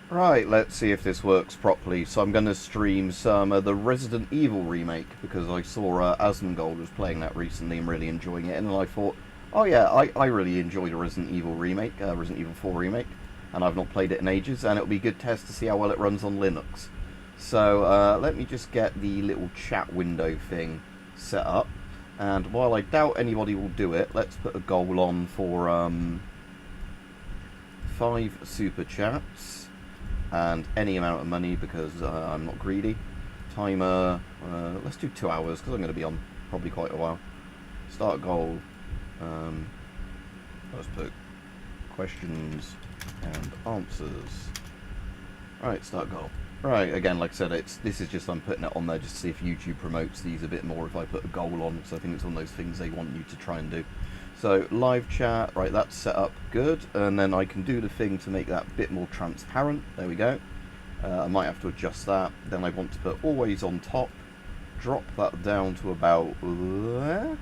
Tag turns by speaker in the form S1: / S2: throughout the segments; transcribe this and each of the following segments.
S1: Right, let's see if this works properly. So I'm going to stream some of the Resident Evil remake because I saw Asmongold was playing that recently and really enjoying it, and then I thought, oh yeah, I really enjoyed a Resident Evil remake, Resident Evil 4 remake, and I've not played it in ages, and it'll be a good test to see how well it runs on Linux. So let me just get the little chat window thing set up, and while I doubt anybody will do it, let's put a goal on for 5 super chats. And any amount of money because I'm not greedy. Timer, let's do 2 hours because I'm going to be on probably quite a while. Start goal. Let's put questions and answers. Right, start goal. Right, again, like I said, this is just I'm putting it on there just to see if YouTube promotes these a bit more if I put a goal on, because I think it's one of those things they want you to try and do. So, live chat, right, that's set up good, and then I can do the thing to make that a bit more transparent. There we go. I might have to adjust that. Then I want to put always on top, drop that down to about there,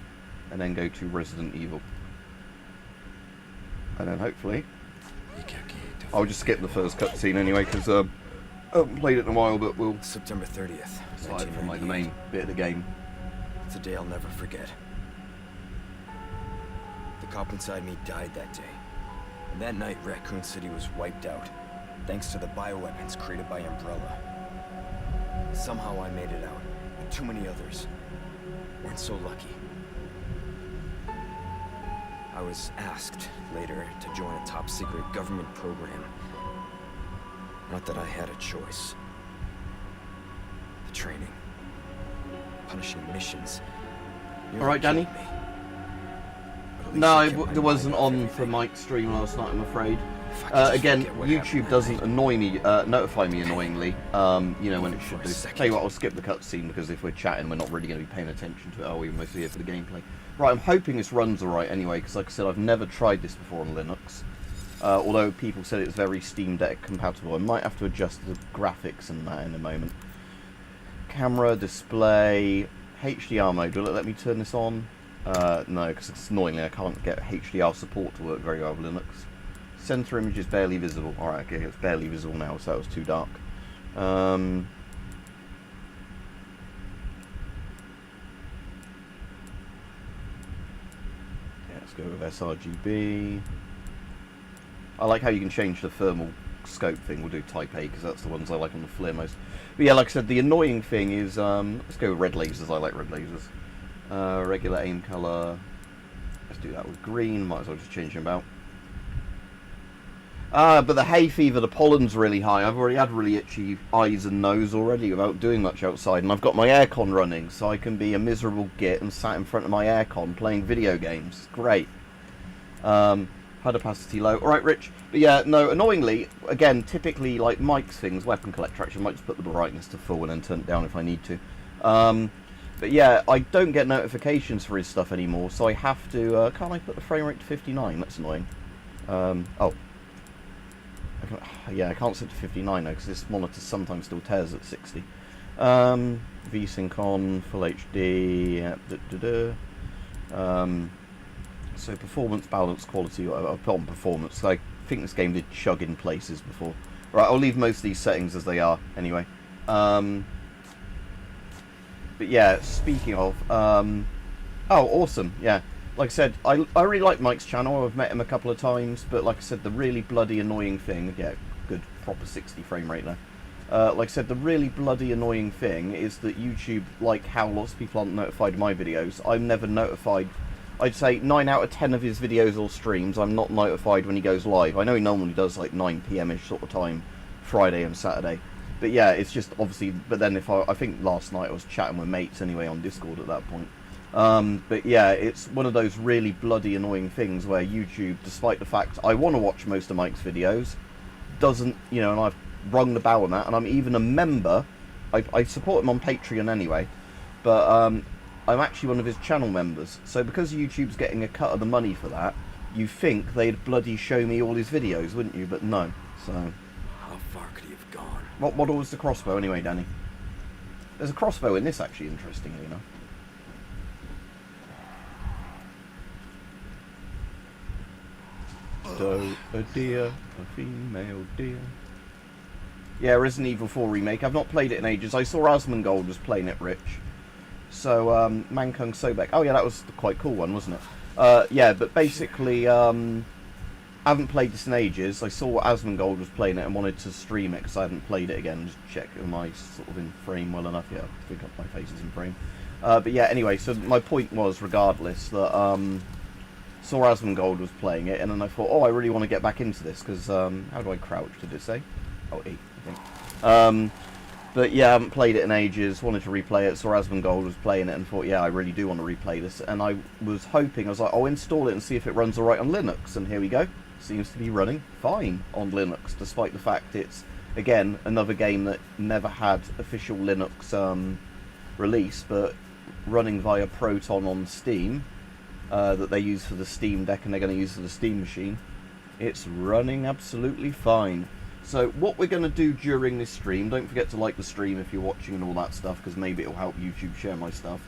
S1: and then go to Resident Evil. And then hopefully, I'll just skip the first cutscene anyway, because I haven't played it in a while, but we'll...
S2: September 30th,
S1: aside from like the main bit of the game.
S2: It's a day I'll never forget. The cop inside me died that day. And that night, Raccoon City was wiped out, thanks to the bioweapons created by Umbrella. Somehow I made it out, but too many others weren't so lucky. I was asked later to join a top-secret government program. Not that I had a choice. The training, punishing missions.
S1: Alright, Danny? No, it wasn't on for Mike's stream last night, I'm afraid. Again, YouTube doesn't annoy me, notify me annoyingly, you know, when it should do. Tell you what, I'll skip the cutscene because if we're chatting, we're not really going to be paying attention to it, are we? We're mostly here for the gameplay. Right, I'm hoping this runs alright anyway, because like I said, I've never tried this before on Linux. Although people said it's very Steam Deck compatible. I might have to adjust the graphics and that in a moment. Camera, display, HDR mode. Will it let me turn this on? No, because it's annoyingly I can't get HDR support to work very well with Linux. Center image is barely visible. Alright, okay, it's barely visible now, so that was too dark. Yeah, let's go with sRGB. I like how you can change the thermal scope thing. We'll do Type A because that's the ones I like on the flare most. But yeah, like I said, the annoying thing is, let's go with red lasers. I like red lasers. Regular aim color. Let's do that with green. Might as well just change them about. But the hay fever, the pollen's really high. I've already had really itchy eyes and nose already without doing much outside. And I've got my aircon running, so I can be a miserable git and sat in front of my aircon playing video games. Great. HUD opacity low. Alright, Rich. But yeah, no, annoyingly, again, typically, like Mike's things, weapon collector, actually, I might just put the brightness to full and then turn it down if I need to. But yeah, I don't get notifications for his stuff anymore, so I have to, can't I put the frame rate to 59? That's annoying. Oh. Yeah, I can't set to 59 now, because this monitor sometimes still tears at 60. VSync on, full HD, so performance, balance, quality, I'll put on performance. I think this game did chug in places before. Right, I'll leave most of these settings as they are, anyway. But yeah, speaking of, oh, awesome, yeah. Like I said, I really like Mike's channel, I've met him a couple of times, but like I said, the really bloody annoying thing, yeah, good, proper 60 frame rate there. Like I said, the really bloody annoying thing is that YouTube, like how lots of people aren't notified of my videos, I'm never notified. I'd say 9 out of 10 of his videos or streams, I'm not notified when he goes live. I know he normally does like 9 PM-ish sort of time, Friday and Saturday. But yeah, it's just obviously, but then if I think last night I was chatting with mates anyway on Discord at that point. But yeah, it's one of those really bloody annoying things where YouTube, despite the fact I want to watch most of Mike's videos, doesn't, you know, and I've rung the bell on that, and I'm even a member. I support him on Patreon anyway, but I'm actually one of his channel members. So because YouTube's getting a cut of the money for that, you think they'd bloody show me all his videos, wouldn't you? But no. So
S2: how far could he have gone?
S1: What model was the crossbow anyway, Danny? There's a crossbow in this, actually, interestingly enough. Doe, a deer, a female deer. Yeah, Resident Evil 4 Remake. I've not played it in ages. I saw Asmongold was playing it, Rich. So, Mankung Sobek. Oh, yeah, that was the quite cool one, wasn't it? Yeah, but basically, I haven't played this in ages. I saw Asmongold was playing it and wanted to stream it because I hadn't played it again. Just check, am I sort of in frame well enough? Yeah, I think my face is in frame. But yeah, anyway, so my point was, regardless, that saw Asmongold was playing it, and then I thought, oh, I really want to get back into this, because, how do I crouch, did it say? Oh, E, I think. But yeah, I haven't played it in ages, wanted to replay it, saw Asmongold was playing it, and thought, yeah, I really do want to replay this, and I was hoping, I was like, I'll install it and see if it runs alright on Linux, and here we go. Seems to be running fine on Linux, despite the fact it's, again, another game that never had official Linux release, but running via Proton on Steam, that they use for the Steam Deck and they're going to use for the Steam machine. It's running absolutely fine. So what we're going to do during this stream, don't forget to like the stream if you're watching and all that stuff, because maybe it'll help YouTube share my stuff.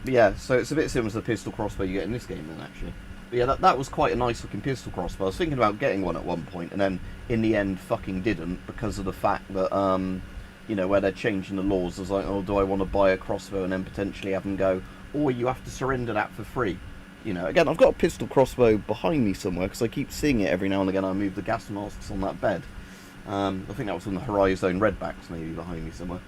S1: But yeah, so it's a bit similar to the pistol crossbow you get in this game then, actually. But yeah, that was quite a nice looking pistol crossbow. I was thinking about getting one at one point, and then in the end fucking didn't, because of the fact that, you know, where they're changing the laws. I was like, oh, do I want to buy a crossbow and then potentially have them go, or you have to surrender that for free? You know, again, I've got a pistol crossbow behind me somewhere, because I keep seeing it every now and again. I move the gas masks on that bed. I think that was on the Horizon Redbacks, maybe, behind me somewhere.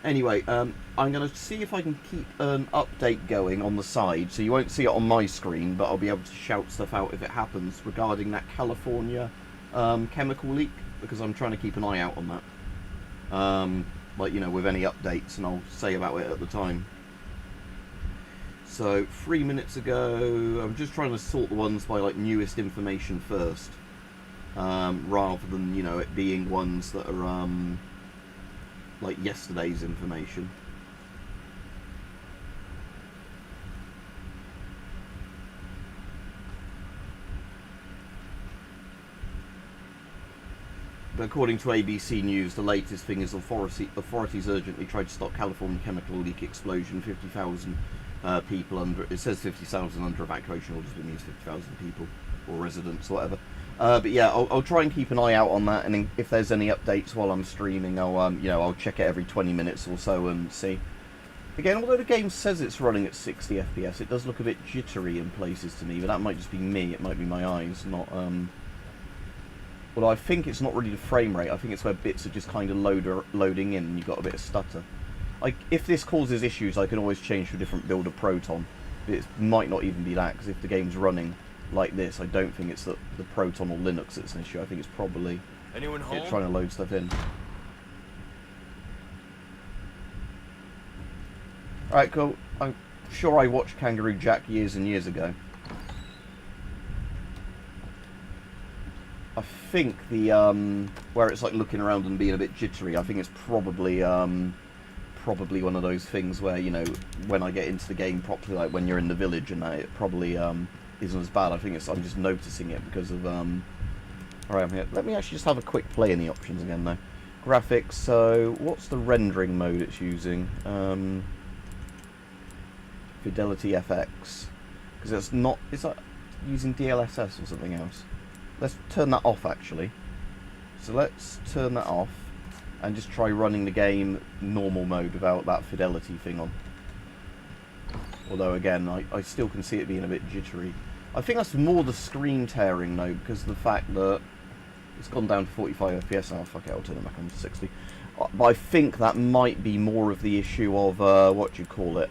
S1: Anyway, I'm going to see if I can keep an update going on the side, so you won't see it on my screen, but I'll be able to shout stuff out if it happens regarding that California chemical leak, because I'm trying to keep an eye out on that. Like, you know, with any updates, and I'll say about it at the time. So, 3 minutes ago, I'm just trying to sort the ones by, like, newest information first, rather than, you know, it being ones that are, like, yesterday's information. But according to ABC News, the latest thing is authorities urgently tried to stop California chemical leak explosion. 50,000 people under, it says 50,000 under evacuation orders, but it means 50,000 people or residents, whatever. But yeah, I'll try and keep an eye out on that, and if there's any updates while I'm streaming, I'll you know, I'll check it every 20 minutes or so and see. Again, although the game says it's running at 60 FPS, it does look a bit jittery in places to me, but that might just be me. It might be my eyes, not Well, I think it's not really the frame rate. I think it's where bits are just kind of loading in and you've got a bit of stutter. Like, if this causes issues, I can always change to a different build of Proton. But it might not even be that, because if the game's running like this, I don't think it's the Proton or Linux that's an issue. I think it's probably it trying to load stuff in. Alright, cool. I'm sure I watched Kangaroo Jack years and years ago. I think the, where it's like looking around and being a bit jittery, I think it's probably one of those things where, you know, when I get into the game properly, like when you're in the village and that, it probably isn't as bad. I think I'm just noticing it because of, alright, I'm here. Let me actually just have a quick play in the options again though. Graphics, so what's the rendering mode it's using? Fidelity FX, because it's not, is that using DLSS or something else? Let's turn that off actually. So let's turn that off and just try running the game normal mode without that fidelity thing on. Although again, I still can see it being a bit jittery. I think that's more the screen tearing though, because of the fact that it's gone down to 45 FPS. Oh fuck it, I'll turn it back on to 60. But I think that might be more of the issue of, what do you call it?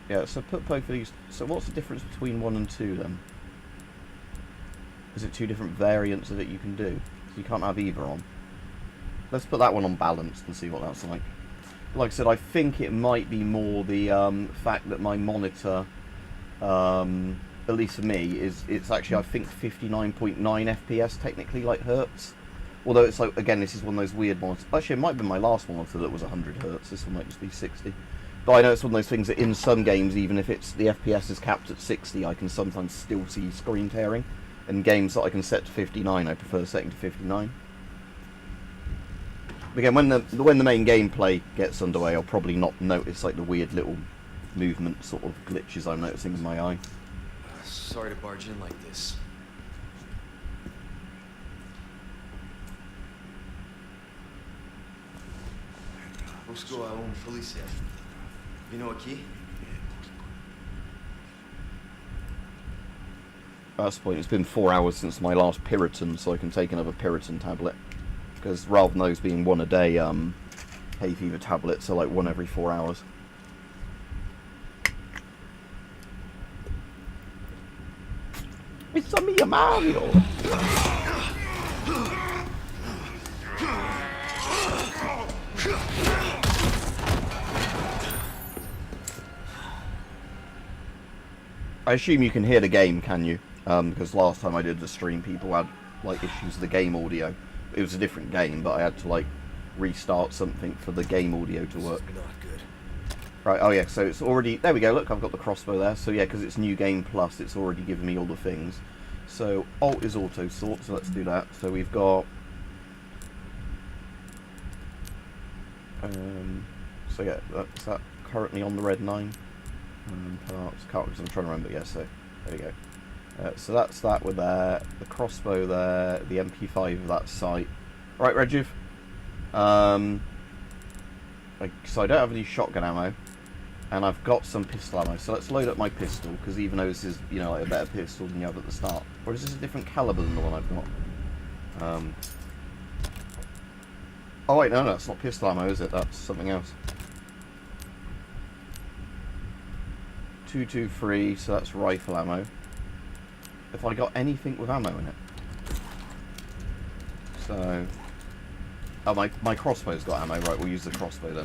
S1: Yeah, so put both of these. So what's the difference between 1 and 2 then? Is it two different variants of it you can do? So you can't have either on. Let's put that one on balanced and see what that's like. Like I said, I think it might be more the fact that my monitor, at least for me, it's actually, I think, 59.9 FPS technically, like hertz. Although it's like, again, this is one of those weird ones. Actually, it might be my last monitor that was 100 hertz. This one might just be 60. But I know it's one of those things that in some games, even if it's the FPS is capped at 60, I can sometimes still see screen tearing. And games that I can set to 59, I prefer setting to 59. Again, when the main gameplay gets underway, I'll probably not notice like the weird little movement sort of glitches I'm noticing in my eye.
S2: So sorry to barge in like this. Busco a un policía. Vino aquí?
S1: That's the point. It's been 4 hours since my last Piriton, so I can take another Piriton tablet. Because rather than those being one a day, hay fever tablets are like one every 4 hours. It's a me, Mario! I assume you can hear the game, can you? Because last time I did the stream, people had like issues with the game audio. It was a different game, but I had to like restart something for the game audio to work.
S2: Not good.
S1: Right, oh yeah, so it's already... There we go, look, I've got the crossbow there. So yeah, because it's New Game Plus, it's already given me all the things. So Alt is auto sort, so let's do that. So we've got... so yeah, that's that currently on the red 9. Parts, I'm trying to remember, yeah, so there we go. So that's that with there, the crossbow there, the MP5 of that sight. Right, Regiv. So I don't have any shotgun ammo, and I've got some pistol ammo. So let's load up my pistol, because even though this is, you know, like a better pistol than you have at the start, or is this a different caliber than the one I've got? Oh wait, no, that's not pistol ammo, is it? That's something else. 223, so that's rifle ammo. If I got anything with ammo in it. So... Oh, my crossbow's got ammo. Right, we'll use the crossbow then.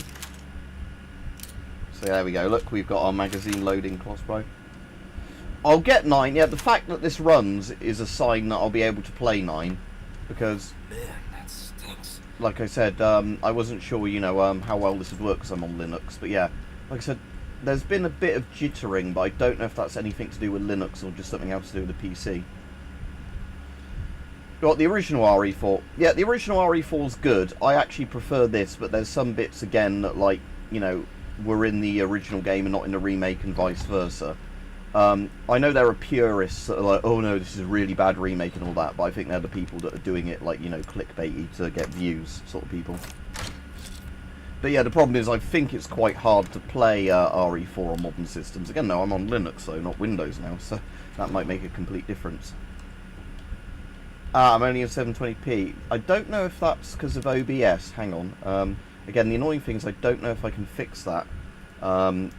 S1: So there we go. Look, we've got our magazine loading crossbow. I'll get 9. Yeah, the fact that this runs is a sign that I'll be able to play 9. Because...
S2: Man, that stinks.
S1: Like I said, I wasn't sure, you know, how well this would work because I'm on Linux. But yeah, like I said, there's been a bit of jittering, but I don't know if that's anything to do with Linux or just something else to do with the PC. Got the original RE4. Yeah, the original RE4's good. I actually prefer this, but there's some bits, again, that, like, you know, were in the original game and not in the remake and vice versa. I know there are purists that are like, oh no, this is a really bad remake and all that, but I think they're the people that are doing it, like, you know, clickbaity to get views sort of people. But yeah, the problem is I think it's quite hard to play RE4 on modern systems. Again, no, I'm on Linux, though, not Windows now, so that might make a complete difference. I'm only in 720p. I don't know if that's because of OBS. Hang on. Again, the annoying thing is I don't know if I can fix that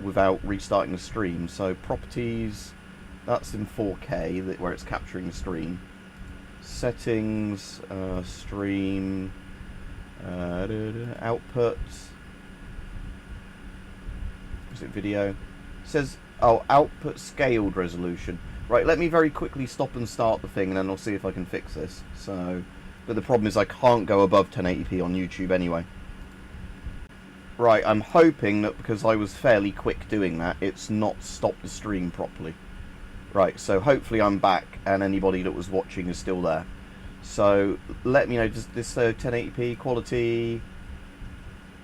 S1: without restarting the stream. So properties, that's in 4K, where it's capturing the stream. Settings, stream, output. Is it video? It says, oh, output scaled resolution. Right, let me very quickly stop and start the thing, and then I'll see if I can fix this. So, but the problem is I can't go above 1080p on YouTube anyway. Right, I'm hoping that because I was fairly quick doing that, it's not stopped the stream properly. Right, so hopefully I'm back, and anybody that was watching is still there. So, let me know, does this 1080p quality...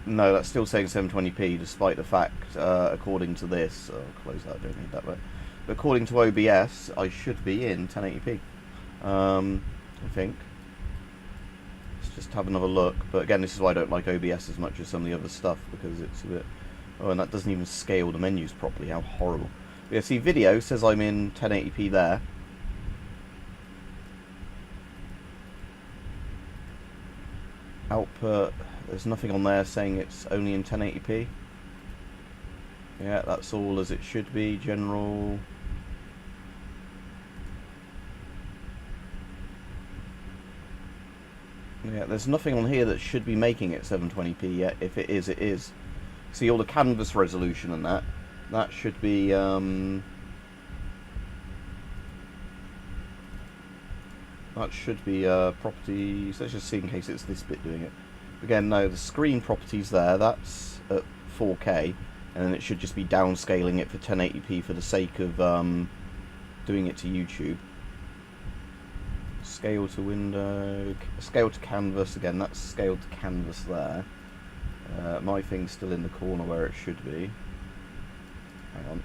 S1: No, that's still saying 720p, despite the fact, according to this... I'll close that, I don't need that, but according to OBS, I should be in 1080p. I think. Let's just have another look. But again, this is why I don't like OBS as much as some of the other stuff, because it's a bit... Oh, and that doesn't even scale the menus properly. How horrible. But yeah, see, video says I'm in 1080p there. Output, there's nothing on there saying it's only in 1080p. Yeah, that's all as it should be. General. Yeah, there's nothing on here that should be making it 720p yet. If it is, it is. See all the canvas resolution and that should be properties. Let's just see in case it's this bit doing it. Again, no, the screen properties there, that's at 4K, and then it should just be downscaling it for 1080p for the sake of doing it to YouTube. Scale to window, scale to canvas, again that's scaled to canvas there. My thing's still in the corner where it should be. Hang on.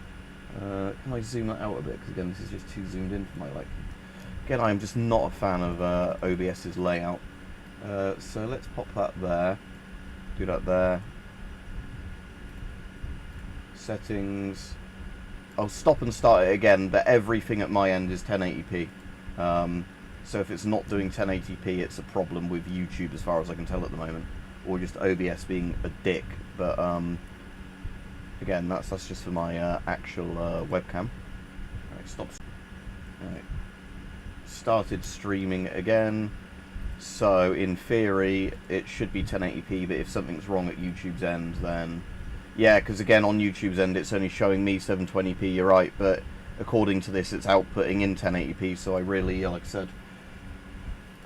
S1: Can I zoom that out a bit? Because again, this is just too zoomed in for my liking. Again, I'm just not a fan of OBS's layout. So let's pop that there. Do that there. Settings. I'll stop and start it again, but everything at my end is 1080p. So if it's not doing 1080p, it's a problem with YouTube as far as I can tell at the moment. Or just OBS being a dick. But again, that's just for my actual webcam. Alright, stop. Alright. Started streaming again. So in theory, it should be 1080p, but if something's wrong at YouTube's end, then... Yeah, because again, on YouTube's end, it's only showing me 720p, you're right, but according to this, it's outputting in 1080p, so I really, like I said...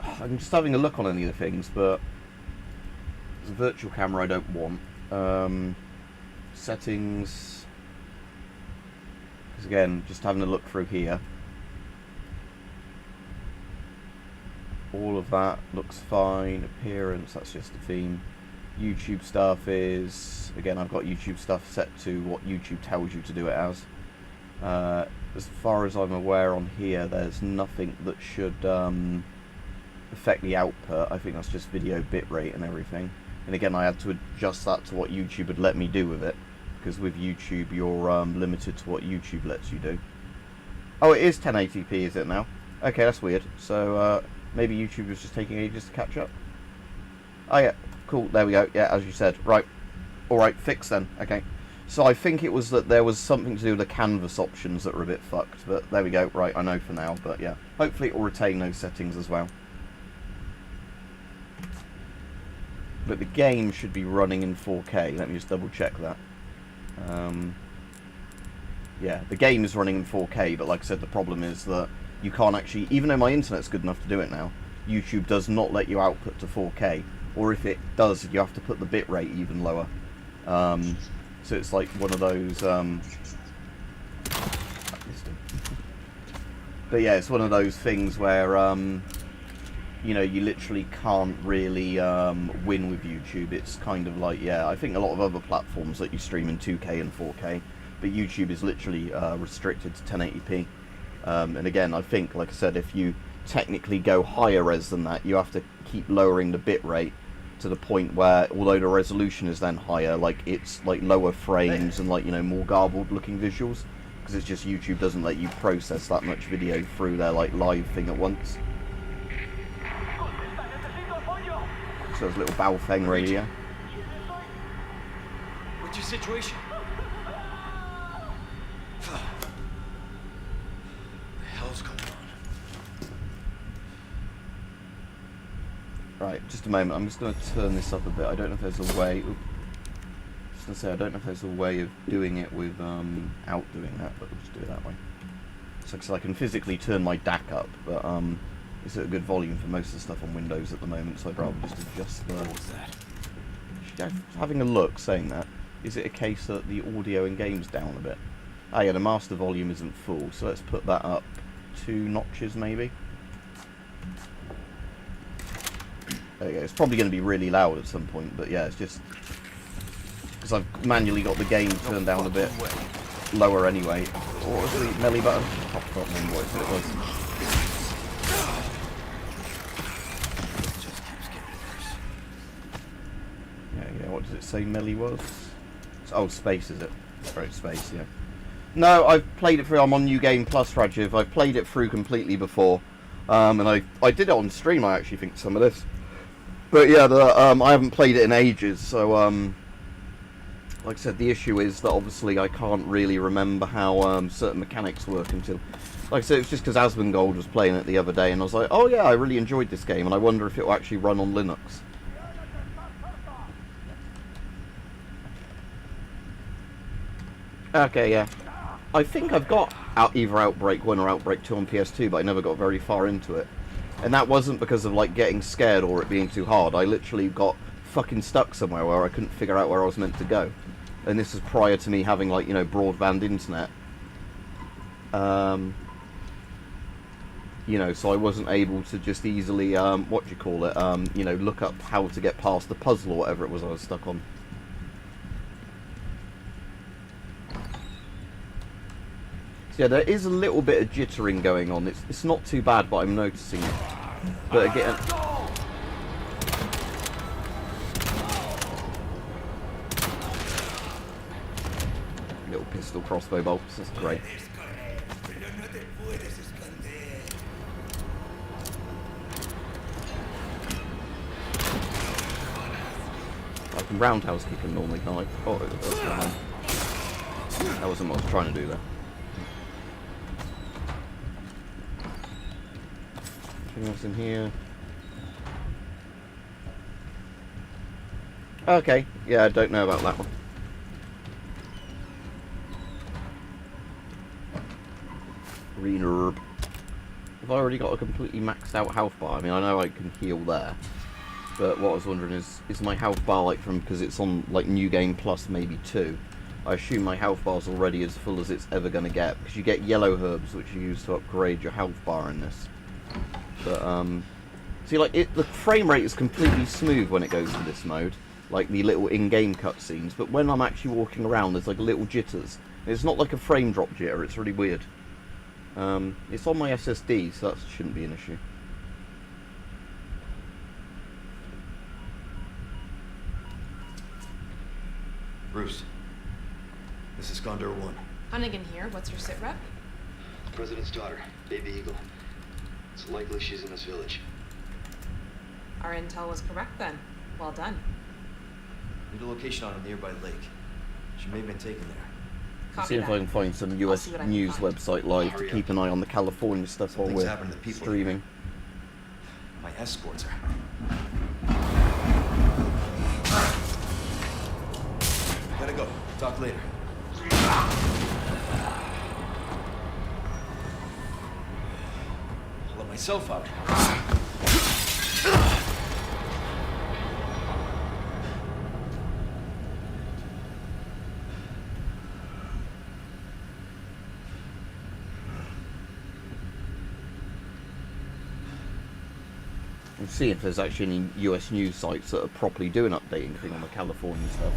S1: I'm just having a look on any of the things, but... There's a virtual camera I don't want. Settings... Because again, just having a look through here. All of that looks fine. Appearance, that's just a theme. YouTube stuff is... Again, I've got YouTube stuff set to what YouTube tells you to do it as. As far as I'm aware on here, there's nothing that should affect the output. I think that's just video bitrate and everything. And again, I had to adjust that to what YouTube would let me do with it. Because with YouTube, you're limited to what YouTube lets you do. Oh, it is 1080p, is it now? Okay, that's weird. So, maybe YouTube was just taking ages to catch up. Oh yeah, cool, there we go. Yeah, as you said. Right. Alright, fixed then. Okay. So I think it was that there was something to do with the canvas options that were a bit fucked. But there we go. Right, I know for now. But yeah, hopefully it will retain those settings as well. But the game should be running in 4K. Let me just double check that. Yeah, the game is running in 4K, but like I said, the problem is that you can't actually, even though my internet's good enough to do it now, YouTube does not let you output to 4K, or if it does, you have to put the bitrate even lower. So it's like one of those, but yeah, it's one of those things where, you know, you literally can't really win with YouTube. It's kind of like, yeah, I think a lot of other platforms let you stream in 2K and 4K, but YouTube is literally restricted to 1080p. And again, I think, like I said, if you technically go higher res than that, you have to keep lowering the bit rate to the point where, although the resolution is then higher, like it's like lower frames and like, you know, more garbled looking visuals, because it's just YouTube doesn't let you process that much video through their like live thing at once. So there's a little Baofeng radio.
S2: What's your situation? What the hell's going on?
S1: Right, just a moment. I'm just going to turn this up a bit. I don't know if there's a way. Just going to say, I don't know if there's a way of doing it without doing that, but we'll just do it that way. So I can physically turn my DAC up, but it's at a good volume for most of the stuff on Windows at the moment, so I'd rather just adjust the...
S2: What was that?
S1: Having a look, saying that, is it a case that the audio in game's down a bit? Ah yeah, the master volume isn't full, so let's put that up 2 notches maybe. There you go. It's probably going to be really loud at some point, but yeah, it's just because I've manually got the game turned down a bit lower anyway. Or was the melee button? I can't remember what it was. Yeah, what does it say melee was? Oh, space is it? Right, space, yeah. No, I've played it through. I'm on New Game Plus, Rajiv. I've played it through completely before. And I did it on stream, I actually think, some of this. But yeah, I haven't played it in ages, so like I said, the issue is that obviously I can't really remember how certain mechanics work until, like I said, it's just because Asmongold was playing it the other day, and I was like, oh yeah, I really enjoyed this game, and I wonder if it will actually run on Linux. Okay, yeah. I think I've got either Outbreak 1 or Outbreak 2 on PS2, but I never got very far into it. And that wasn't because of like getting scared or it being too hard. I literally got fucking stuck somewhere where I couldn't figure out where I was meant to go. And this was prior to me having like, you know, broadband internet. You know, so I wasn't able to just easily, you know, look up how to get past the puzzle or whatever it was I was stuck on. Yeah, there is a little bit of jittering going on. It's not too bad, but I'm noticing it. But again... Little pistol crossbow bolts, that's great. I can roundhouse kick him normally, can't I? Oh, that wasn't what I was trying to do there. Anything else in here? Okay, yeah, I don't know about that one. Green herb. Have I already got a completely maxed out health bar? I mean, I know I can heal there. But what I was wondering is my health bar, like, from, because it's on, like, New Game Plus maybe 2. I assume my health bar's already as full as it's ever going to get. Because you get yellow herbs, which you use to upgrade your health bar in this. But, see, like, the frame rate is completely smooth when it goes to this mode. Like, the little in-game cutscenes. But when I'm actually walking around, there's, like, little jitters. It's not like a frame drop jitter, it's really weird. It's on my SSD, so that shouldn't be an issue.
S2: Bruce, this is Condor 1.
S3: Hunnigan here. What's your sit rep?
S4: President's daughter, Baby Eagle. It's likely she's in this village.
S3: Our intel was correct then. Well done.
S2: Need a location on a nearby lake. She may have been taken there.
S1: See if I can find some US news website live to keep an eye on the California stuff while we're streaming.
S2: My escorts are... Gotta go. Talk later. I'll let myself out.
S1: We'll see if there's actually any US news sites that are properly doing updating thing on the California stuff.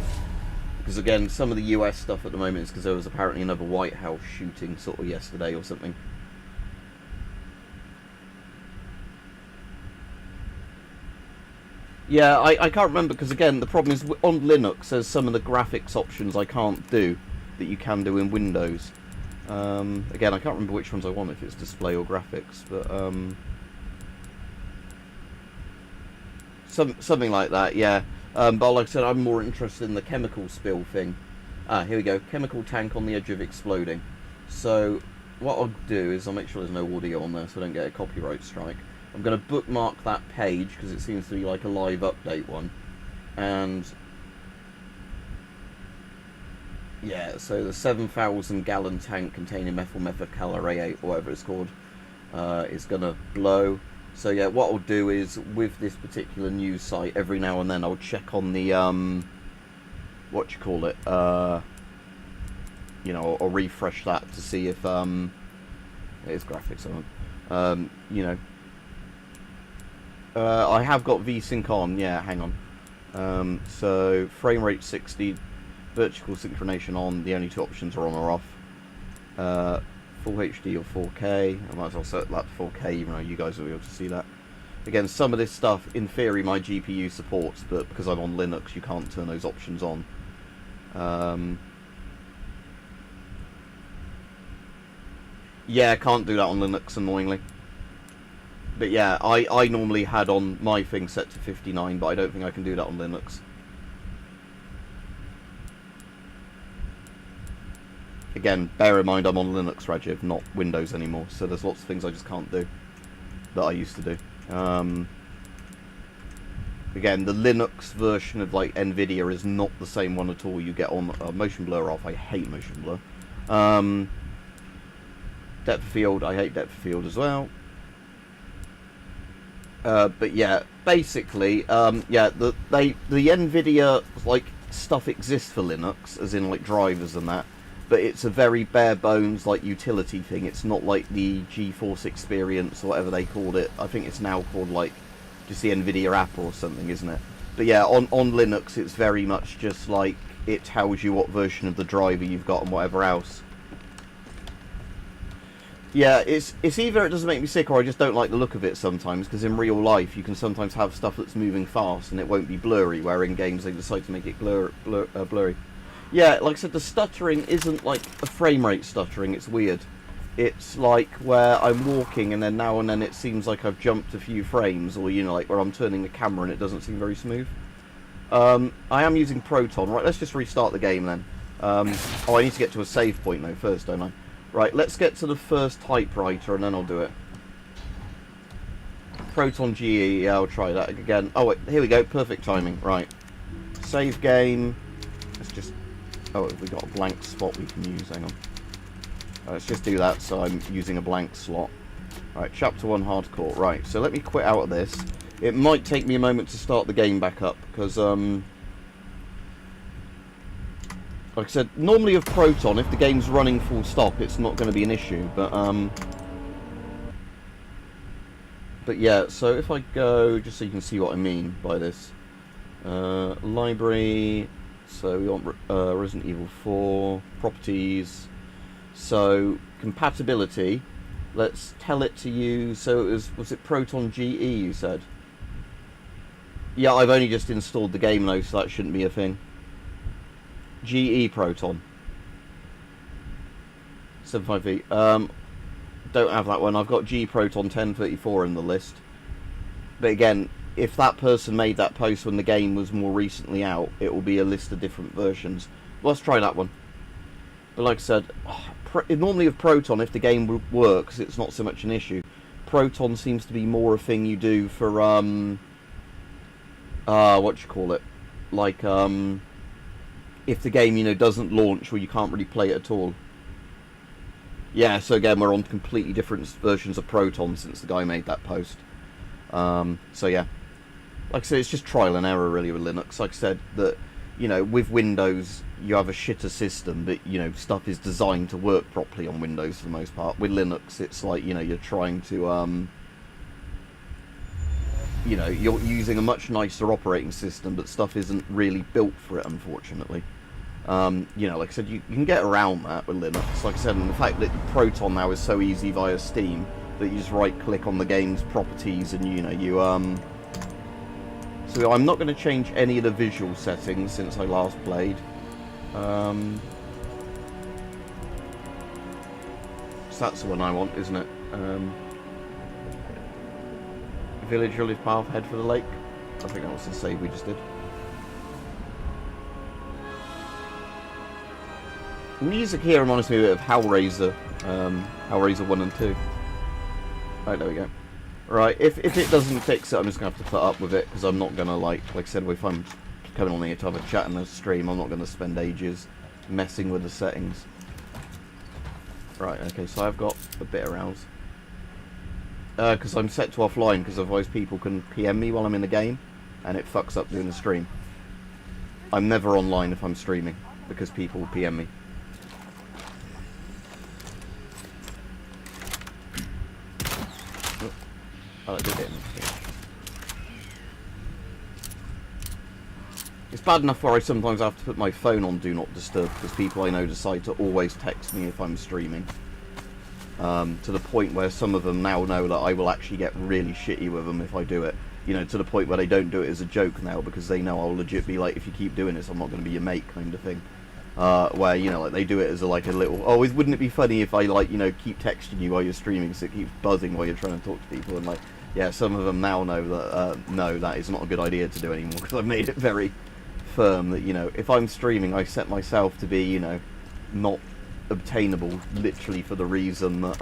S1: Because again, some of the US stuff at the moment is because there was apparently another White House shooting sort of yesterday or something. Yeah, I can't remember because again, the problem is on Linux there's some of the graphics options I can't do that you can do in Windows. Again, I can't remember which ones I want, if it's display or graphics, but something like that, yeah. But like I said, I'm more interested in the chemical spill thing. Ah, here we go. Chemical tank on the edge of exploding. So what I'll do is I'll make sure there's no audio on there so I don't get a copyright strike. I'm going to bookmark that page because it seems to be like a live update one. And yeah, so the 7,000 gallon tank containing methyl methacrylate, or whatever it's called, is going to blow. So yeah, what I'll do is, with this particular news site, every now and then I'll check on the, what you call it, you know, I'll refresh that to see if, it is graphics on, you know, I have got VSync on, yeah, hang on, so frame rate 60, vertical synchronization on, the only two options are on or off, Full HD or 4K. I might as well set that to 4K, even though you guys will be able to see that. Again, some of this stuff, in theory, my GPU supports, but because I'm on Linux, you can't turn those options on. Yeah, I can't do that on Linux, annoyingly. But yeah, I normally had on my thing set to 59, but I don't think I can do that on Linux. Again, bear in mind I'm on Linux, Rajiv, not Windows anymore, so there's lots of things I just can't do that I used to do. Again, the Linux version of like NVIDIA is not the same one at all you get on motion blur off. I hate motion blur. Depth of field, I hate depth of field as well. But yeah, basically, yeah, the NVIDIA like stuff exists for Linux, as in like drivers and that. But it's a very bare bones like utility thing. It's not like the GeForce Experience or whatever they called it. I think it's now called like just the NVIDIA app or something, isn't it? But yeah, on Linux it's very much just like it tells you what version of the driver you've got and whatever else. Yeah, it's either it doesn't make me sick or I just don't like the look of it sometimes, because in real life you can sometimes have stuff that's moving fast and it won't be blurry, where in games they decide to make it blurry. Yeah, like I said, the stuttering isn't like a frame rate stuttering, it's weird. It's like where I'm walking and then now and then it seems like I've jumped a few frames, or, you know, like where I'm turning the camera and it doesn't seem very smooth. I am using Proton. Right, let's just restart the game then. Oh, I need to get to a save point though first, don't I? Right, let's get to the first typewriter and then I'll do it. Proton GE, yeah, I'll try that again. Oh, wait, here we go, perfect timing. Right, save game. Let's just... Oh, have we got a blank spot we can use? Hang on. Let's just do that, so I'm using a blank slot. Right, chapter 1 hardcore. Right, so let me quit out of this. It might take me a moment to start the game back up, because, like I said, normally with Proton, if the game's running full stop, it's not going to be an issue, but yeah, so if I go, just so you can see what I mean by this, library, so we want Resident Evil 4, properties, so compatibility, let's tell it to use, so it was it Proton GE you said? Yeah, I've only just installed the game though, so that shouldn't be a thing. GE Proton 75V. Don't have that one. I've got G Proton 1034 in the list. But again, if that person made that post when the game was more recently out, it will be a list of different versions. Let's try that one. But like I said, normally with Proton, if the game works, it's not so much an issue. Proton seems to be more a thing you do for what you call it, like if the game, you know, doesn't launch or you can't really play it at all. Yeah, so again, we're on completely different versions of Proton since the guy made that post. So yeah, like I said, it's just trial and error really with Linux. Like I said, that, you know, with Windows you have a shitter system, but, you know, stuff is designed to work properly on Windows for the most part. With Linux, it's like, you know, you're trying to you know, you're using a much nicer operating system, but stuff isn't really built for it, unfortunately. You know, like I said, you can get around that with Linux. Like I said, and the fact that Proton now is so easy via Steam that you just right-click on the game's properties and, you know, you So I'm not going to change any of the visual settings since I last played. So that's the one I want, isn't it? Village, relief path, head for the lake. I think that was the save we just did. Music here reminds me a bit of Hellraiser, Hellraiser 1 and 2. Right, there we go. Right, if it doesn't fix it, I'm just going to have to put up with it, because I'm not going to, like I said, if I'm coming on here to have a chat in the stream, I'm not going to spend ages messing with the settings. Right, okay, so I've got a bit aroused. Because I'm set to offline, because otherwise people can PM me while I'm in the game, and it fucks up doing the stream. I'm never online if I'm streaming, because people will PM me. Oh, that did hit me. It's bad enough where I sometimes have to put my phone on Do Not Disturb, because people I know decide to always text me if I'm streaming. To the point where some of them now know that I will actually get really shitty with them if I do it. You know, to the point where they don't do it as a joke now, because they know I'll legit be like, if you keep doing this, I'm not going to be your mate kind of thing. Where, you know, like they do it as a, like a little, oh, wouldn't it be funny if I, like, you know, keep texting you while you're streaming so it keeps buzzing while you're trying to talk to people, and like, yeah, some of them now know that, no, that is not a good idea to do anymore, because I've made it very firm that, you know, if I'm streaming, I set myself to be, you know, not obtainable, literally for the reason that,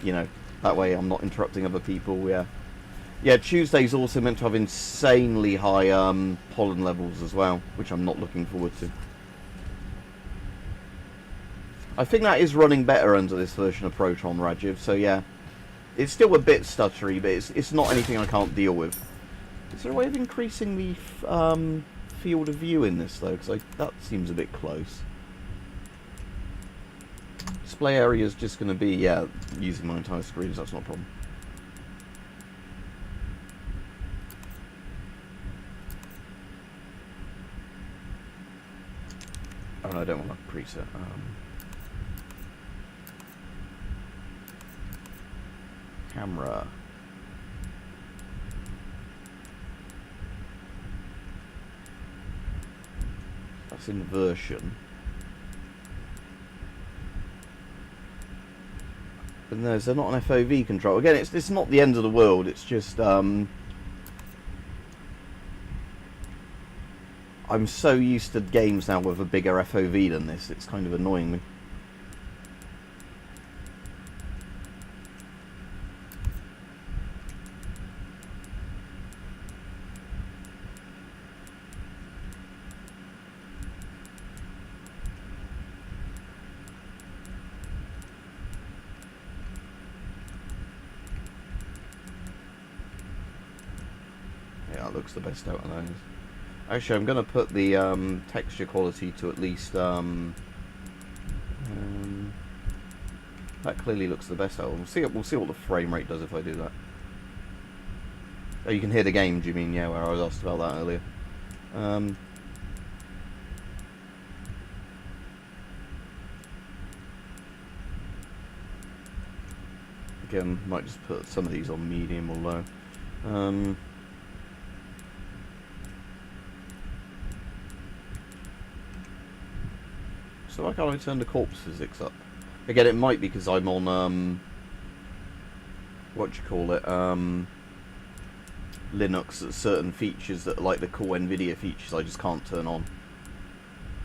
S1: you know, that way I'm not interrupting other people. Yeah, Tuesday's also meant to have insanely high pollen levels as well, which I'm not looking forward to. I think that is running better under this version of Proton, Rajiv, so yeah. It's still a bit stuttery, but it's not anything I can't deal with. Is there a way of increasing the field of view in this, though? Because that seems a bit close. Display area is just going to be, yeah, using my entire screen, so that's not a problem. Oh, no, I don't want that preset. camera. That's inversion. And there's not an FOV control. Again, it's not the end of the world. It's just I'm so used to games now with a bigger FOV than this. It's kind of annoying me. Yeah, it looks the best out of those. Actually, I'm going to put the texture quality to at least... that clearly looks the best out of them. We'll see what the frame rate does if I do that. Oh, you can hear the game, do you mean? Yeah, where I was asked about that earlier. Again, might just put some of these on medium or low. So why can't I turn the corpse physics up? Again, it might be because I'm on, Linux, certain features that are like the cool NVIDIA features I just can't turn on.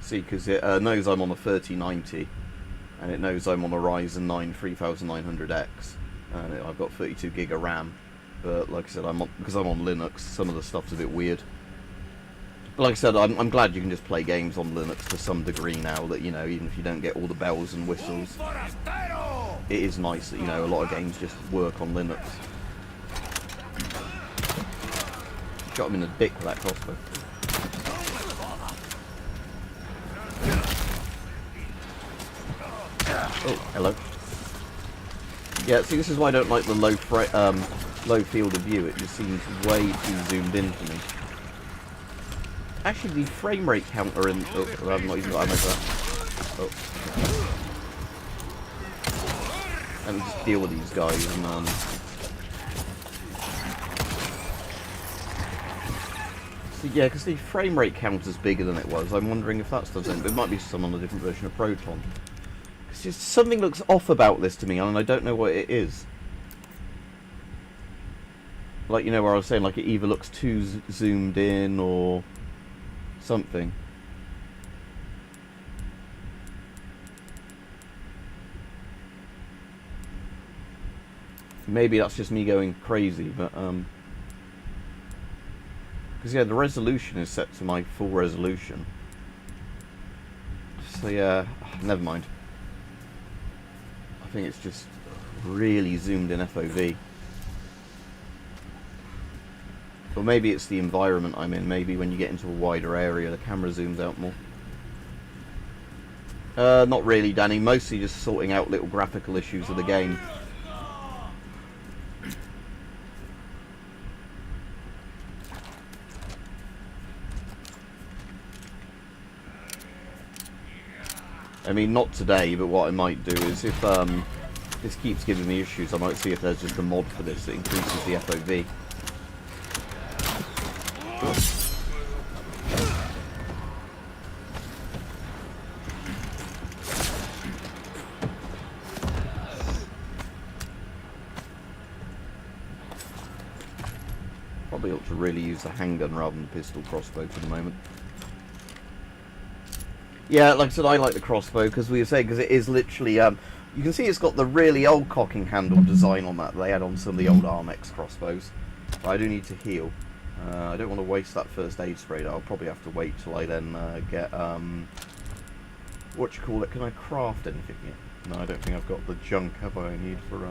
S1: See, because it knows I'm on a 3090, and it knows I'm on a Ryzen 9 3900X, and I've got 32 gig of RAM. But like I said, because I'm on Linux, some of the stuff's a bit weird. Like I said, I'm glad you can just play games on Linux to some degree now, that, you know, even if you don't get all the bells and whistles, it is nice that, you know, a lot of games just work on Linux. Shot him in the dick with that crossbow. Oh, hello. Yeah, see, this is why I don't like the low field of view. It just seems way too zoomed in for me. Actually, the frame rate counter in... Oh, I've not even got ammo for that. Oh. Let me just deal with these guys and... So, yeah, because the frame rate counter's bigger than it was. I'm wondering if that's something. It might be some on a different version of Proton. Because just something looks off about this to me, and I don't know what it is. Like, you know, where I was saying, like, it either looks too zoomed in, or... something. Maybe that's just me going crazy, but because yeah, the resolution is set to my full resolution. So yeah, never mind. I think it's just really zoomed in FOV. Or maybe it's the environment I'm in. Maybe when you get into a wider area, the camera zooms out more. Not really, Danny. Mostly just sorting out little graphical issues of the game. I mean, not today, but what I might do is if this keeps giving me issues, I might see if there's just a mod for this that increases the FOV. Probably ought to really use the handgun rather than the pistol crossbow for the moment. Yeah, like I said, I like the crossbow because we were saying, because it is literally, you can see it's got the really old cocking handle design on that they had on some of the old Armex crossbows. But I do need to heal. I don't want to waste that first aid spray. I'll probably have to wait till I then get, can I craft anything yet? No, I don't think I've got the junk, have I need for,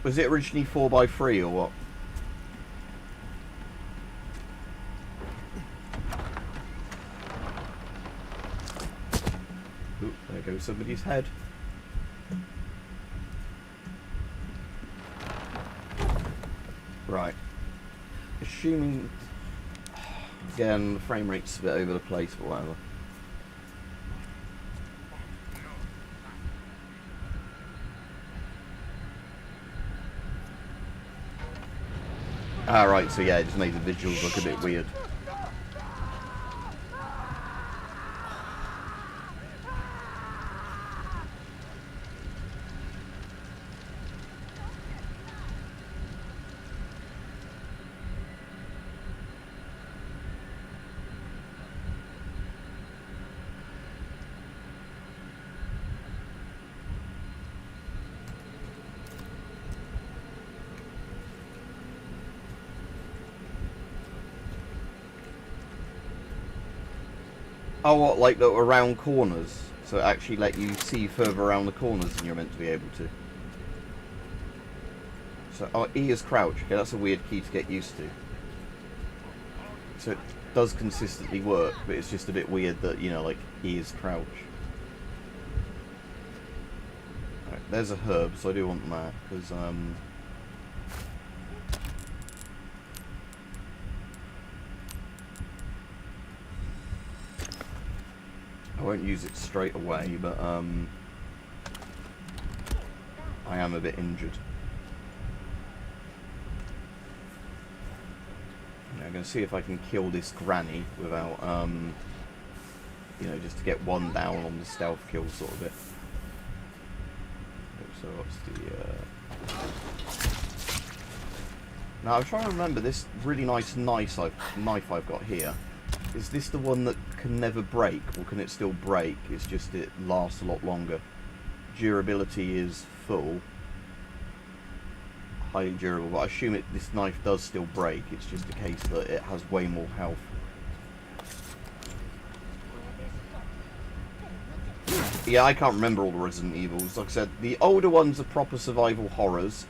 S1: Was it originally 4x3 or what? Ooh, there goes somebody's head. Right. Assuming... Again, the frame rate's a bit over the place, but whatever. Ah, right, so yeah, it just made the visuals look a bit weird. Oh, what, like the around corners? So it actually let you see further around the corners than you're meant to be able to. So, oh, E is crouch. Okay, that's a weird key to get used to. So it does consistently work, but it's just a bit weird that, you know, like, E is crouch. Right, there's a herb, so I do want that, because, I won't use it straight away, but I am a bit injured. I'm going to see if I can kill this granny without, you know, just to get one down on the stealth kill sort of bit. So what's the, Now I'm trying to remember this really nice knife I've got here. Is this the one that can never break, or can it still break? It's just it lasts a lot longer. Durability is full. Highly durable, but I assume this knife does still break. It's just a case that it has way more health. Yeah, I can't remember all the Resident Evils. Like I said, the older ones are proper survival horrors.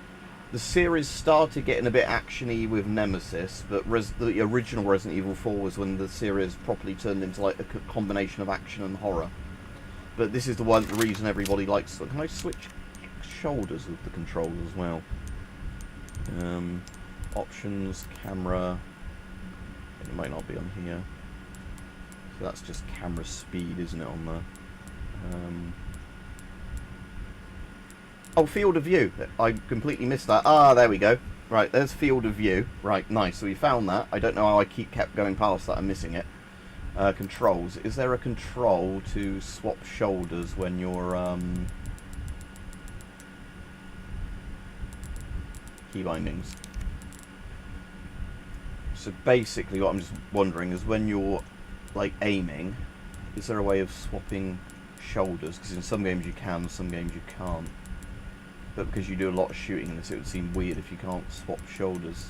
S1: The series started getting a bit actiony with Nemesis, but the original Resident Evil 4 was when the series properly turned into like a combination of action and horror. But this is the reason everybody likes it. Can I switch shoulders with the controls as well? Options, camera. It might not be on here. So that's just camera speed, isn't it, on there? Oh, field of view. I completely missed that. Ah, there we go. Right, there's field of view. Right, nice. So we found that. I don't know how I kept going past that and missing it. Controls. Is there a control to swap shoulders when you're key bindings? So basically what I'm just wondering is when you're like aiming, is there a way of swapping shoulders? Because in some games you can, some games you can't. But because you do a lot of shooting in this, it would seem weird if you can't swap shoulders.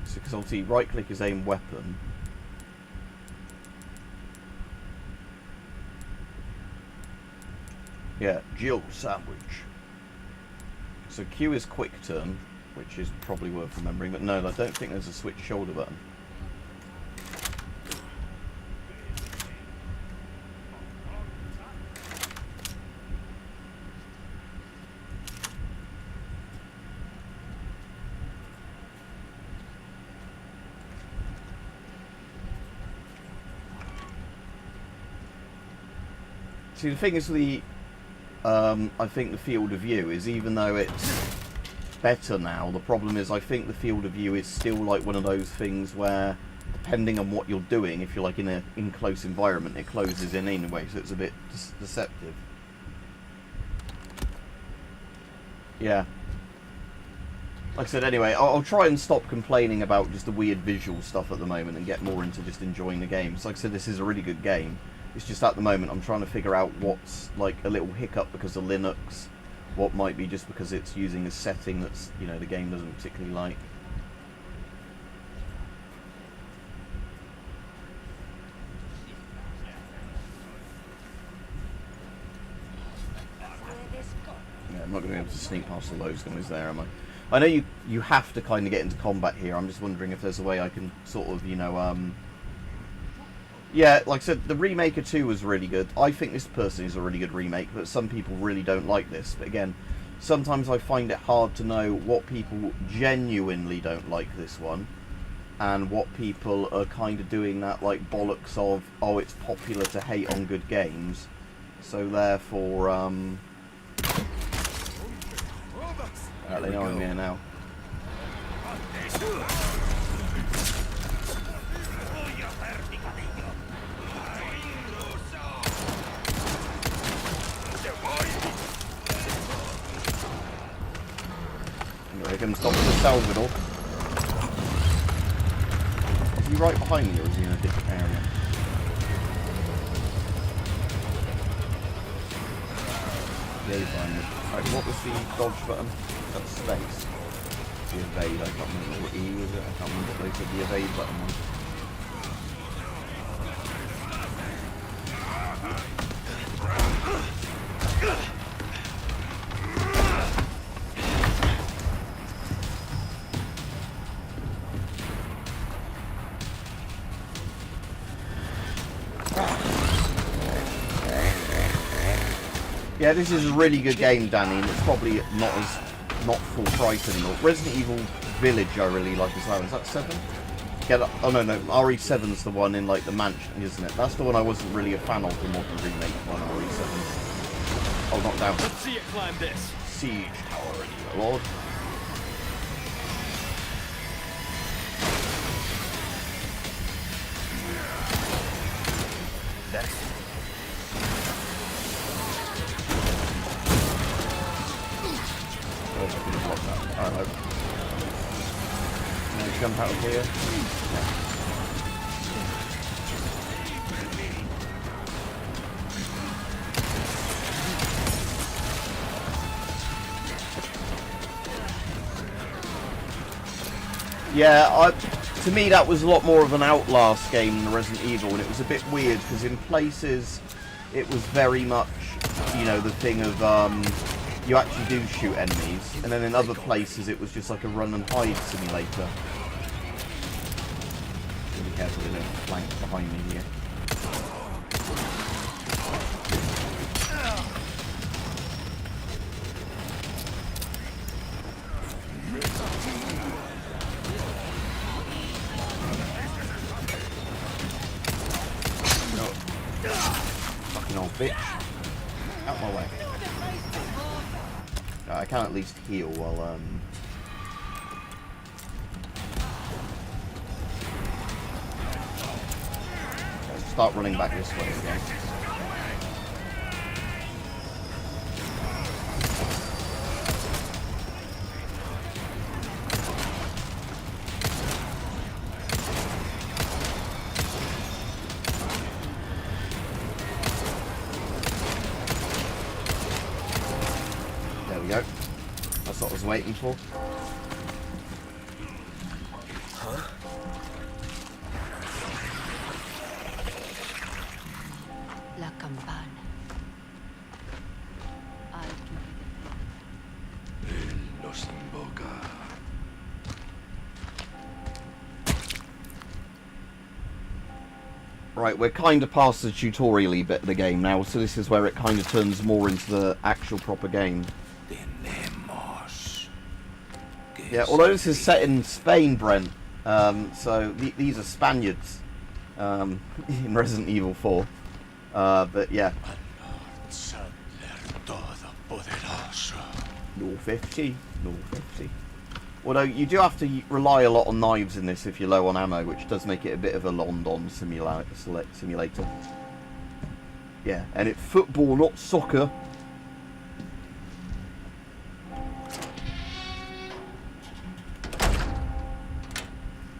S1: So, because obviously right click is aim weapon. Yeah, Jill sandwich. So Q is quick turn, which is probably worth remembering, but no, I don't think there's a switch shoulder button. See, the thing is, I think the field of view is, even though it's better now, the problem is I think the field of view is still like one of those things where, depending on what you're doing, if you're like in an close environment, it closes in anyway, so it's a bit deceptive. Yeah. Like I said, anyway, I'll try and stop complaining about just the weird visual stuff at the moment and get more into just enjoying the game. So like I said, this is a really good game. It's just at the moment I'm trying to figure out what's like a little hiccup because of Linux, what might be just because it's using a setting that's, you know, the game doesn't particularly like. Yeah, I'm not going to be able to sneak past all those guys there, am I? I know you have to kind of get into combat here. I'm just wondering if there's a way I can sort of, you know, Yeah, like I said, the remake of 2 was really good. I think this personally is a really good remake, but some people really don't like this. But again, sometimes I find it hard to know what people genuinely don't like this one, and what people are kind of doing that like bollocks of, oh, it's popular to hate on good games, so therefore, they know I'm here now. Here comes Dr. Salvador. Is he right behind me, or is he in a different area? Yeah, he's behind me. Right, what was the dodge button? That's space. The evade, I can't remember what E was it? I can't remember what they said the evade button was. Yeah, this is a really good game, Danny, and it's probably not full price anymore. Resident Evil Village I really like as well. Is that 7? Get up. Oh no, RE7's the one in like the mansion, isn't it? That's the one I wasn't really a fan of, the modern remake one, RE7. Oh, not down.
S2: Let's see you climb this.
S1: Siege Tower, Lord.
S2: Next.
S1: Alright, now jump out of here. Yeah. Yeah, to me that was a lot more of an Outlast game than Resident Evil, and it was a bit weird because in places it was very much, you know, the thing of you actually do shoot enemies, and then in other places it was just like a run and hide simulator. Be careful, they don't flank behind me here. No. Fucking old bitch. Out my way. I can at least heal while let's start running back this way again. There we go. That's what I was waiting for.
S2: Huh?
S5: La campana.
S6: Los invoca.
S1: Right, we're kind of past the tutorial-y bit of the game now, so this is where it kind of turns more into the actual proper game. Yeah, although this is set in Spain, Brent, so these are Spaniards in Resident Evil 4, but yeah. No 50, no 50. Although you do have to rely a lot on knives in this if you're low on ammo, which does make it a bit of a London simulator. Yeah, and it's football, not soccer.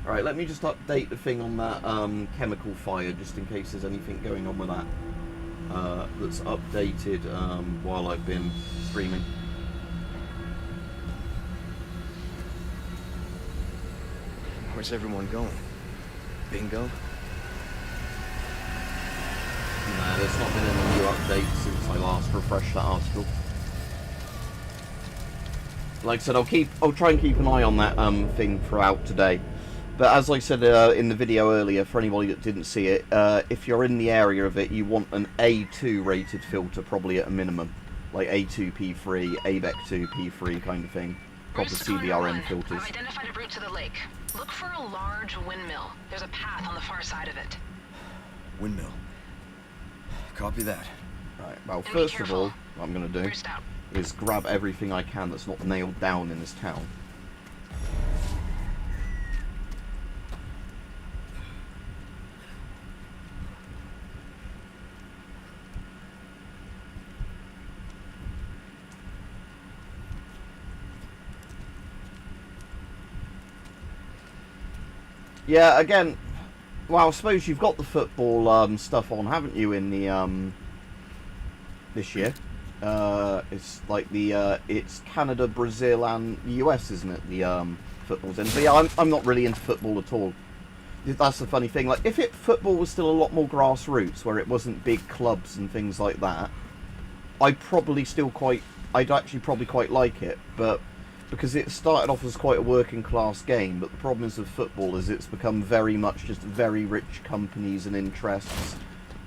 S1: Alright, let me just update the thing on that chemical fire, just in case there's anything going on with that that's updated while I've been streaming.
S2: Where's everyone going? Bingo?
S1: Nah, there's not been any new updates since I last refreshed that article. Like I said, I'll try and keep an eye on that thing throughout today. But as I said in the video earlier, for anybody that didn't see it, if you're in the area of it, you want an A2 rated filter, probably at a minimum. Like A2 P3, ABEC 2 P3 kind of thing. Proper CBRN filters.
S7: I've identified a route to the lake. Look for a large windmill. There's a path on the far side of it.
S2: Windmill. Copy that.
S1: Right, well,
S7: And
S1: first
S7: be
S1: of all,
S7: careful.
S1: what I'm going to do
S7: Roost out.
S1: is grab everything I can that's not nailed down in this town. Yeah, again, well, I suppose you've got the football stuff on, haven't you, in the this year? It's like the it's Canada, Brazil, and the US, isn't it? The football's in. But yeah, I'm not really into football at all. That's the funny thing. Like, if football was still a lot more grassroots, where it wasn't big clubs and things like that, I'd actually probably quite like it. But because it started off as quite a working class game, but the problem is with football is it's become very much just very rich companies and interests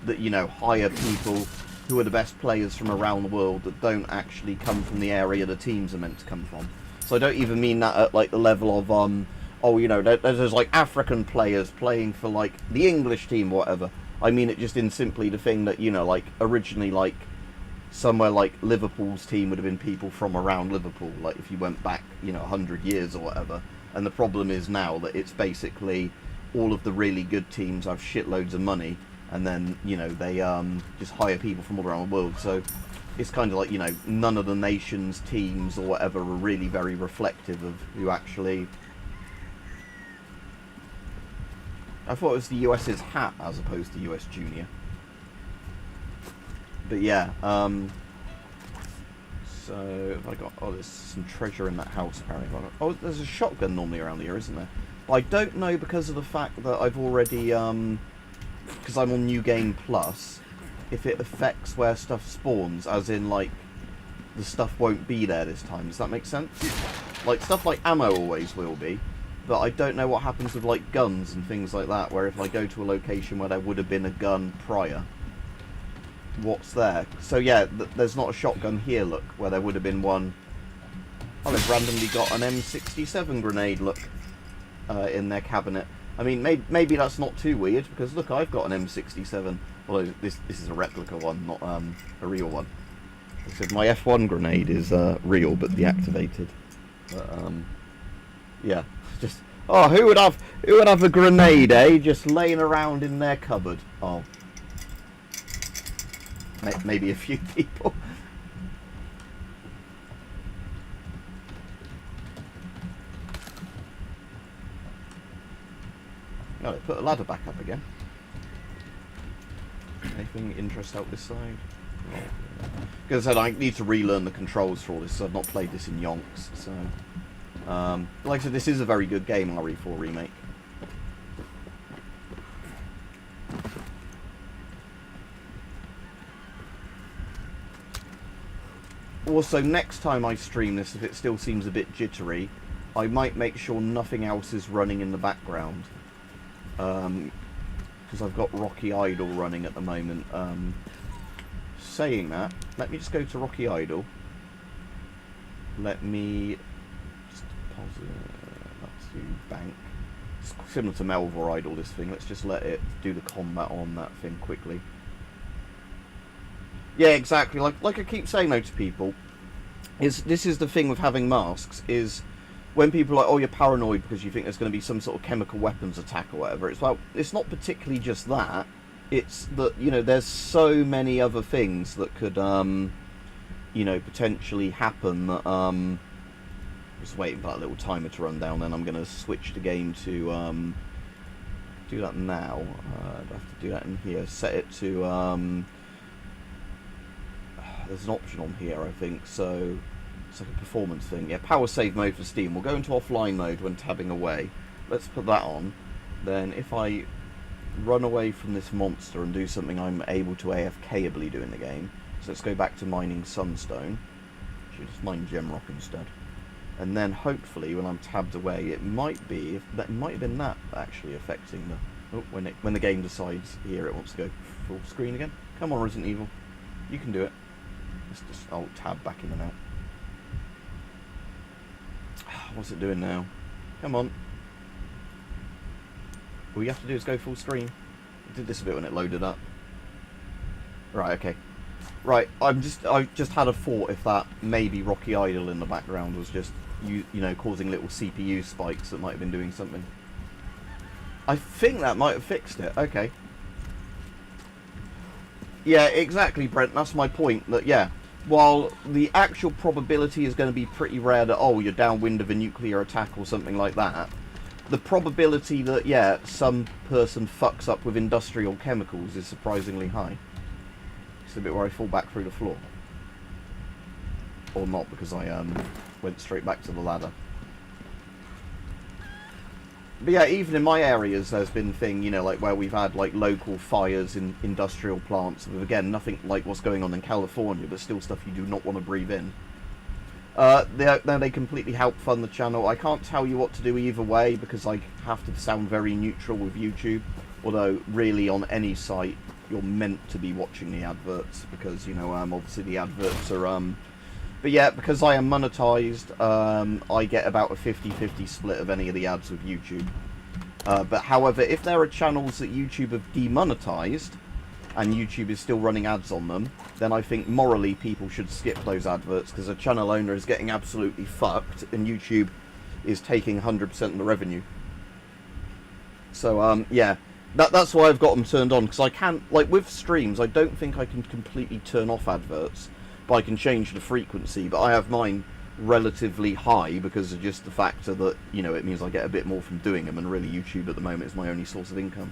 S1: that, you know, hire people who are the best players from around the world that don't actually come from the area the teams are meant to come from. So I don't even mean that at like the level of oh, you know, there's like African players playing for like the English team or whatever. I mean it just in simply the thing that, you know, like originally like somewhere like Liverpool's team would have been people from around Liverpool, like if you went back, you know, 100 years or whatever. And the problem is now that it's basically all of the really good teams have shitloads of money, and then, you know, they just hire people from all around the world. So it's kind of like, you know, none of the nations' teams or whatever are really very reflective of who actually... I thought it was the US's hat as opposed to US Junior. But yeah, so have I got... Oh, there's some treasure in that house apparently. Oh, there's a shotgun normally around here, isn't there? But I don't know, because of the fact that I've already... because I'm on New Game Plus, if it affects where stuff spawns, as in, like, the stuff won't be there this time. Does that make sense? Like, stuff like ammo always will be, but I don't know what happens with, like, guns and things like that, where if I go to a location where there would have been a gun prior, what's there? So, yeah, there's not a shotgun here, look, where there would have been one. Oh, they've randomly got an M67 grenade, look, in their cabinet. I mean, maybe that's not too weird, because look, I've got an M67. Although this is a replica one, not a real one. I said my F1 grenade is real but deactivated. But yeah, just who would have a grenade, eh? Just laying around in their cupboard. Oh, maybe a few people. Oh, they put a ladder back up again. Anything interest out this side? Because I said, I need to relearn the controls for all this, so I've not played this in yonks. So, like I said, this is a very good game, RE4 Remake. Also, next time I stream this, if it still seems a bit jittery, I might make sure nothing else is running in the background. Because I've got Rocky Idol running at the moment. Saying that, let me just go to Rocky Idol. Let me just pause that to bank. It's similar to Melvor Idol, this thing. Let's just let it do the combat on that thing quickly. Yeah, exactly. Like I keep saying though to people, this is the thing with having masks, is when people are like, oh, you're paranoid because you think there's going to be some sort of chemical weapons attack or whatever, it's like, it's not particularly just that. It's that, you know, there's so many other things that could, you know, potentially happen that, just waiting for that little timer to run down, then I'm going to switch the game to, do that now. I have to do that in here. Set it to, there's an option on here, I think, so it's like a performance thing. Yeah, power save mode for Steam. We'll go into offline mode when tabbing away. Let's put that on. Then if I run away from this monster and do something I'm able to AFK-ably do in the game, so let's go back to mining sunstone. Should just mine gemrock instead. And then hopefully when I'm tabbed away, it might be, that might have been that actually affecting the, oh, when the game decides here it wants to go full screen again. Come on, Resident Evil, you can do it. Let's just, oh, tab back in and out. What's it doing now? Come on. All you have to do is go full screen. I did this a bit when it loaded up. Right, okay. Right, I just had a thought if that maybe Rocky Idol in the background was just you know, causing little CPU spikes that might have been doing something. I think that might have fixed it. Okay. Yeah, exactly, Brent. That's my point. That, yeah, while the actual probability is going to be pretty rare that, oh, you're downwind of a nuclear attack or something like that, the probability that, yeah, some person fucks up with industrial chemicals is surprisingly high. It's the bit where I fall back through the floor. Or not, because I went straight back to the ladder. But yeah, even in my areas there's been thing, you know, like where we've had like local fires in industrial plants. Again, nothing like what's going on in California, but still stuff you do not want to breathe in. They completely help fund the channel. I can't tell you what to do either way because I have to sound very neutral with YouTube. Although really on any site you're meant to be watching the adverts because, you know, obviously the adverts are but yeah, because I am monetized, I get about a 50-50 split of any of the ads with YouTube. But however, if there are channels that YouTube have demonetized and YouTube is still running ads on them, then I think morally people should skip those adverts because a channel owner is getting absolutely fucked and YouTube is taking 100% of the revenue. So yeah, that's why I've got them turned on, because I can't, like with streams, I don't think I can completely turn off adverts, but I can change the frequency. But I have mine relatively high because of just the factor that, you know, it means I get a bit more from doing them, and really YouTube at the moment is my only source of income.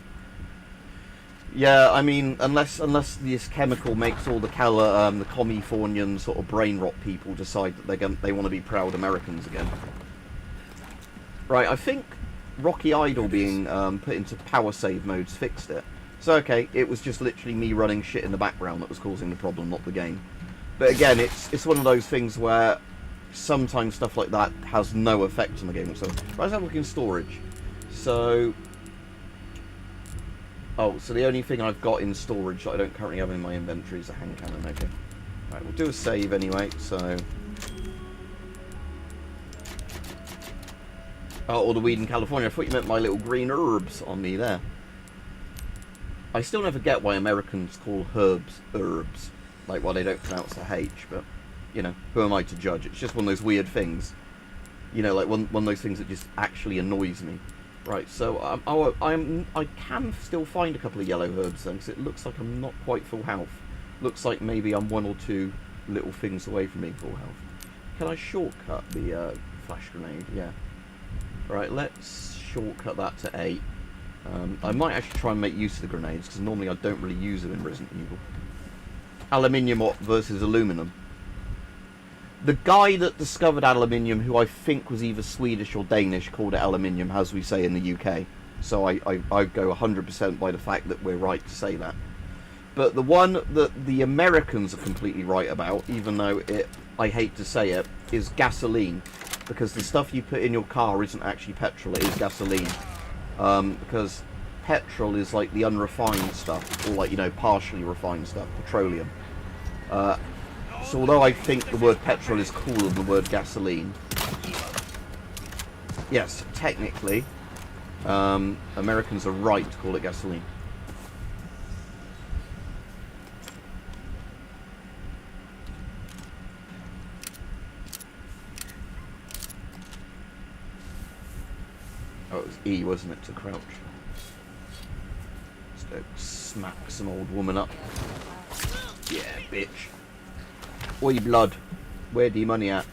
S1: Yeah, I mean, unless this chemical makes all the Californian sort of brain rot people decide that they want to be proud Americans again. Right, I think Rocky Idol being put into power save modes fixed it. So okay, it was just literally me running shit in the background that was causing the problem, not the game. But again, it's one of those things where sometimes stuff like that has no effect on the game. So let's have a look in storage. So, oh, so the only thing I've got in storage that I don't currently have in my inventory is a hand cannon. Okay, right, we'll do a save anyway. So, oh, all the weed in California. I thought you meant my little green herbs on me there. I still never get why Americans call herbs herbs. Like, why they don't pronounce the H, but, you know, who am I to judge? It's just one of those weird things. You know, like one of those things that just actually annoys me. Right, so I can still find a couple of yellow herbs then, because it looks like I'm not quite full health. Looks like maybe I'm one or two little things away from being full health. Can I shortcut the flash grenade? Yeah. Right, let's shortcut that to 8. I might actually try and make use of the grenades, because normally I don't really use them in Resident Evil. Aluminium versus aluminum. The guy that discovered aluminium, who I think was either Swedish or Danish, called it aluminium, as we say in the UK. So I go 100% by the fact that we're right to say that. But the one that the Americans are completely right about, even though I hate to say it, is gasoline. Because the stuff you put in your car isn't actually petrol, it is gasoline. Because petrol is like the unrefined stuff, or like, you know, partially refined stuff, petroleum. So although I think the word petrol is cooler than the word gasoline, yes, technically, Americans are right to call it gasoline. Oh, it was E, wasn't it, to crouch? Let's go smack some old woman up. Yeah, bitch. Oi, blood. Where the money at?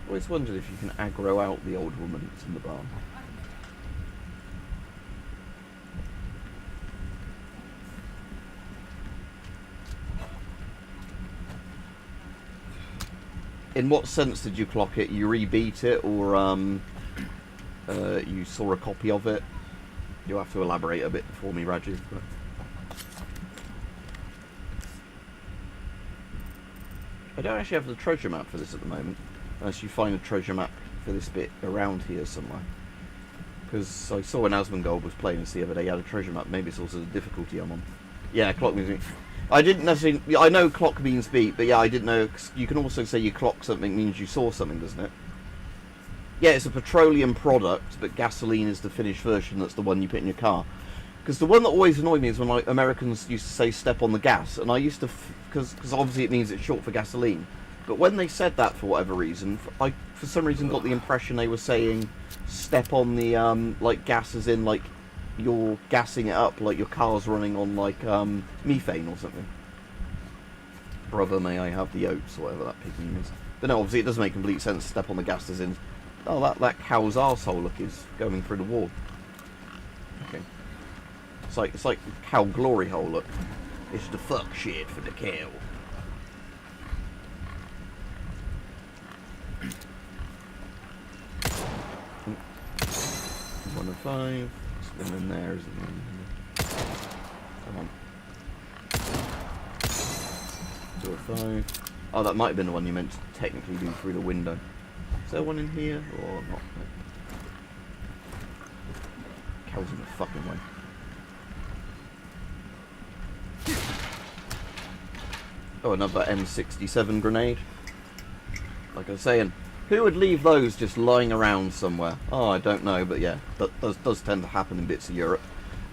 S1: Always wondered if you can aggro out the old woman that's in the barn. In what sense did you clock it? You rebeat it, or you saw a copy of it? You'll have to elaborate a bit for me, Raju. But I don't actually have the treasure map for this at the moment, unless you find a treasure map for this bit around here somewhere. Because I saw when Asmongold was playing this the other day, he had a treasure map. Maybe it's also the difficulty I'm on. Yeah, clock means beat. I didn't necessarily... I know clock means beat, but yeah, I didn't know... You can also say you clock something means you saw something, doesn't it? Yeah, it's a petroleum product, but gasoline is the finished version. That's the one you put in your car. Because the one that always annoyed me is when like Americans used to say step on the gas, and I used to... Because obviously it means it's short for gasoline. But when they said that for whatever reason, I for some reason got the impression they were saying step on the, like, gas as in, like, you're gassing it up, like your car's running on, like, methane or something. Brother, may I have the oats, or whatever that pig means. But no, obviously it doesn't make complete sense to step on the gas as in, oh, that cow's arsehole, look, is going through the wall. Okay. It's like cow glory hole, look. It's the fuck shit for the cow. 105. It's in there, isn't it? Come on. 205. Oh, that might have been the one you meant to technically do through the window. Is there one in here or not? Cow's in the fucking way. Oh, another M67 grenade. Like I was saying, who would leave those just lying around somewhere? Oh, I don't know, but yeah, that does tend to happen in bits of Europe.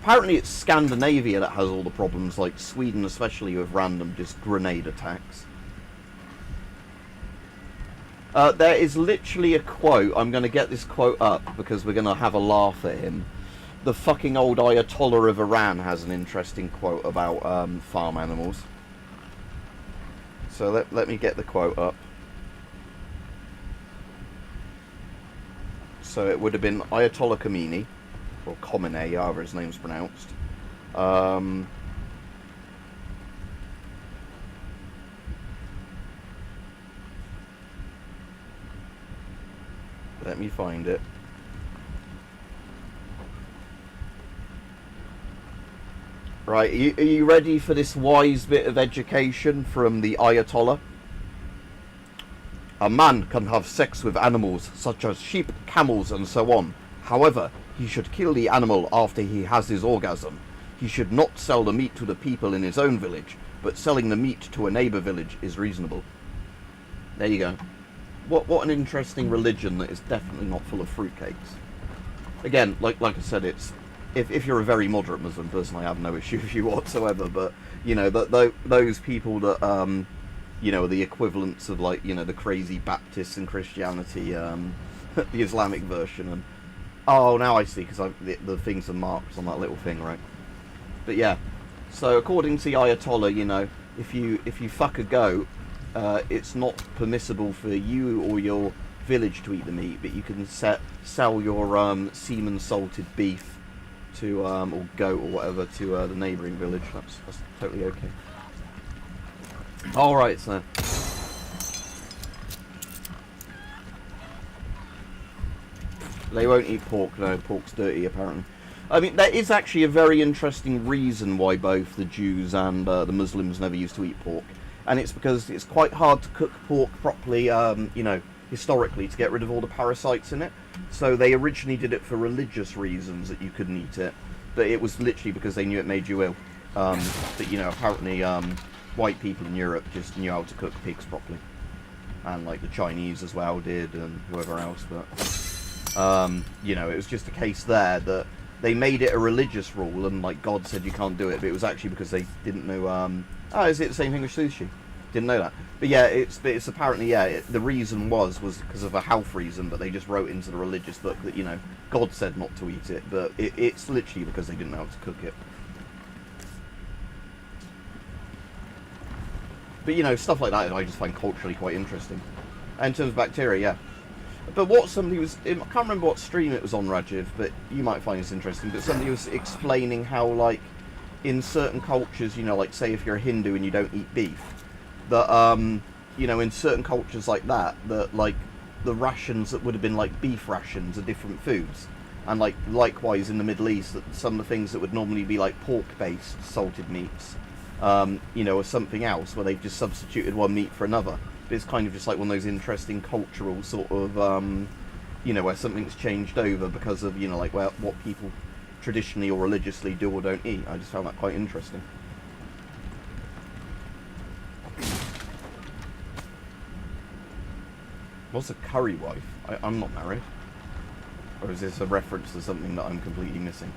S1: Apparently it's Scandinavia that has all the problems, like Sweden especially, with random just grenade attacks. There is literally a quote. I'm going to get this quote up because we're going to have a laugh at him. The fucking old Ayatollah of Iran has an interesting quote about farm animals. So let me get the quote up. So it would have been Ayatollah Khomeini, or Khomeini, however his name's pronounced. Let me find it. Right, are you ready for this wise bit of education from the Ayatollah? A man can have sex with animals such as sheep, camels and so on. However, he should kill the animal after he has his orgasm. He should not sell the meat to the people in his own village, but selling the meat to a neighbour village is reasonable. There you go. What an interesting religion that is definitely not full of fruitcakes. Again, like I said, it's if you're a very moderate Muslim person, I have no issue with you whatsoever. But you know those people that you know, the equivalents of, like, you know, the crazy Baptists and Christianity, the Islamic version, and oh, now I see, because the things are marked on that little thing, right? But yeah, so according to the Ayatollah, you know, if you fuck a goat, it's not permissible for you or your village to eat the meat, but you can sell your semen salted beef to or goat or whatever to the neighbouring village. That's totally okay. Alright, so they won't eat pork. No, pork's dirty apparently. I mean, there is actually a very interesting reason why both the Jews and the Muslims never used to eat pork, and it's because it's quite hard to cook pork properly, you know, historically, to get rid of all the parasites in it. So they originally did it for religious reasons, that you couldn't eat it, but it was literally because they knew it made you ill. But you know, apparently white people in Europe just knew how to cook pigs properly, and like the Chinese as well did, and whoever else. But you know, it was just a case there that they made it a religious rule, and like God said you can't do it, but it was actually because they didn't know. Oh, is it the same thing with sushi? Didn't know that. But yeah, it's apparently, yeah, the reason was because of a health reason, but they just wrote into the religious book that, you know, God said not to eat it, but it's literally because they didn't know how to cook it. But, you know, stuff like that I just find culturally quite interesting. And in terms of bacteria, yeah. But what somebody was... I can't remember what stream it was on, Rajiv, but you might find this interesting. But somebody was explaining how, like, in certain cultures, you know, like, say if you're a Hindu and you don't eat beef, that, you know, in certain cultures like that, like, the rations that would have been, like, beef rations are different foods. And, like, likewise in the Middle East, that some of the things that would normally be, like, pork-based salted meats, you know, are something else, where they've just substituted one meat for another. But it's kind of just like one of those interesting cultural sort of, you know, where something's changed over because of, you know, like what people traditionally or religiously do or don't eat. I just found that quite interesting. What's a curry wife? I'm not married. Or is this a reference to something that I'm completely missing?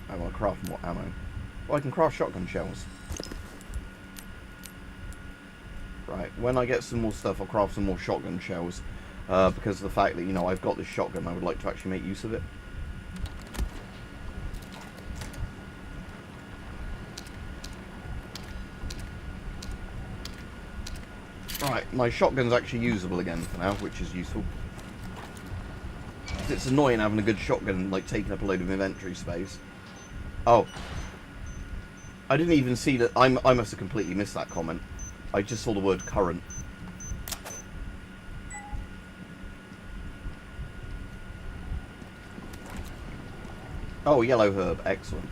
S1: I want to craft more ammo. Well, I can craft shotgun shells. Right, when I get some more stuff, I'll craft some more shotgun shells. Because of the fact that, you know, I've got this shotgun, I would like to actually make use of it. Right, my shotgun's actually usable again for now, which is useful. It's annoying having a good shotgun, like, taking up a load of inventory space. Oh. I didn't even see that. I must have completely missed that comment. I just saw the word current. Oh, yellow herb. Excellent.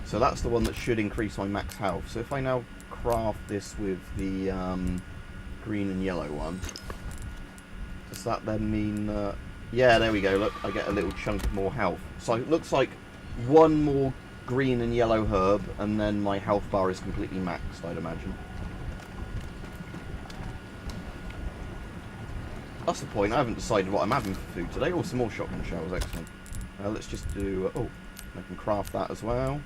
S1: So that's the one that should increase my max health. So if I now craft this with the green and yellow one, does that then mean... yeah, there we go. Look, I get a little chunk more health. So it looks like one more green and yellow herb, and then my health bar is completely maxed, I'd imagine. That's the point. I haven't decided what I'm having for food today. Oh, some more shotgun shells. Excellent. Let's just do... oh, I can craft that as well.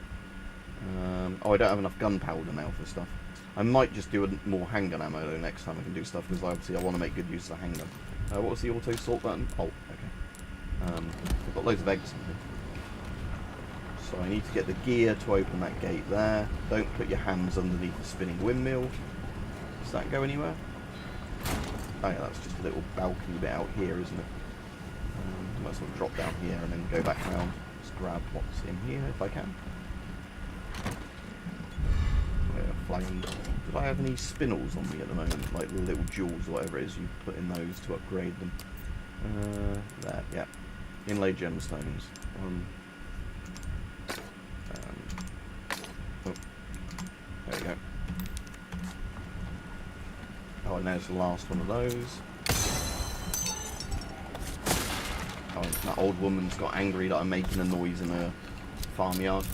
S1: Oh, I don't have enough gunpowder now for stuff. I might just do more handgun ammo though next time I can do stuff, because obviously I want to make good use of the handgun. What was the auto sort button? Oh, okay. I've got loads of eggs. So I need to get the gear to open that gate there. Don't put your hands underneath the spinning windmill. Does that go anywhere? Oh yeah, that's just a little balcony bit out here, isn't it? Might as well drop down here and then go back around. Just grab what's in here if I can. Flame. Do I have any spinels on me at the moment? Like the little jewels or whatever it is you put in those to upgrade them. There, yeah. Inlaid gemstones. Oh, there we go. Oh, and there's the last one of those. Oh, that old woman's got angry that I'm making a noise in her farmyard.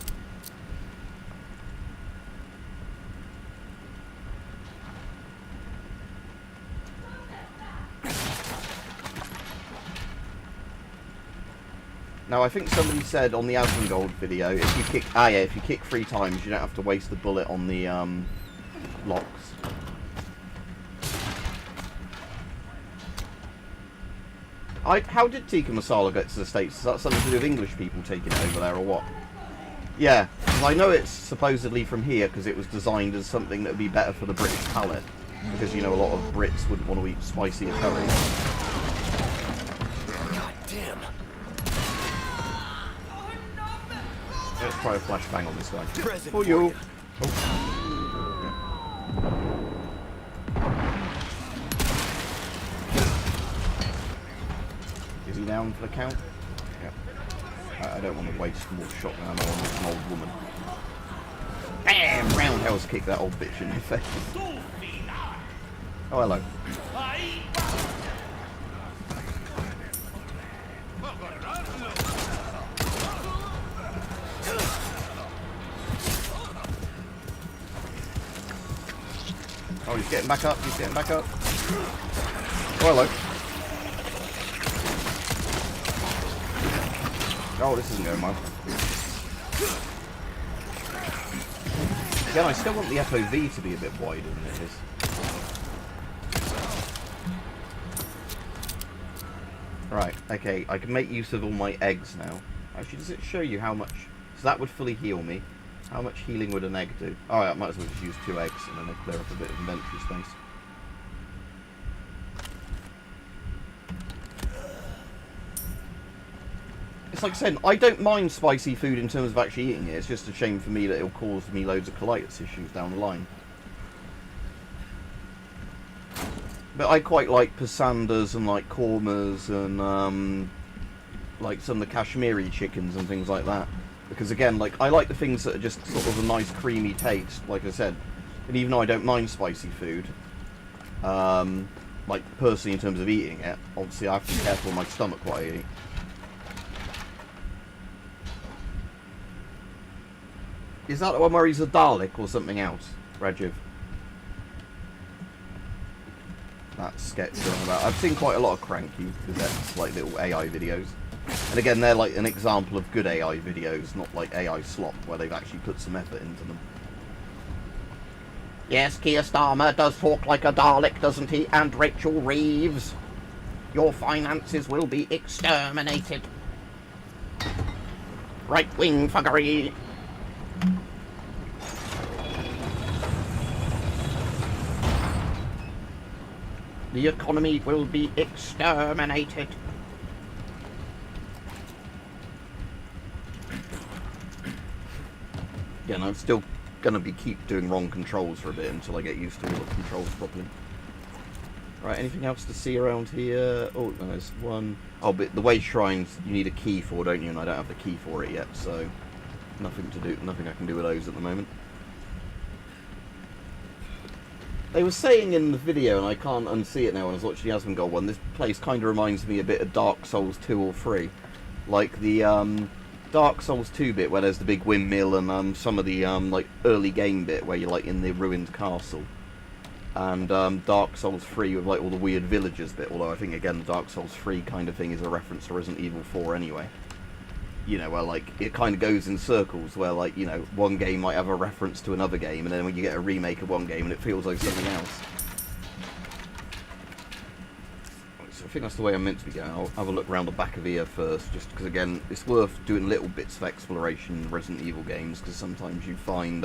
S1: Now, I think somebody said on the Asmongold video, if you kick... ah, yeah, if you kick 3 times, you don't have to waste the bullet on the, locks. How did tikka masala get to the States? Is that something to do with English people taking it over there, or what? Yeah, I know it's supposedly from here, because it was designed as something that would be better for the British palate. Because, you know, a lot of Brits wouldn't want to eat spicier curry.
S2: God damn.
S1: Let's try a flashbang on this guy.
S2: Present
S1: For you. Oh. Is he down for the count? Yeah. I don't want to waste more shotgun ammo on this old woman. Bam! Roundhouse kick that old bitch in the face. Oh, hello. Oh, he's getting back up, he's getting back up. Oh, hello. Oh, this isn't going well. Again, I still want the FOV to be a bit wider than it is. Right, okay, I can make use of all my eggs now. Actually, does it show you how much? So that would fully heal me. How much healing would an egg do? Oh, I might as well just use 2 eggs and then they clear up a bit of inventory space. It's like I said, I don't mind spicy food in terms of actually eating it. It's just a shame for me that it'll cause me loads of colitis issues down the line. But I quite like pasandas and like kormas and like some of the Kashmiri chickens and things like that. Because again, like, I like the things that are just sort of a nice creamy taste, like I said. And even though I don't mind spicy food, like, personally in terms of eating it, obviously I have to be careful with my stomach what I eat. Is that the one where he's a Dalek or something else, Rajiv? That sketch going about. I've seen quite a lot of Cranky, because that's like little AI videos. And again, they're like an example of good AI videos, not like AI slop, where they've actually put some effort into them. Yes, Keir Starmer does talk like a Dalek, doesn't he? And Rachel Reeves. Your finances will be exterminated. Right-wing fuggery. The economy will be exterminated. Yeah, no, I'm still gonna keep doing wrong controls for a bit until I get used to all the controls properly. Right, anything else to see around here? Oh, no, there's one. Oh, but the way shrines you need a key for, don't you? And I don't have the key for it yet, so nothing to do. Nothing I can do with those at the moment. They were saying in the video, and I can't unsee it now when I was watching the Asmongold one, this place kind of reminds me a bit of Dark Souls 2 or 3. Like the Dark Souls 2 bit where there's the big windmill and some of the like early game bit where you're like in the ruined castle. And Dark Souls 3 with like all the weird villagers bit, although I think again the Dark Souls 3 kind of thing is a reference to Resident Evil 4 anyway. You know, where like it kind of goes in circles, where like, you know, one game might have a reference to another game, and then when you get a remake of one game and it feels like something else. So I think that's the way I'm meant to be going. I'll have a look around the back of here first, just because again it's worth doing little bits of exploration in Resident Evil games, because sometimes you find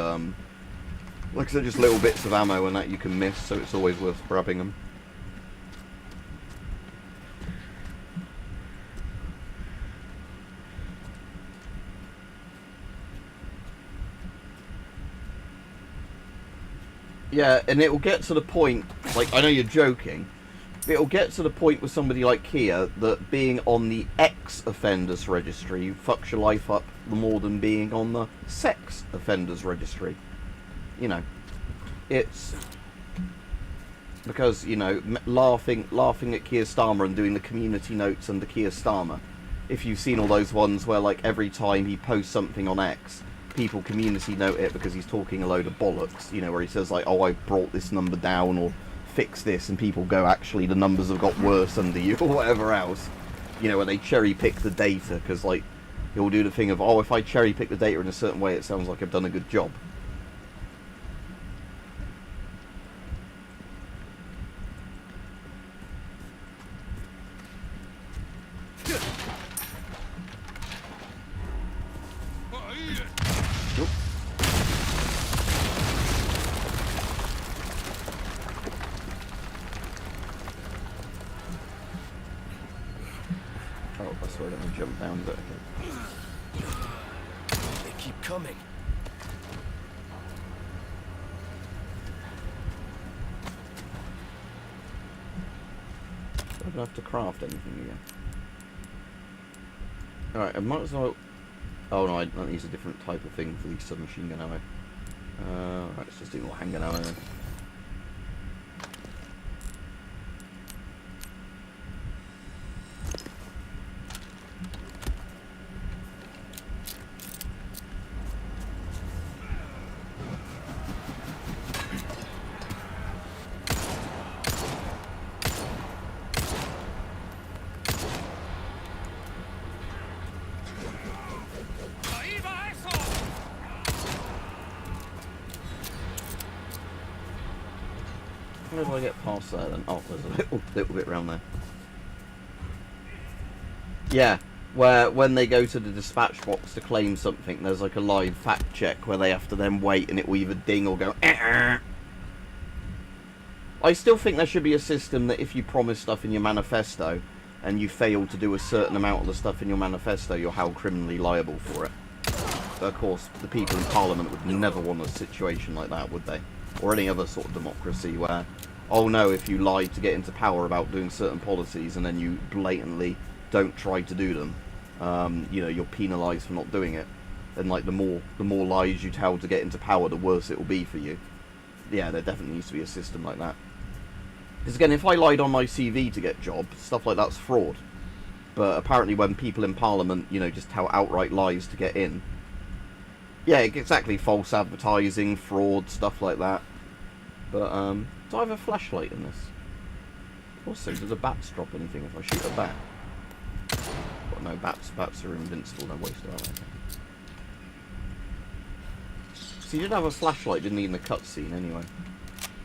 S1: like I said, just little bits of ammo and that you can miss, so it's always worth grabbing them. Yeah, and it will get to the point, like, I know you're joking, but it'll get to the point with somebody like Kia that being on the ex-offenders registry fucks your life up more than being on the sex offenders registry. You know, it's because, you know, laughing at Keir Starmer and doing the community notes under Keir Starmer. If you've seen all those ones where, like, every time he posts something on X, people community note it because he's talking a load of bollocks, you know, where he says like, oh, I brought this number down or fix this, and people go, actually the numbers have got worse under you, or whatever else, you know, where they cherry pick the data, because like he'll do the thing of, oh, if I cherry pick the data in a certain way it sounds like I've done a good job. Oh, I swear, let me jump down, but okay.
S2: They keep coming.
S1: I don't have to craft anything again. Alright, I might as well... Oh no, I don't use a different type of thing for the submachine gun ammo. Right, let's just do more handgun ammo then. How do I get past there then? Oh, there's a little bit around there. Yeah, where when they go to the dispatch box to claim something, there's like a live fact check where they have to then wait and it will either ding or go I still think there should be a system that if you promise stuff in your manifesto and you fail to do a certain amount of the stuff in your manifesto, you're held criminally liable for it. But of course, the people in Parliament would never want a situation like that, would they? Or any other sort of democracy where, oh no, if you lie to get into power about doing certain policies and then you blatantly don't try to do them, you know, you're penalised for not doing it. and like the more lies you tell to get into power, the worse it will be for you. Yeah, there definitely needs to be a system like that. Because again, if I lied on my CV to get jobs, stuff like that's fraud. But apparently when people in Parliament, you know, just tell outright lies to get in, yeah, exactly, false advertising, fraud, stuff like that. But, do I have a flashlight in this? Also, does the bats drop anything if I shoot a bat? Well, no, bats are invincible, no waste of that. So you did have a flashlight, didn't he, in the cutscene anyway?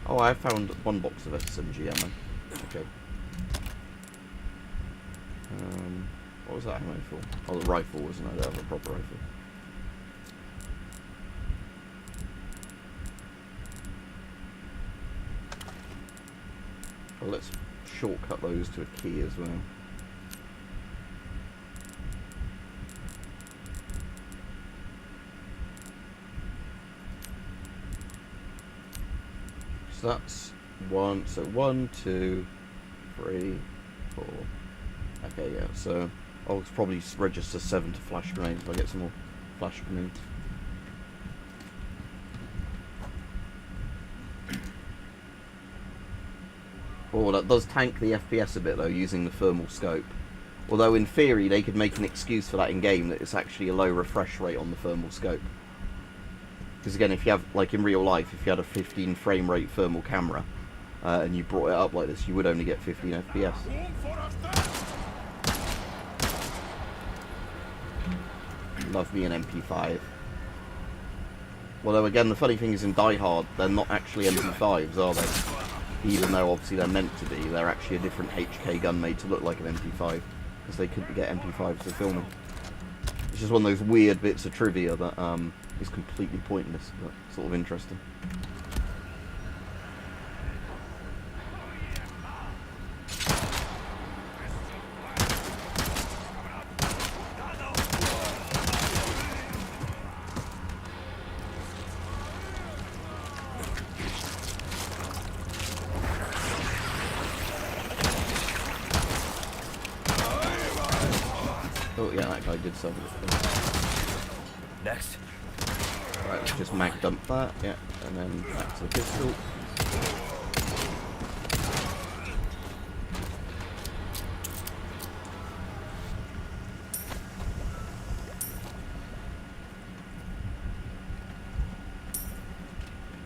S1: Oh, I found one box of SMG ammo. Okay. What was that ammo for? Oh, the rifle, wasn't it? I don't have a proper rifle. Well, let's shortcut those to a key as well. So that's one. So 1, 2, 3, 4. Okay, yeah. So I'll probably register 7 to flash grenades if I get some more flash grenades. Oh, that does tank the FPS a bit though, using the thermal scope. Although in theory they could make an excuse for that in game, that it's actually a low refresh rate on the thermal scope. Because again, if you have, like in real life, if you had a 15 frame rate thermal camera and you brought it up like this, you would only get 15 FPS. Love me an MP5. Although again, the funny thing is in Die Hard, they're not actually MP5s, are they? Even though obviously they're meant to be, they're actually a different HK gun made to look like an MP5, because they couldn't get MP5s to film them. It's just one of those weird bits of trivia that is completely pointless, but sort of interesting. Oh yeah, that guy did something.
S2: Next.
S1: Right, let's just mag dump that, yeah, and then back to the pistol.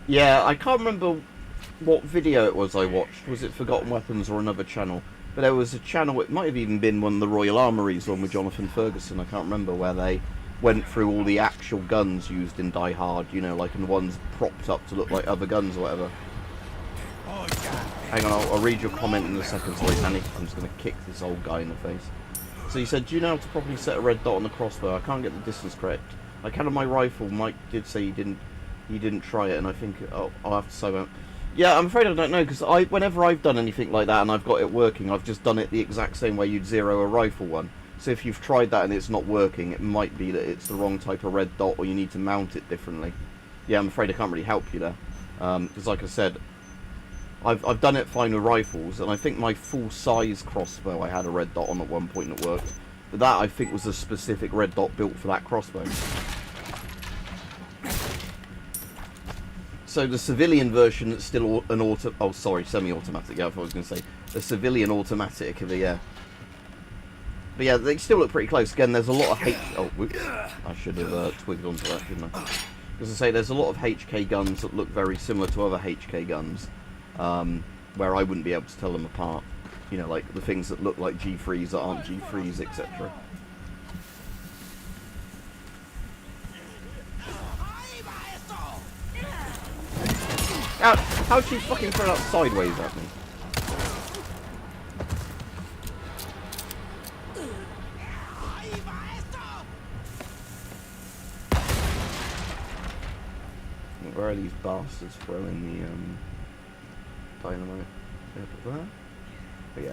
S1: Yeah, I can't remember what video it was I watched. Was it Forgotten Weapons or another channel? But there was a channel, it might have even been one of the Royal Armouries one with Jonathan Ferguson, I can't remember, where they went through all the actual guns used in Die Hard, you know, like, and ones propped up to look like other guns or whatever. Hang on, I'll read your comment in a second, sorry Danny, I'm just going to kick this old guy in the face. So you said, do you know how to properly set a red dot on the crossbow? I can't get the distance correct. I can on my rifle. Mike did say he didn't try it, and I think I'll have to say that. Yeah, I'm afraid I don't know, because whenever I've done anything like that and I've got it working, I've just done it the exact same way you'd zero a rifle one. So if you've tried that and it's not working, it might be that it's the wrong type of red dot, or you need to mount it differently. Yeah, I'm afraid I can't really help you there, because like I said, I've done it fine with rifles, and I think my full-size crossbow I had a red dot on at one point and it worked. But that, I think, was a specific red dot built for that crossbow. So the civilian version that's still an semi-automatic, yeah, I was going to say. The civilian automatic, yeah. But yeah, they still look pretty close. Again, there's a lot of oh, whoops. I should have twigged onto that, shouldn't I? As I say, there's a lot of HK guns that look very similar to other HK guns, where I wouldn't be able to tell them apart. You know, like the things that look like G3s that aren't G3s, etc. How'd she fucking throw that sideways at me? Where are these bastards throwing the dynamite? There? Oh yeah.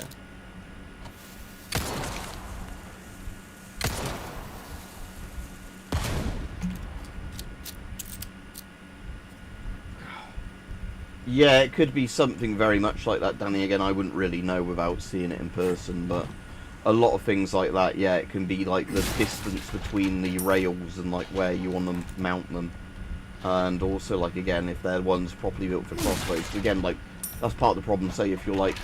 S1: Yeah, it could be something very much like that, Danny. Again, I wouldn't really know without seeing it in person, but a lot of things like that, yeah, it can be like the distance between the rails and like where you want to mount them. And also, like, again, if they're ones properly built for crossbows. Again, like, that's part of the problem, say, if you're, like,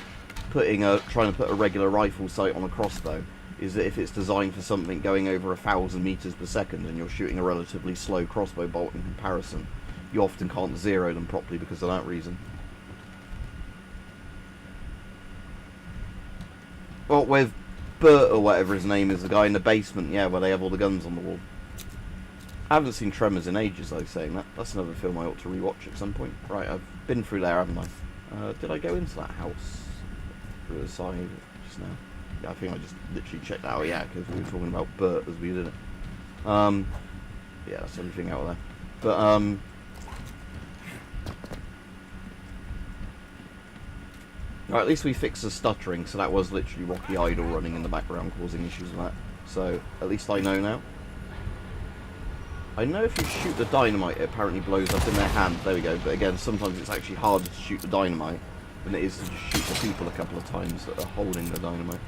S1: trying to put a regular rifle sight on a crossbow, is that if it's designed for something going over 1,000 meters per second and you're shooting a relatively slow crossbow bolt in comparison, you often can't zero them properly because of that reason. Well, with Bert, or whatever his name is, the guy in the basement, yeah, where they have all the guns on the wall. I haven't seen Tremors in ages, though, saying that. That's another film I ought to rewatch at some point. Right, I've been through there, haven't I? Did I go into that house through the side just now? Yeah, I think I just literally checked that out, yeah, because we were talking about Bert as we did it. Yeah, that's everything out there. But, right, at least we fixed the stuttering, so that was literally Rocky Idol running in the background causing issues with that. So, at least I know now. I know if you shoot the dynamite, it apparently blows up in their hand. There we go. But again, sometimes it's actually harder to shoot the dynamite than it is to just shoot the people a couple of times that are holding the dynamite.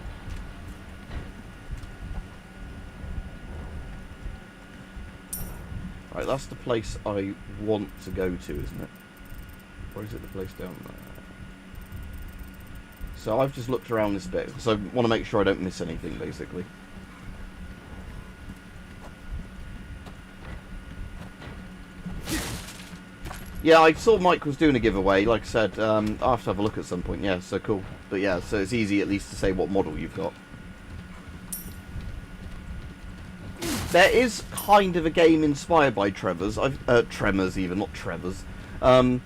S1: Right, that's the place I want to go to, isn't it? Or is it the place down there? So I've just looked around this bit, so I want to make sure I don't miss anything, basically. Yeah, I saw Mike was doing a giveaway, like I said, I'll have to have a look at some point, yeah, so cool. But yeah, so it's easy at least to say what model you've got. There is kind of a game inspired by Tremors, even, not Tremors. You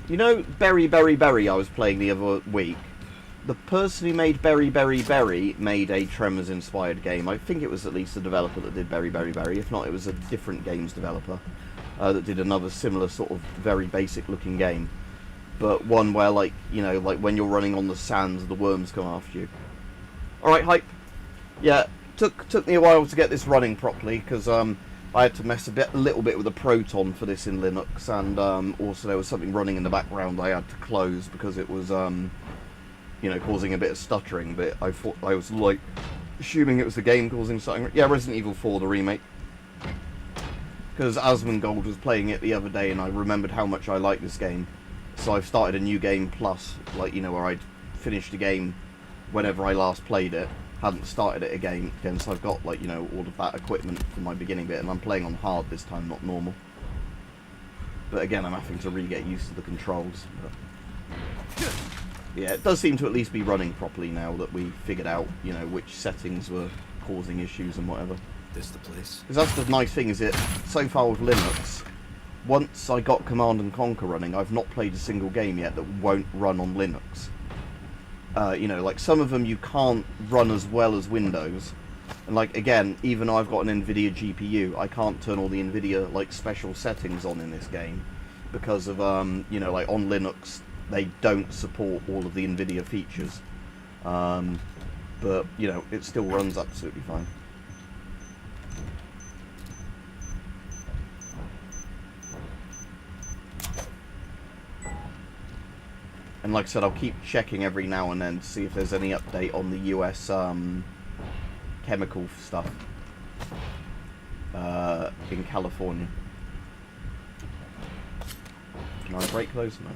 S1: know Berry Berry Berry I was playing the other week? The person who made Berry Berry Berry made a Tremors inspired game. I think it was at least the developer that did Berry Berry Berry, if not it was a different games developer. That did another similar sort of very basic looking game, but one where, like, you know, like when you're running on the sands, the worms come after you. Alright, hype. Yeah, took me a while to get this running properly, because I had to mess a little bit with the Proton for this in Linux, and also there was something running in the background I had to close because it was, you know, causing a bit of stuttering, but I thought, I was like, assuming it was the game causing something. Yeah, Resident Evil 4, the remake. Because Asmongold was playing it the other day and I remembered how much I like this game. So I've started a new game plus, like, you know, where I'd finished a game whenever I last played it. Hadn't started it again, so I've got, like, you know, all of that equipment for my beginning bit, and I'm playing on hard this time, not normal. But again, I'm having to really get used to the controls. But yeah, it does seem to at least be running properly now that we figured out, you know, which settings were causing issues and whatever.
S2: This the place?
S1: Because that's the nice thing, is it, so far with Linux, once I got Command & Conquer running, I've not played a single game yet that won't run on Linux. You know, like, some of them you can't run as well as Windows. And, like, again, even though I've got an NVIDIA GPU, I can't turn all the NVIDIA, like, special settings on in this game. Because of, you know, like, on Linux, they don't support all of the NVIDIA features. But, you know, it still runs absolutely fine. And like I said, I'll keep checking every now and then to see if there's any update on the US chemical stuff in California. Can I break those? No.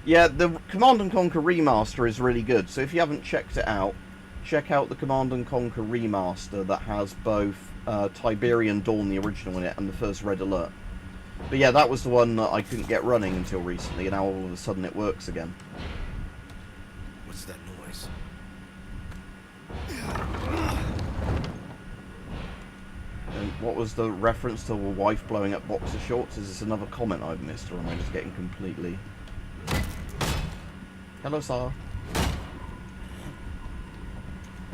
S1: Yeah, the Command & Conquer Remaster is really good, so if you haven't checked it out, check out the Command & Conquer Remaster that has both Tiberian Dawn, the original, in it, and the first Red Alert. But yeah, that was the one that I couldn't get running until recently, and now all of a sudden it works again.
S2: What's that noise?
S1: And what was the reference to a wife blowing up boxer shorts? Is this another comment I've missed, or am I just getting completely... Hello, sir.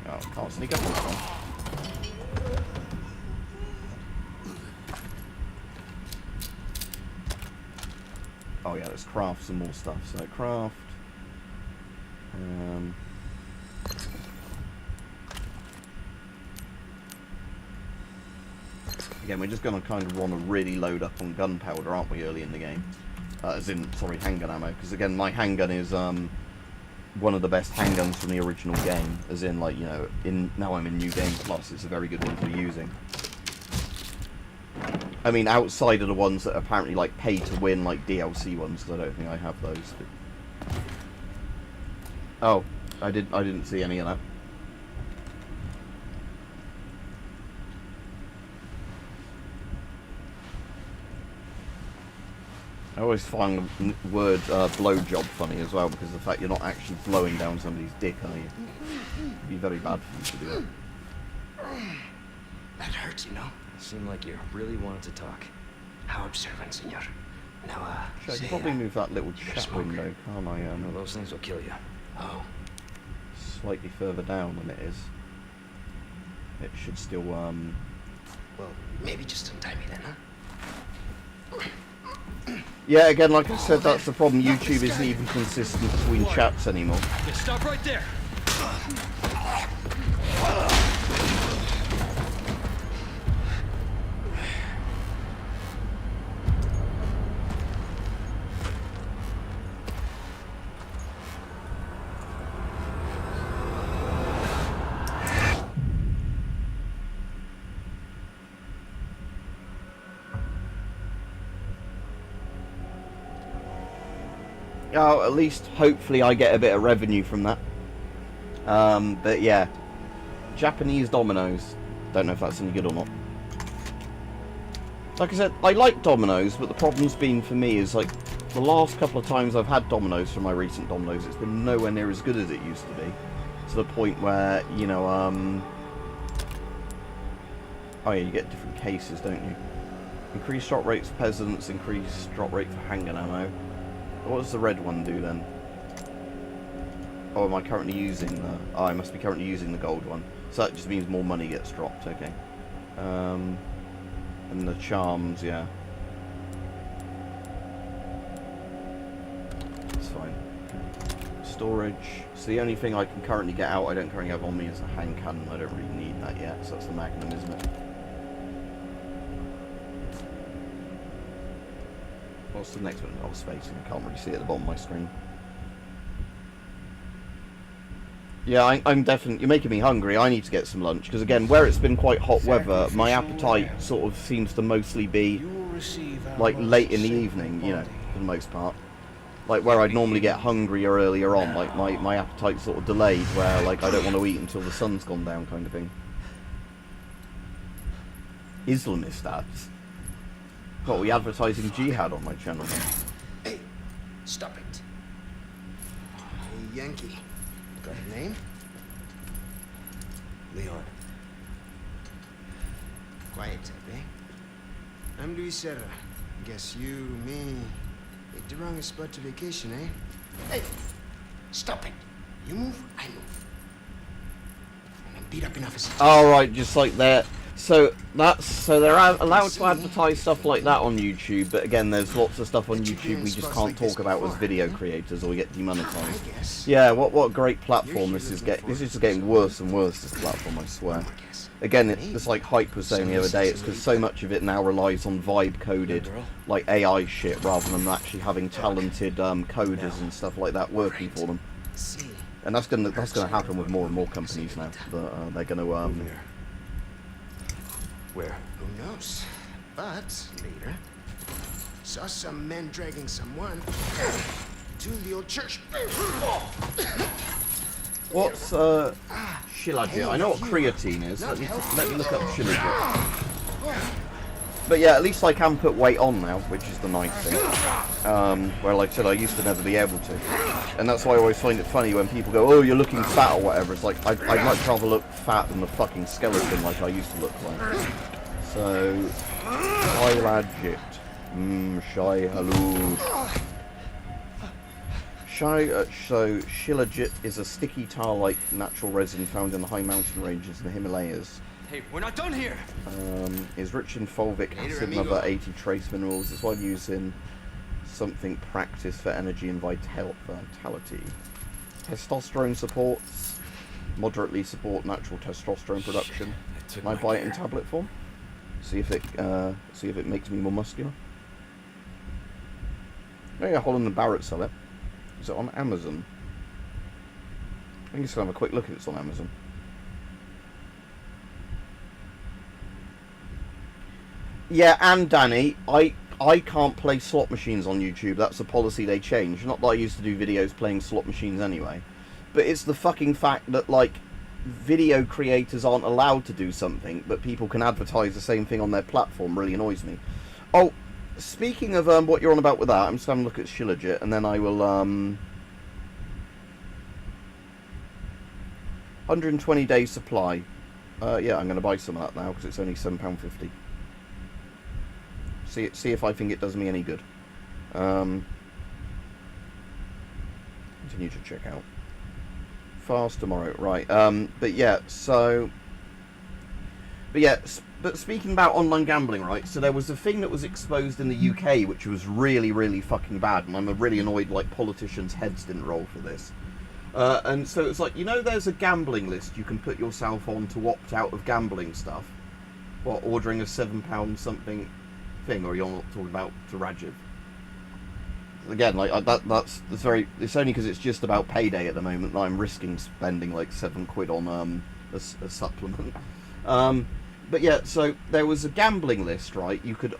S1: Oh, can't sneak up on this one. Oh yeah, let's craft some more stuff. So craft. Again, we're just going to kind of want to really load up on gunpowder, aren't we, early in the game? As in, sorry, handgun ammo. Because again, my handgun is one of the best handguns from the original game. As in, like, you know, now I'm in New Game Plus, it's a very good one to be using. I mean, outside of the ones that are apparently, like, pay to win, like DLC ones, because I don't think I have those. But... Oh, I didn't see any of that. I always find the word blowjob funny as well, because of the fact you're not actually blowing down somebody's dick, are you? It'd be very bad for you to do that.
S8: That hurts, you know?
S2: Seemed like you really wanted to talk.
S8: How observant, senor. Now,
S1: I
S8: say
S1: can probably
S8: that.
S1: move that little
S8: You got a
S1: chat
S8: smoker?
S1: window, can't I?
S2: No, those things will kill you.
S8: Oh,
S1: Slightly further down than it is. It should still,
S8: well, maybe just untie me then, huh?
S1: Yeah, again, like I said, that's the problem. YouTube isn't even consistent between chats anymore.
S6: Stop right there.
S1: Oh, at least, hopefully, I get a bit of revenue from that. But yeah, Japanese Dominoes. Don't know if that's any good or not. Like I said, I like Dominoes, but the problem's been for me is, like, the last couple of times I've had Dominoes from my recent Dominoes, it's been nowhere near as good as it used to be. To the point where, you know, oh yeah, you get different cases, don't you? Increased drop rates for peasants, increased drop rate for handgun ammo. What does the red one do then? Oh, am I currently using the... Oh, I must be currently using the gold one. So that just means more money gets dropped, okay. And the charms, yeah. That's fine. Storage. So the only thing I can currently get out, I don't currently have on me, is a hand cannon. I don't really need that yet, so that's the Magnum, isn't it? What's the next one? Oh, spacing. I can't really see it at the bottom of my screen. Yeah, I'm definitely... You're making me hungry. I need to get some lunch. Because, again, where it's been quite hot weather, my appetite sort of seems to mostly be, like, late in the evening, you know, for the most part. Like, where I'd normally get hungrier earlier on. Like, my appetite's sort of delayed, where, like, I don't want to eat until the sun's gone down kind of thing. Islamist ads. What, are we advertising jihad on my channel then?
S8: Hey, stop it. Hey, Yankee. Got a name?
S2: Leon.
S8: Quiet type, eh? I'm Luis Serra. Guess you, me, picked the wrongest spot to vacation, eh? Hey, stop it. You move, I move. And I'm beat up enough as...
S1: Alright, just like that. So they're allowed to advertise stuff like that on YouTube, but again, there's lots of stuff on YouTube we just can't talk about as video creators, or we get demonetized. Yeah, what a great platform this is getting. This is just getting worse and worse, this platform, I swear. Again, it's like Hype was saying the other day, it's because so much of it now relies on vibe-coded, like AI shit, rather than actually having talented coders and stuff like that working for them. And that's gonna happen with more and more companies now. They're gonna
S2: Where?
S8: Who knows? But later, saw some men dragging someone to the old church.
S1: What's Shilajit? I know what creatine is. Let me look up Shilajit. But yeah, at least I can put weight on now, which is the nice thing. Where, like I said, I used to never be able to. And that's why I always find it funny when people go, oh, you're looking fat or whatever. It's like, I'd much rather look fat than the fucking skeleton like I used to look like. So, Shilajit. Shai Halud. So, Shilajit is a sticky tar-like natural resin found in the high mountain ranges in the Himalayas.
S6: Hey, we're not done here.
S1: Is rich in fulvic acid and other 80 trace minerals. It's widely used in something practice for energy and vitality. Testosterone supports, moderately support natural testosterone production. Can I buy it in tablet form? See if it makes me more muscular. Oh yeah, Holland and Barrett sell it. Is it on Amazon? I think it's gonna have a quick look if it's on Amazon. Yeah, and Danny, I can't play slot machines on YouTube. That's a policy they changed. Not that I used to do videos playing slot machines anyway. But it's the fucking fact that, like, video creators aren't allowed to do something, but people can advertise the same thing on their platform. Really annoys me. Oh, speaking of what you're on about with that, I'm just having a look at Shilajit, and then I will... 120 days supply. Yeah, I'm going to buy some of that now, because it's only £7.50. See if I think it does me any good. Continue to check out. Fast tomorrow, right? But yeah, so. But speaking about online gambling, right? So there was a thing that was exposed in the UK, which was really, really fucking bad, and I'm really annoyed. Like, politicians' heads didn't roll for this. And so it's like, you know, there's a gambling list you can put yourself on to opt out of gambling stuff. What, ordering a £7 something thing, or you're not talking about to Rajiv? Again, like that's very. It's only because it's just about payday at the moment that I'm risking spending like £7 on a supplement. But yeah, so there was a gambling list, right? You could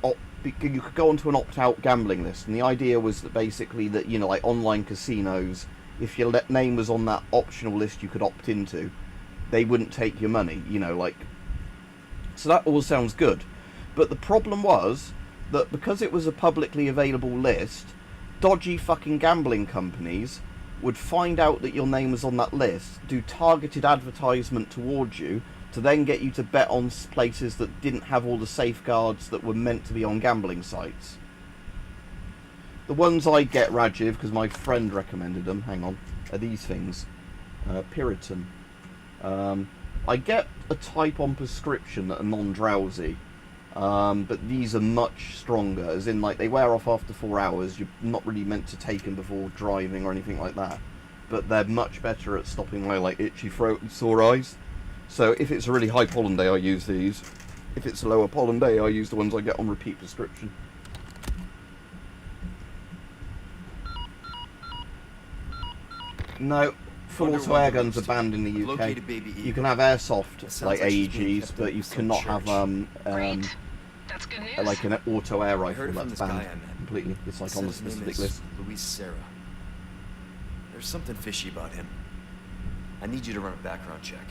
S1: go onto an opt-out gambling list, and the idea was that basically that, you know, like online casinos, if your name was on that optional list you could opt into, they wouldn't take your money, you know, like. So that all sounds good. But the problem was that because it was a publicly available list, dodgy fucking gambling companies would find out that your name was on that list, do targeted advertisement towards you, to then get you to bet on places that didn't have all the safeguards that were meant to be on gambling sites. The ones I get, Rajiv, because my friend recommended them, hang on, are these things. Piriton. I get a type on prescription that are non-drowsy. But these are much stronger, as in, like, they wear off after 4 hours. You're not really meant to take them before driving or anything like that. But they're much better at stopping my, like, itchy throat and sore eyes. So if it's a really high pollen day, I use these. If it's a lower pollen day, I use the ones I get on repeat prescription. No, full auto air guns are banned in the UK. You can have airsoft, like AEGs, but you cannot have
S7: That's good news.
S1: like an auto air rifle. That's banned completely. It's like on the specific list.
S2: Luis Serra. There's something fishy about him. I need you to run a background check.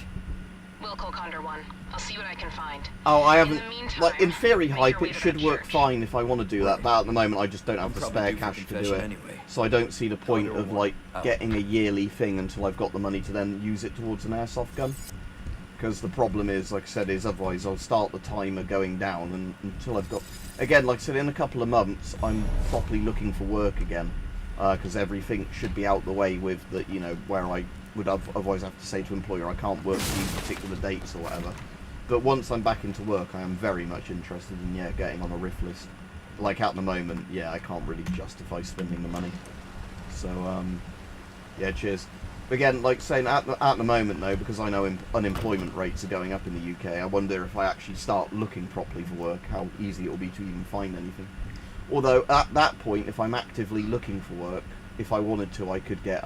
S7: We'll call Condor 1. I'll see what I can find.
S1: Oh, I
S7: In
S1: haven't.
S7: the meantime,
S1: Like, in theory,
S7: make
S1: hype,
S7: your way
S1: it
S7: to
S1: should
S7: that
S1: work
S7: church.
S1: fine if I want to do that. But at the moment, I just don't have the
S2: probably
S1: spare
S2: due for
S1: cash to do
S2: confession
S1: it.
S2: anyway.
S1: So I don't see the point
S2: Condor
S1: of,
S2: 1,
S1: like,
S2: out.
S1: getting a yearly thing until I've got the money to then use it towards an airsoft gun. Because the problem is, like I said, is otherwise I'll start the timer going down, and until I've got... Again, like I said, in a couple of months, I'm properly looking for work again. Because everything should be out the way with the, you know, where I would otherwise have to say to employer, I can't work these particular dates or whatever. But once I'm back into work, I am very much interested in, yeah, getting on a RIF list. Like, at the moment, yeah, I can't really justify spending the money. So, yeah, cheers. But again, like saying, at the moment, though, because I know unemployment rates are going up in the UK, I wonder if I actually start looking properly for work, how easy it will be to even find anything. Although, at that point, if I'm actively looking for work, if I wanted to, I could get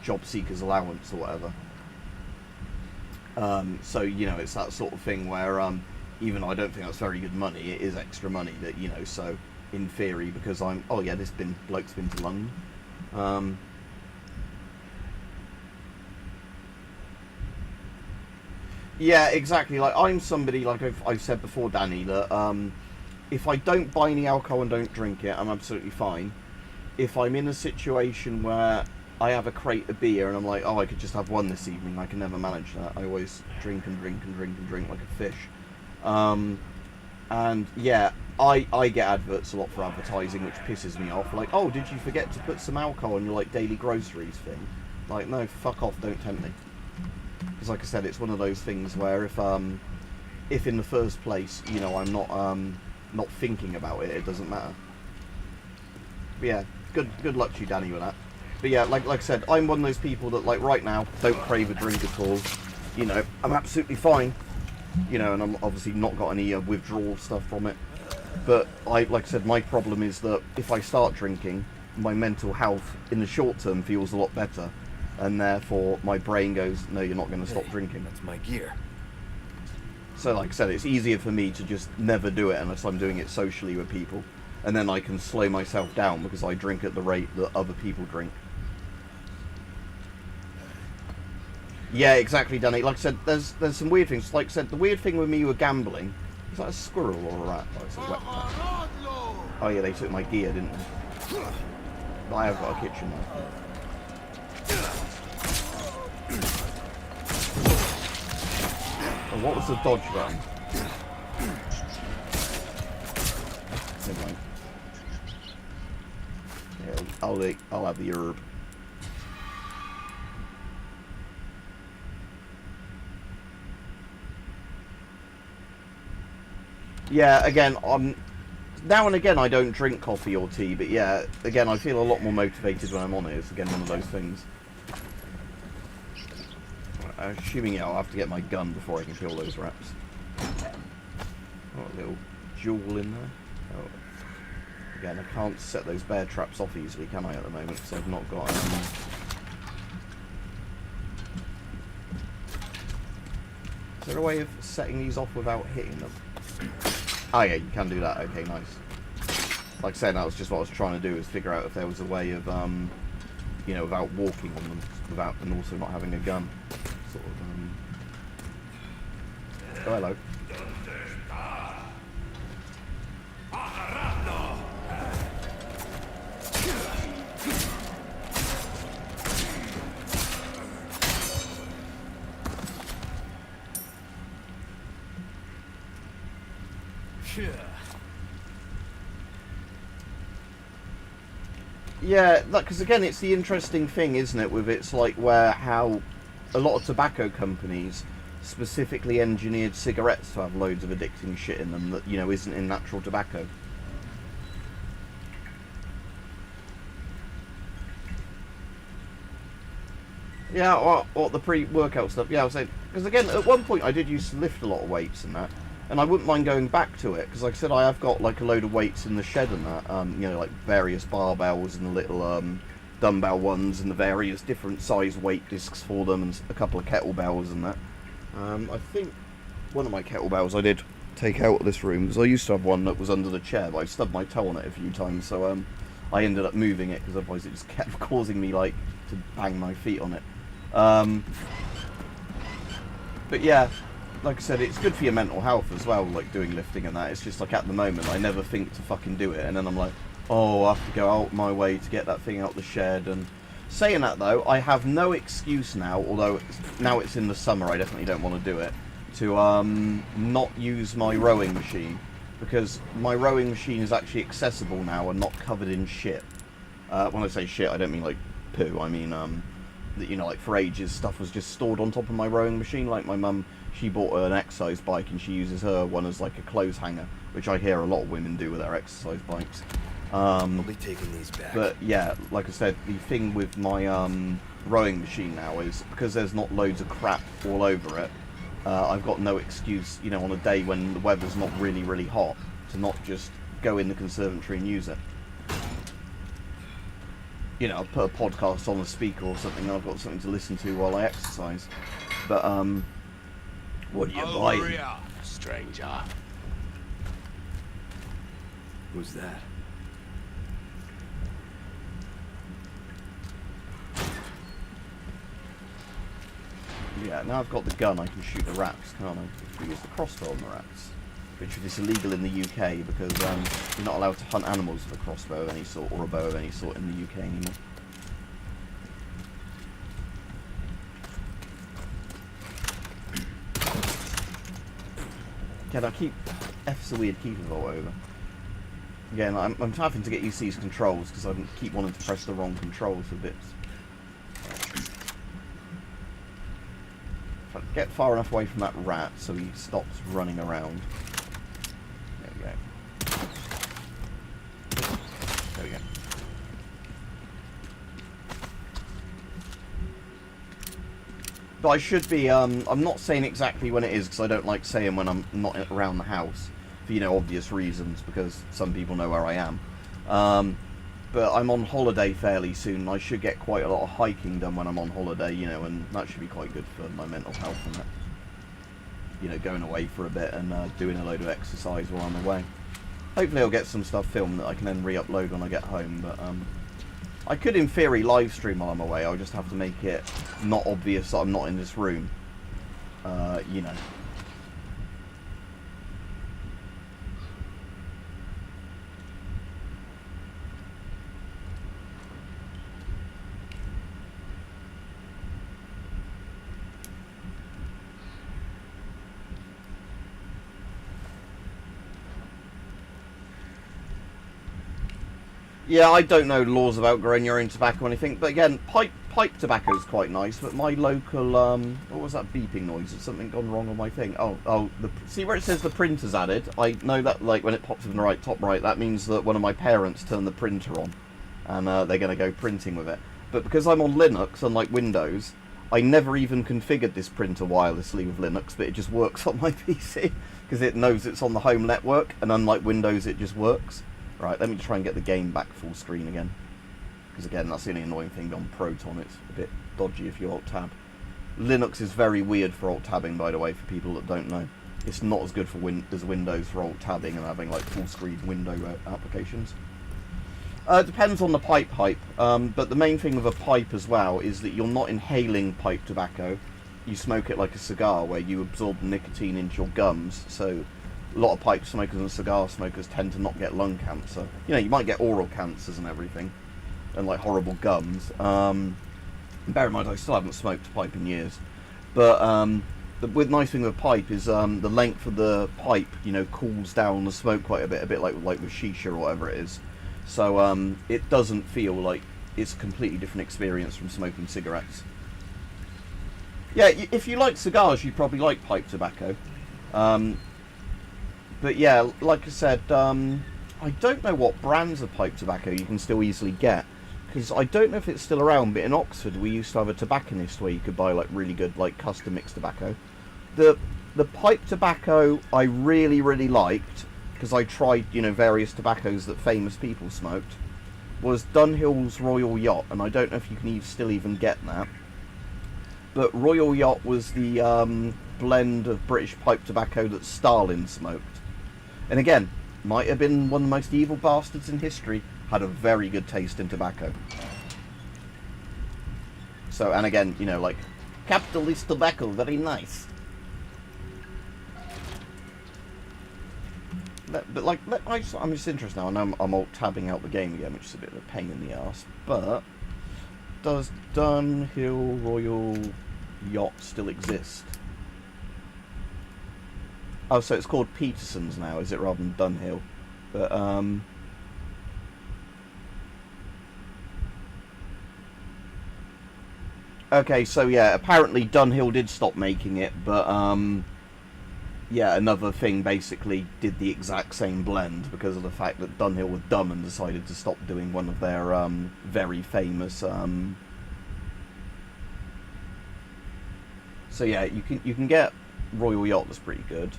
S1: job seekers allowance or whatever. So, you know, it's that sort of thing where, even though I don't think that's very good money, it is extra money that, you know, so, in theory, because I'm... Oh, yeah, this bloke's been to London. Yeah, exactly. Like, I'm somebody, like I've said before, Danny, that, if I don't buy any alcohol and don't drink it, I'm absolutely fine. If I'm in a situation where I have a crate of beer and I'm like, oh, I could just have one this evening, I can never manage that. I always drink and drink and drink and drink like a fish. And yeah, I get adverts a lot for advertising, which pisses me off. Like, oh, did you forget to put some alcohol in your, like, daily groceries thing? Like, no, fuck off, don't tempt me. Because like I said, it's one of those things where if in the first place, you know, I'm not thinking about it, it doesn't matter. But yeah, good luck to you, Danny, with that. But yeah, like I said, I'm one of those people that, like, right now, don't crave a drink at all. You know, I'm absolutely fine. you know, and I'm obviously not got any withdrawal stuff from it. But like I said, my problem is that if I start drinking, my mental health in the short term feels a lot better, and therefore my brain goes, no, you're not going to stop drinking.
S2: That's my gear.
S1: So like I said, it's easier for me to just never do it unless I'm doing it socially with people, and then I can slow myself down because I drink at the rate that other people drink. Yeah, exactly, Danny. Like I said, there's some weird things. Like I said, the weird thing with me with gambling, is that a squirrel or a rat? Oh, it's a wet rat. Oh yeah, they took my gear, didn't they? But I have got a kitchen knife. Oh, what was the dodge button? Never mind. Yeah, I'll have the herb. Yeah, again, now and again I don't drink coffee or tea, but yeah, again, I feel a lot more motivated when I'm on it. It's again one of those things. Assuming, yeah, I'll have to get my gun before I can kill those rats. Oh, a little jewel in there. Oh. Again, I can't set those bear traps off easily, can I, at the moment, because I've not got... Is there a way of setting these off without hitting them? Oh yeah, you can do that. Okay, nice. Like I said, that was just what I was trying to do, is figure out if there was a way of, you know, without walking on them, and also not having a gun. Sort of, Oh, hello. Yeah, because again, it's the interesting thing, isn't it, with it's like how a lot of tobacco companies specifically engineered cigarettes to have loads of addicting shit in them that, you know, isn't in natural tobacco. Yeah, or the pre-workout stuff. Yeah, I was saying, because again, at one point I did used to lift a lot of weights and that, and I wouldn't mind going back to it, because like I said, I have got like a load of weights in the shed and that, you know, like various barbells and the little dumbbell ones and the various different size weight discs for them, and a couple of kettlebells and that. I think one of my kettlebells I did take out of this room, because I used to have one that was under the chair, but I stubbed my toe on it a few times, so I ended up moving it, because otherwise it just kept causing me like to bang my feet on it. But yeah, like I said, it's good for your mental health as well, like doing lifting and that. It's just like at the moment I never think to fucking do it, and then I'm like, oh, I have to go out my way to get that thing out the shed. And saying that though, I have no excuse now, although now it's in the summer, I definitely don't want to do it, to not use my rowing machine, because my rowing machine is actually accessible now and not covered in shit. When I say shit, I don't mean like poo, I mean that, you know, like for ages stuff was just stored on top of my rowing machine. Like my mum, she bought an exercise bike and she uses her one as like a clothes hanger, which I hear a lot of women do with their exercise bikes.
S2: I'll be taking these back.
S1: But yeah, like I said, the thing with my rowing machine now is, because there's not loads of crap all over it, I've got no excuse, you know, on a day when the weather's not really, really hot, to not just go in the conservatory and use it. You know, I'll put a podcast on a speaker or something, and I've got something to listen to while I exercise. But, what are you buying?
S8: Stranger.
S2: Who's that?
S1: Yeah, now I've got the gun, I can shoot the rats, can't I? If we use the crossbow on the rats. Which is illegal in the UK, because you're not allowed to hunt animals with a crossbow of any sort, or a bow of any sort in the UK anymore. Again, I keep... F's a weird keeper vault over. Again, I'm having to get used to these controls, because I keep wanting to press the wrong controls for bits. If I get far enough away from that rat so he stops running around. There we go. There we go. But I should be, I'm not saying exactly when it is, because I don't like saying when I'm not around the house, for, you know, obvious reasons, because some people know where I am. But I'm on holiday fairly soon, and I should get quite a lot of hiking done when I'm on holiday, you know, and that should be quite good for my mental health and that. You know, going away for a bit and doing a load of exercise while I'm away. Hopefully I'll get some stuff filmed that I can then re-upload when I get home, but I could in theory live stream while I'm away. I'll just have to make it not obvious that I'm not in this room. You know. Yeah, I don't know laws about growing your own tobacco or anything, but again, pipe tobacco is quite nice. But my local, what was that beeping noise? Has something gone wrong on my thing? See where it says the printer's added? I know that, like, when it pops in the right top right, that means that one of my parents turned the printer on, and they're going to go printing with it. But because I'm on Linux, unlike Windows, I never even configured this printer wirelessly with Linux, but it just works on my PC because it knows it's on the home network, and unlike Windows, it just works. Right, let me try and get the game back full screen again. Because again, that's the only annoying thing on Proton. It's a bit dodgy if you alt-tab. Linux is very weird for alt-tabbing, by the way, for people that don't know. It's not as good for as Windows for alt-tabbing and having like full-screen window applications. It depends on the pipe hype, but the main thing with a pipe as well is that you're not inhaling pipe tobacco. You smoke it like a cigar, where you absorb the nicotine into your gums, so a lot of pipe smokers and cigar smokers tend to not get lung cancer. You know, you might get oral cancers and everything, and like horrible gums. Bear in mind, I still haven't smoked a pipe in years. But the nice thing with pipe is the length of the pipe, you know, cools down the smoke quite a bit like with shisha or whatever it is. So it doesn't feel like it's a completely different experience from smoking cigarettes. Yeah, if you like cigars, you probably like pipe tobacco. But yeah, like I said, I don't know what brands of pipe tobacco you can still easily get, because I don't know if it's still around, but in Oxford we used to have a tobacconist where you could buy like really good like custom mixed tobacco. The pipe tobacco I really liked, because I tried, you know, various tobaccos that famous people smoked, was Dunhill's Royal Yacht, and I don't know if you can still even get that. But Royal Yacht was the blend of British pipe tobacco that Stalin smoked. And again, might have been one of the most evil bastards in history, had a very good taste in tobacco. So, and again, you know, like, capitalist tobacco, very nice. But like, I'm just interested now, and I'm alt-tabbing out the game again, which is a bit of a pain in the arse. But does Dunhill Royal Yacht still exist? Oh, so it's called Peterson's now, is it, rather than Dunhill? But okay, so yeah, apparently Dunhill did stop making it, but yeah, another thing basically did the exact same blend because of the fact that Dunhill was dumb and decided to stop doing one of their very famous. So yeah, you can get Royal Yacht, that's pretty good.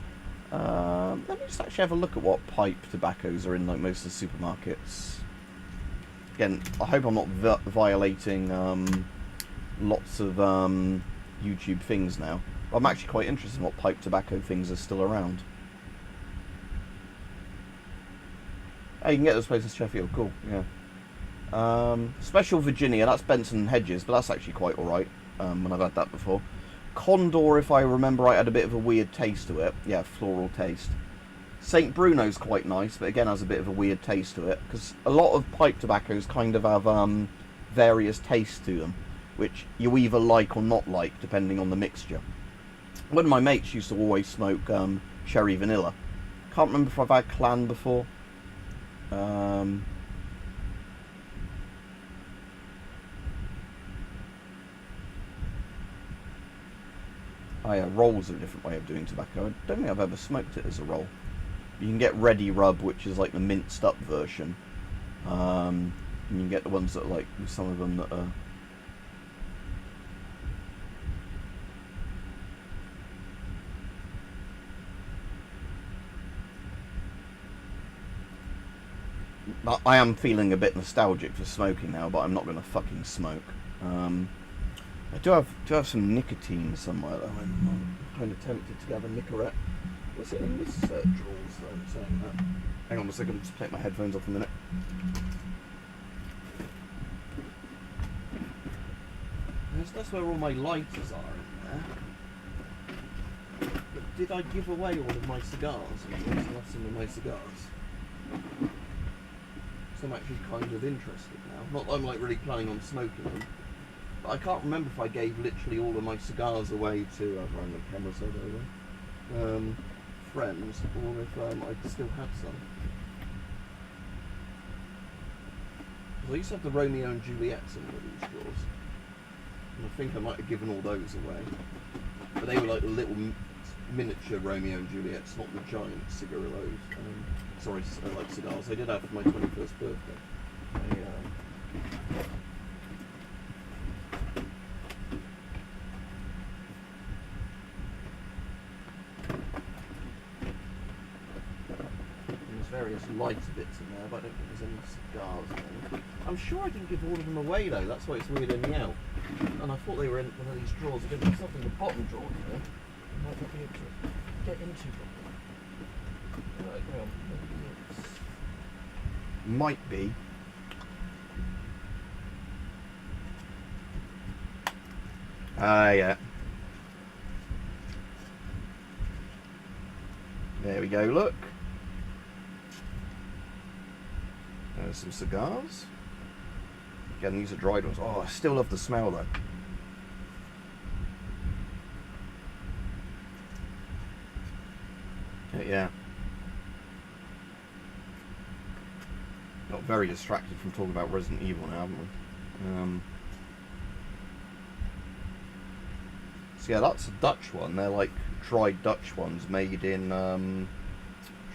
S1: Let me just actually have a look at what pipe tobaccos are in like most of the supermarkets. Again, I hope I'm not violating lots of YouTube things now. I'm actually quite interested in what pipe tobacco things are still around. Oh, you can get those places in Sheffield, cool, yeah. Special Virginia, that's Benson and Hedges, but that's actually quite alright, when I've had that before. Condor, if I remember right, had a bit of a weird taste to it. Yeah, floral taste. St. Bruno's quite nice, but again has a bit of a weird taste to it, because a lot of pipe tobaccos kind of have various tastes to them, which you either like or not like, depending on the mixture. One of my mates used to always smoke cherry vanilla. Can't remember if I've had Clan before. Oh yeah, rolls are a different way of doing tobacco. I don't think I've ever smoked it as a roll. You can get Ready Rub, which is like the minced up version. And you can get the ones that are like, some of them that are... I am feeling a bit nostalgic for smoking now, but I'm not going to fucking smoke. I do have some nicotine somewhere though. I'm kind of tempted to have a Nicorette. What's it in this drawers though? I'm saying that. Hang on a second, I'll just take my headphones off a minute. That's where all my lighters are in there. But did I give away all of my cigars? I left some of my cigars. So I'm actually kind of interested now. Not that I'm like really planning on smoking them. But I can't remember if I gave literally all of my cigars away to I've run the camera side over. Friends, or if I still had some. I used to have the Romeo and Juliets in one of these drawers. And I think I might have given all those away. But they were like little miniature Romeo and Juliets, not the giant cigarillos. Like cigars. I did have for my 21st birthday. There's various lighter bits in there, but I don't think there's any cigars in there. I'm sure I didn't give all of them away though, that's why it's weirding me out. And I thought they were in one of these drawers. I didn't have something in the bottom drawer, you know. I might not be able to get into them. Right, hang on. Might be. Yeah. There we go, look. There's some cigars. Again, these are dried ones. Oh, I still love the smell though. Yeah. Got very distracted from talking about Resident Evil now, haven't we? So yeah, that's a Dutch one. They're like dried Dutch ones made in, I'm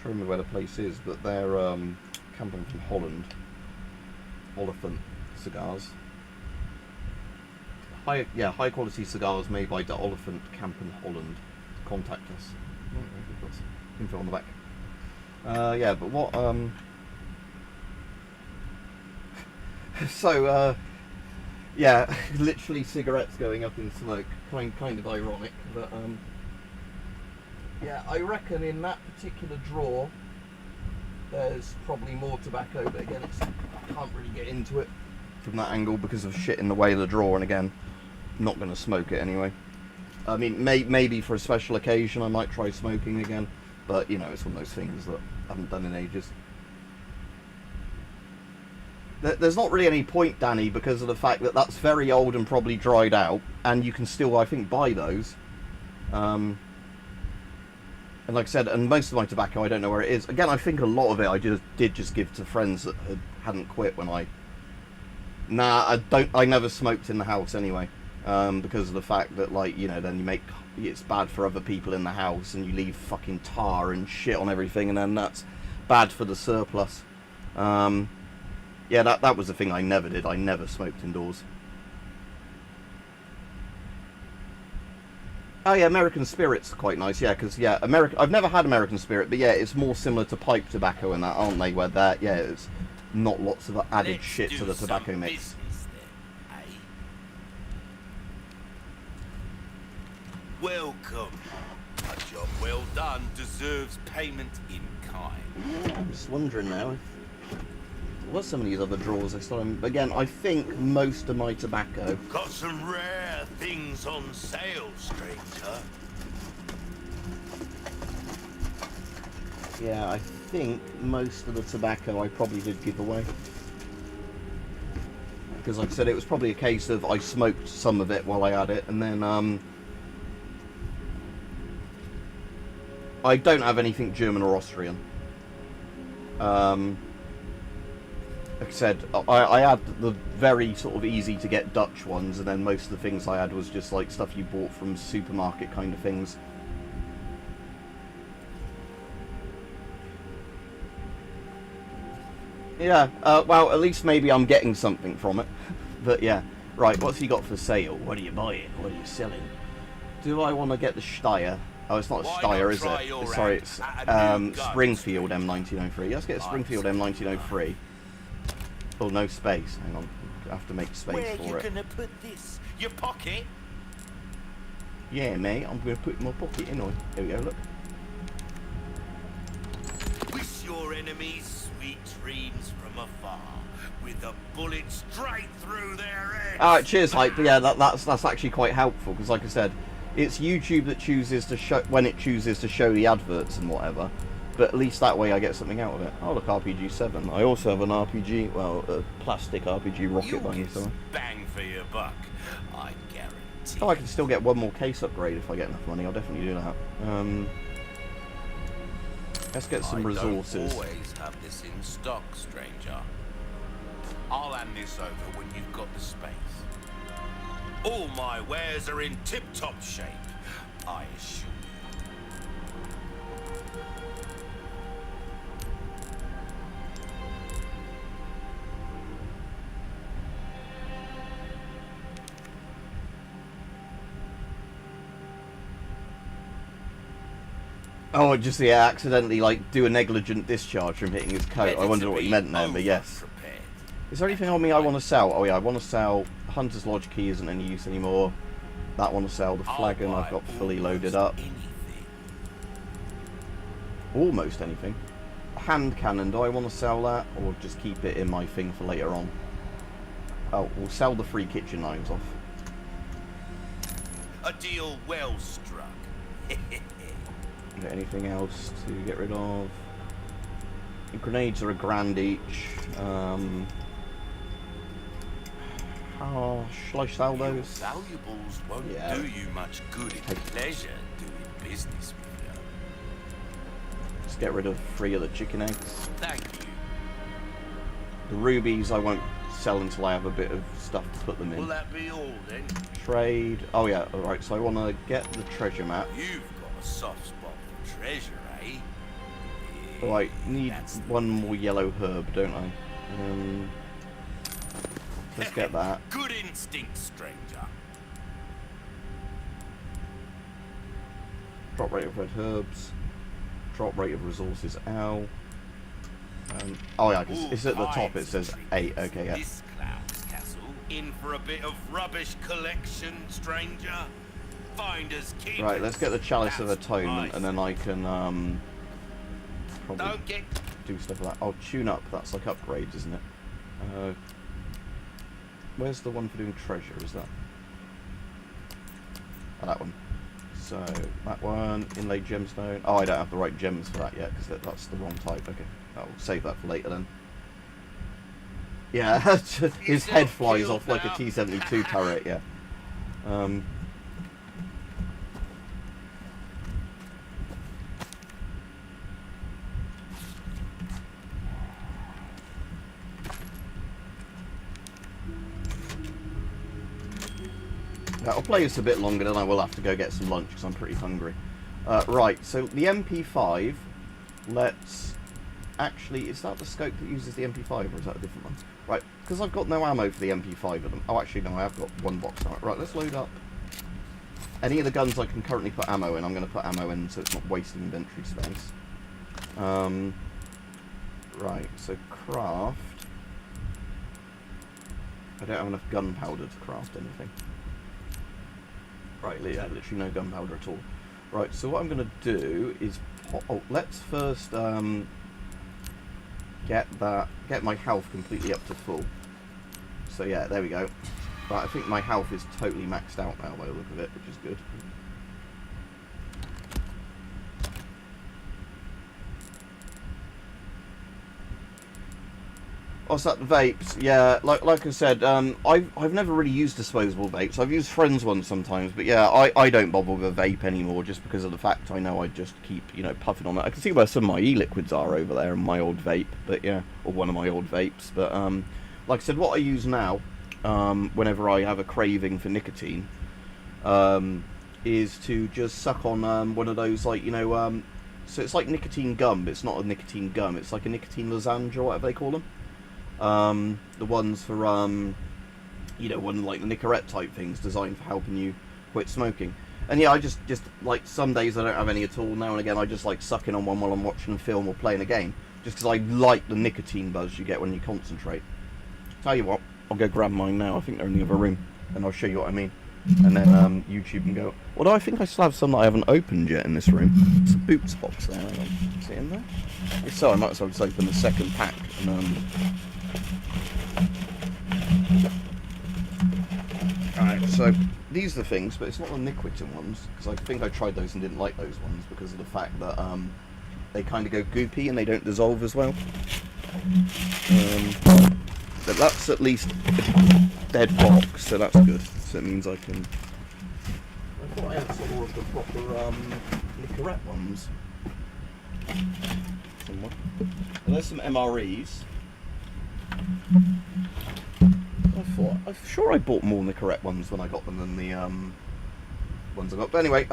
S1: trying to remember where the place is, but they're coming from Holland. Oliphant cigars. High quality cigars made by De Oliphant Camp in Holland. Contact us. We've got some info on the back. Yeah, but what so yeah, literally cigarettes going up in smoke. Kind of ironic, but yeah, I reckon in that particular drawer there's probably more tobacco, but again, I can't really get into it from that angle because of shit in the way of the drawer, and again, not going to smoke it anyway. I mean, maybe for a special occasion I might try smoking again, but you know, it's one of those things that I haven't done in ages. There's not really any point, Danny, because of the fact that that's very old and probably dried out, and you can still, I think, buy those. And like I said, and most of my tobacco, I don't know where it is. Again, I think a lot of it I did just give to friends that hadn't quit when I... Nah, I never smoked in the house anyway, because of the fact that, like, you know, then you make... It's bad for other people in the house, and you leave fucking tar and shit on everything, and then that's bad for the surplus. Yeah, that was the thing I never did. I never smoked indoors. Oh yeah, American Spirit's quite nice, yeah, because, yeah, I've never had American Spirit, but yeah, it's more similar to pipe tobacco and that, aren't they, where that, yeah, it's not lots of added shit to the tobacco mix.
S9: Then, eh? Welcome. A job well done deserves payment in kind.
S1: Yeah, I'm just wondering now if there was some of these other drawers I saw. Again, I think most of my tobacco...
S9: Got some rare things on sale, stranger.
S1: Yeah, I think most of the tobacco I probably did give away. Because like I said, it was probably a case of I smoked some of it while I had it, and then I don't have anything German or Austrian. Like I said, I had the very sort of easy to get Dutch ones, and then most of the things I had was just like stuff you bought from supermarket kind of things. Yeah, well, at least maybe I'm getting something from it. But yeah, right, what's he got for sale? What are you buying? What are you selling? Do I want to get the Steyr? Oh, it's not a Steyr, is it? Sorry, it's Springfield M1903. Let's get a Springfield M1903. Oh, no space. Hang on. I have to make space
S9: Where
S1: for
S9: you
S1: it.
S9: gonna put this? Your pocket?
S1: Yeah, mate. I'm going to put it in my pocket, ain't I? There we go, look.
S9: Wish your enemies sweet dreams from afar, with a bullet straight through their heads.
S1: Alright, cheers, Hype. But yeah, that's actually quite helpful, because like I said, it's YouTube that chooses to show, when it chooses to show the adverts and whatever, but at least that way I get something out of it. Oh, look, RPG 7. I also have an RPG, well, a plastic RPG rocket
S9: You'll
S1: by me
S9: get
S1: somewhere.
S9: bang for your buck, I guarantee.
S1: Oh, I can still get one more case upgrade if I get enough money. I'll definitely do that. Let's get some resources.
S9: I don't always have this in stock, stranger. I'll hand this over when you've got the space. All my wares are in tip-top shape, I assure you.
S1: Oh, just yeah, accidentally like do a negligent discharge from hitting his coat. I wondered what he meant then, but yes. Is there anything on me I want to sell? Oh yeah, I want to sell Hunter's Lodge key isn't any use anymore. That one to sell. The flagon I've got fully loaded up. Almost anything. Hand cannon, do I want to sell that or just keep it in my thing for later on? Oh, we'll sell the free kitchen knives off.
S9: A deal well struck.
S1: Got anything else to get rid of? Grenades are $1,000 each. Oh, shall I sell
S9: Your
S1: those?
S9: valuables won't
S1: Yeah.
S9: do you much good in pleasure doing business with you.
S1: Let's get rid of 3 of the chicken eggs.
S9: Thank you.
S1: The rubies I won't sell until I have a bit of stuff to put them
S9: Will
S1: in.
S9: that be all then?
S1: Trade. Oh yeah, alright, so I want to get the treasure map.
S9: You've got a soft spot for treasure, eh?
S1: Oh, I need
S9: That's the
S1: one more yellow herb, don't I? Let's get that.
S9: Good instinct, stranger.
S1: Drop rate of red herbs. Drop rate of resources L. Oh yeah, it's at the top. It says 8. Okay, yeah.
S9: This clown's castle in for a bit of rubbish collection, stranger. Finders keepers.
S1: Right, let's get the Chalice of
S9: That's
S1: Atonement,
S9: my
S1: and then I can probably
S9: Don't get
S1: do stuff like that. Oh, tune up. That's like upgrades, isn't it? Where's the one for doing treasure? Is that? Oh, that one. So that one, inlaid gemstone. Oh, I don't have the right gems for that yet because that's the wrong type. Okay, I'll save that for later then. Yeah, his head flies off like a T-72 turret. Yeah. I'll play this a bit longer, then I will have to go get some lunch because I'm pretty hungry. Right, so the MP5, let's... Actually, is that the scope that uses the MP5 or is that a different one? Right, because I've got no ammo for the MP5 of them. Oh, actually, no, I have got one box now. Right, let's load up any of the guns I can currently put ammo in. I'm going to put ammo in so it's not wasting inventory space. Right, so craft. I don't have enough gunpowder to craft anything. Right, yeah, literally no gunpowder at all. Right, so what I'm going to do is... Oh, let's first get my health completely up to full. So yeah, there we go. Right, I think my health is totally maxed out now by the look of it, which is good. Oh, so that the vapes, yeah, like I said, I've never really used disposable vapes. I've used friends' ones sometimes, but yeah, I don't bother with a vape anymore just because of the fact I know I just keep, you know, puffing on it. I can see where some of my e-liquids are over there in my old vape, but yeah, or one of my old vapes. But like I said, what I use now, whenever I have a craving for nicotine, is to just suck on one of those, like, you know, so it's like nicotine gum, but it's not a nicotine gum. It's like a nicotine lozenge or whatever they call them. The ones for, you know, one like the Nicorette type things designed for helping you quit smoking. And yeah, I just like, some days I don't have any at all. Now and again, I just like sucking on one while I'm watching a film or playing a game, just because I like the nicotine buzz you get when you concentrate. Tell you what, I'll go grab mine now. I think they're in the other room, and I'll show you what I mean. And then YouTube can go. Although I think I still have some that I haven't opened yet in this room. It's a boots box there. Hang on. Is it in there? If so, I might as well just open the second pack. And, Alright, so these are the things, but it's not the Niquitin ones, because I think I tried those and didn't like those ones because of the fact that they kind of go goopy and they don't dissolve as well. But that's at least a dead box, so that's good. So it means I can... I thought I had some more of the proper Nicorette ones. Somewhere. Well, there's some MREs. I'm sure I bought more Nicorette ones when I got them than the ones I got. But anyway,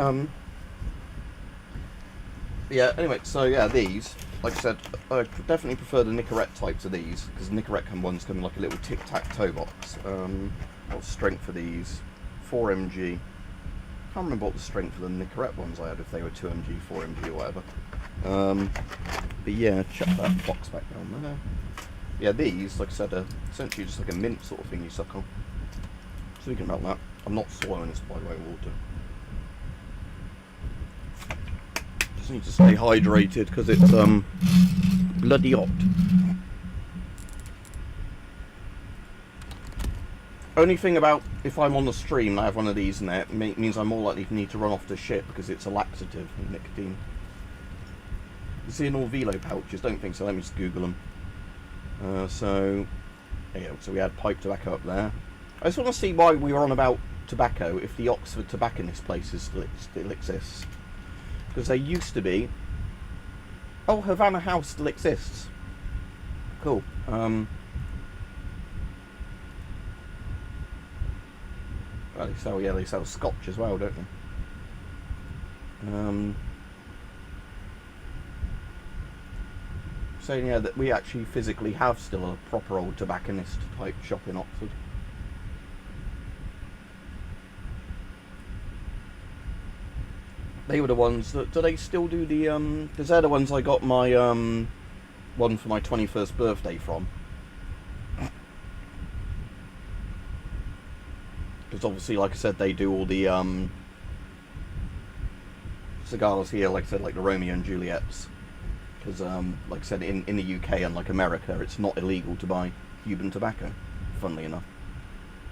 S1: yeah. Anyway, so yeah, these, like I said, I definitely prefer the Nicorette types of these because Nicorette ones come in like a little tic-tac-toe box. What's strength for these? 4 mg. Can't remember what the strength for the Nicorette ones I had, if they were 2 mg, 4 mg, or whatever. But yeah, chuck that box back down there. Yeah, these, like I said, are essentially just like a mint sort of thing you suck on. Speaking about that, I'm not swallowing this, by the way, water. Just need to stay hydrated because it's bloody hot. Only thing about if I'm on the stream and I have one of these in there, it means I'm more likely to need to run off to shit because it's a laxative and nicotine. Xenol Velo pouches, don't think so, let me just Google them. So we had pipe tobacco up there. I just want to see why we were on about tobacco if the Oxford tobacconist places still exists. Because there used to be... Oh, Havana House still exists. Cool. Well, they sell scotch as well, don't they? Saying, yeah, that we actually physically have still a proper old tobacconist type shop in Oxford. They were the ones that... Do they still do the... Because they're the ones I got my one for my 21st birthday from. Because obviously, like I said, they do all the cigars here, like I said, like the Romeo and Juliet's. Because, like I said, in the UK, unlike America, it's not illegal to buy Cuban tobacco, funnily enough.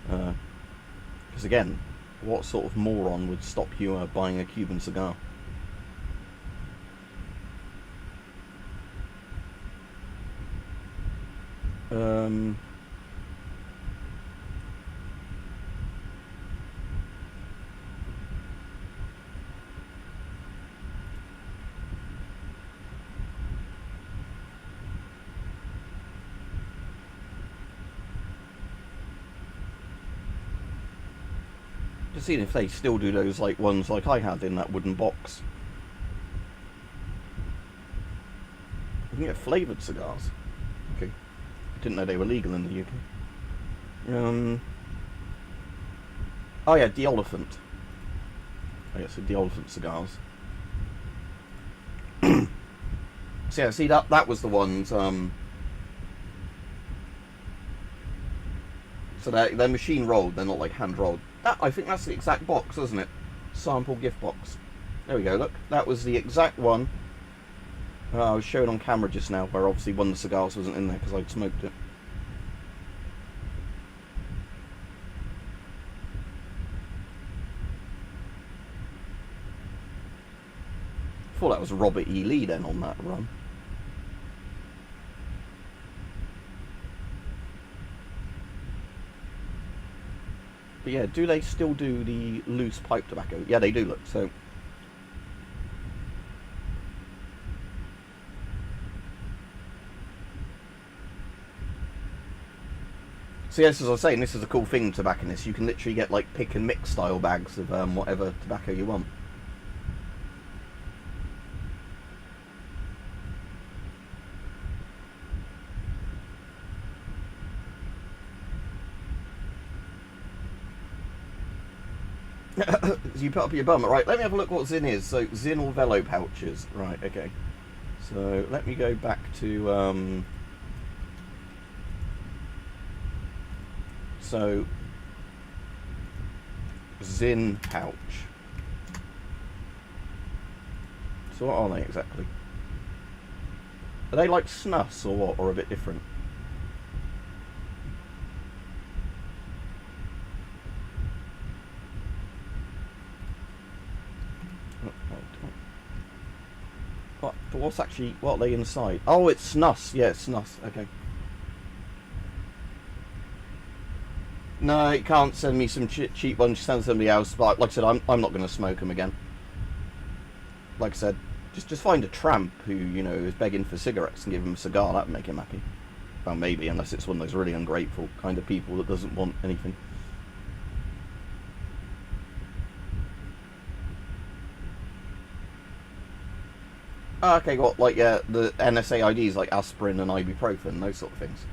S1: Because, again, what sort of moron would stop you buying a Cuban cigar? Just seeing if they still do those like ones like I had in that wooden box. You can get flavoured cigars. Okay. Didn't know they were legal in the UK. Oh yeah, the Elephant. Oh yeah, so the Elephant cigars. So yeah, see that was the ones. So they're machine rolled. They're not like hand rolled. I think that's the exact box, isn't it? Sample gift box. There we go, look. That was the exact one I was showing on camera just now, where obviously one of the cigars wasn't in there because I'd smoked it. I thought that was Robert E. Lee then on that run. But yeah, do they still do the loose pipe tobacco? Yeah, they do, look, so... So yes, as I was saying, this is a cool thing, tobacconists. You can literally get like pick and mix style bags of whatever tobacco you want. You put up your bum. Right, let me have a look what Zin is. So, Zin or Velo pouches. Right, okay. So, let me go back to... So, Zin pouch. So what are they exactly? Are they like snus or what, or a bit different? What are they inside? Oh, it's snus. Yeah, it's snus. Okay. No, it can't send me some cheap ones. Send somebody else. But like I said, I'm not going to smoke them again. Like I said, just find a tramp who, you know, is begging for cigarettes and give him a cigar. That'd make him happy. Well, maybe, unless it's one of those really ungrateful kind of people that doesn't want anything. Okay, got like the NSAIDs like aspirin and ibuprofen, those sort of things.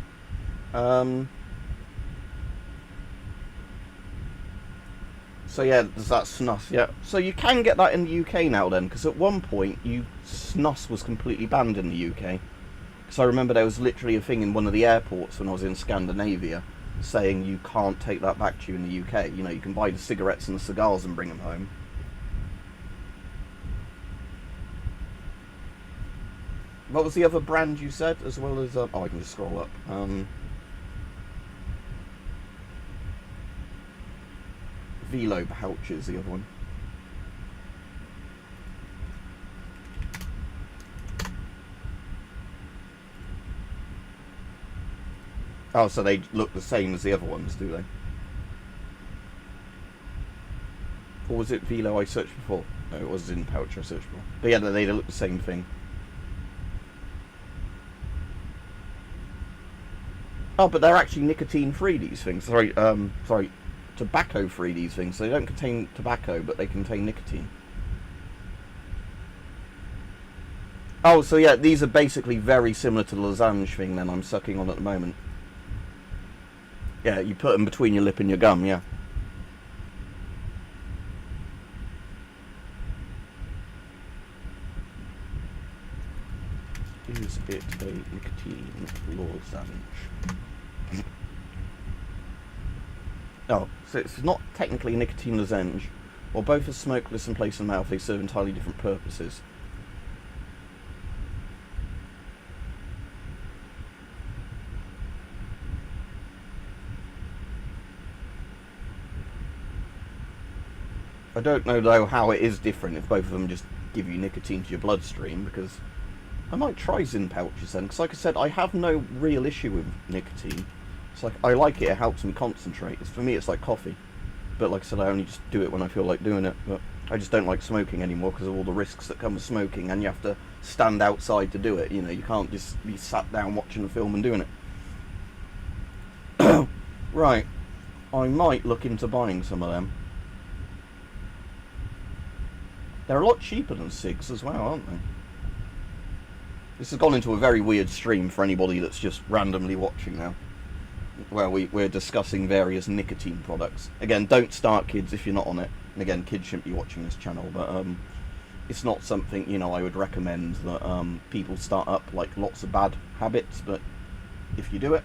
S1: So yeah, there's that snus. Yeah, so you can get that in the UK now then, because at one point snus was completely banned in the UK. Because I remember there was literally a thing in one of the airports when I was in Scandinavia saying you can't take that back to you in the UK. You know, you can buy the cigarettes and the cigars and bring them home. What was the other brand you said, as well as... oh, I can just scroll up. Velo pouches, the other one. Oh, so they look the same as the other ones, do they? Or was it Velo I searched before? No, it was in pouch I searched for. But yeah, they look the same thing. Oh, but they're actually nicotine-free, these things. Sorry, tobacco-free, these things. So they don't contain tobacco, but they contain nicotine. Oh, so yeah, these are basically very similar to the lozenge thing, then, I'm sucking on at the moment. Yeah, you put them between your lip and your gum, yeah. Is it a nicotine lozenge? Oh, so it's not technically a nicotine lozenge. While both are smokeless and placed in the mouth, they serve entirely different purposes. I don't know though how it is different if both of them just give you nicotine to your bloodstream, because I might try Zyn pouches then, because like I said, I have no real issue with nicotine. It's like, I like it, it helps me concentrate. For me, it's like coffee. But like I said, I only just do it when I feel like doing it. But I just don't like smoking anymore because of all the risks that come with smoking, and you have to stand outside to do it. You know, you can't just be sat down watching a film and doing it. Right, I might look into buying some of them. They're a lot cheaper than cigs as well, aren't they? This has gone into a very weird stream for anybody that's just randomly watching now, where we're discussing various nicotine products. Again, don't start, kids, if you're not on it. And again, kids shouldn't be watching this channel, but it's not something, you know, I would recommend that people start up, like lots of bad habits. But if you do it,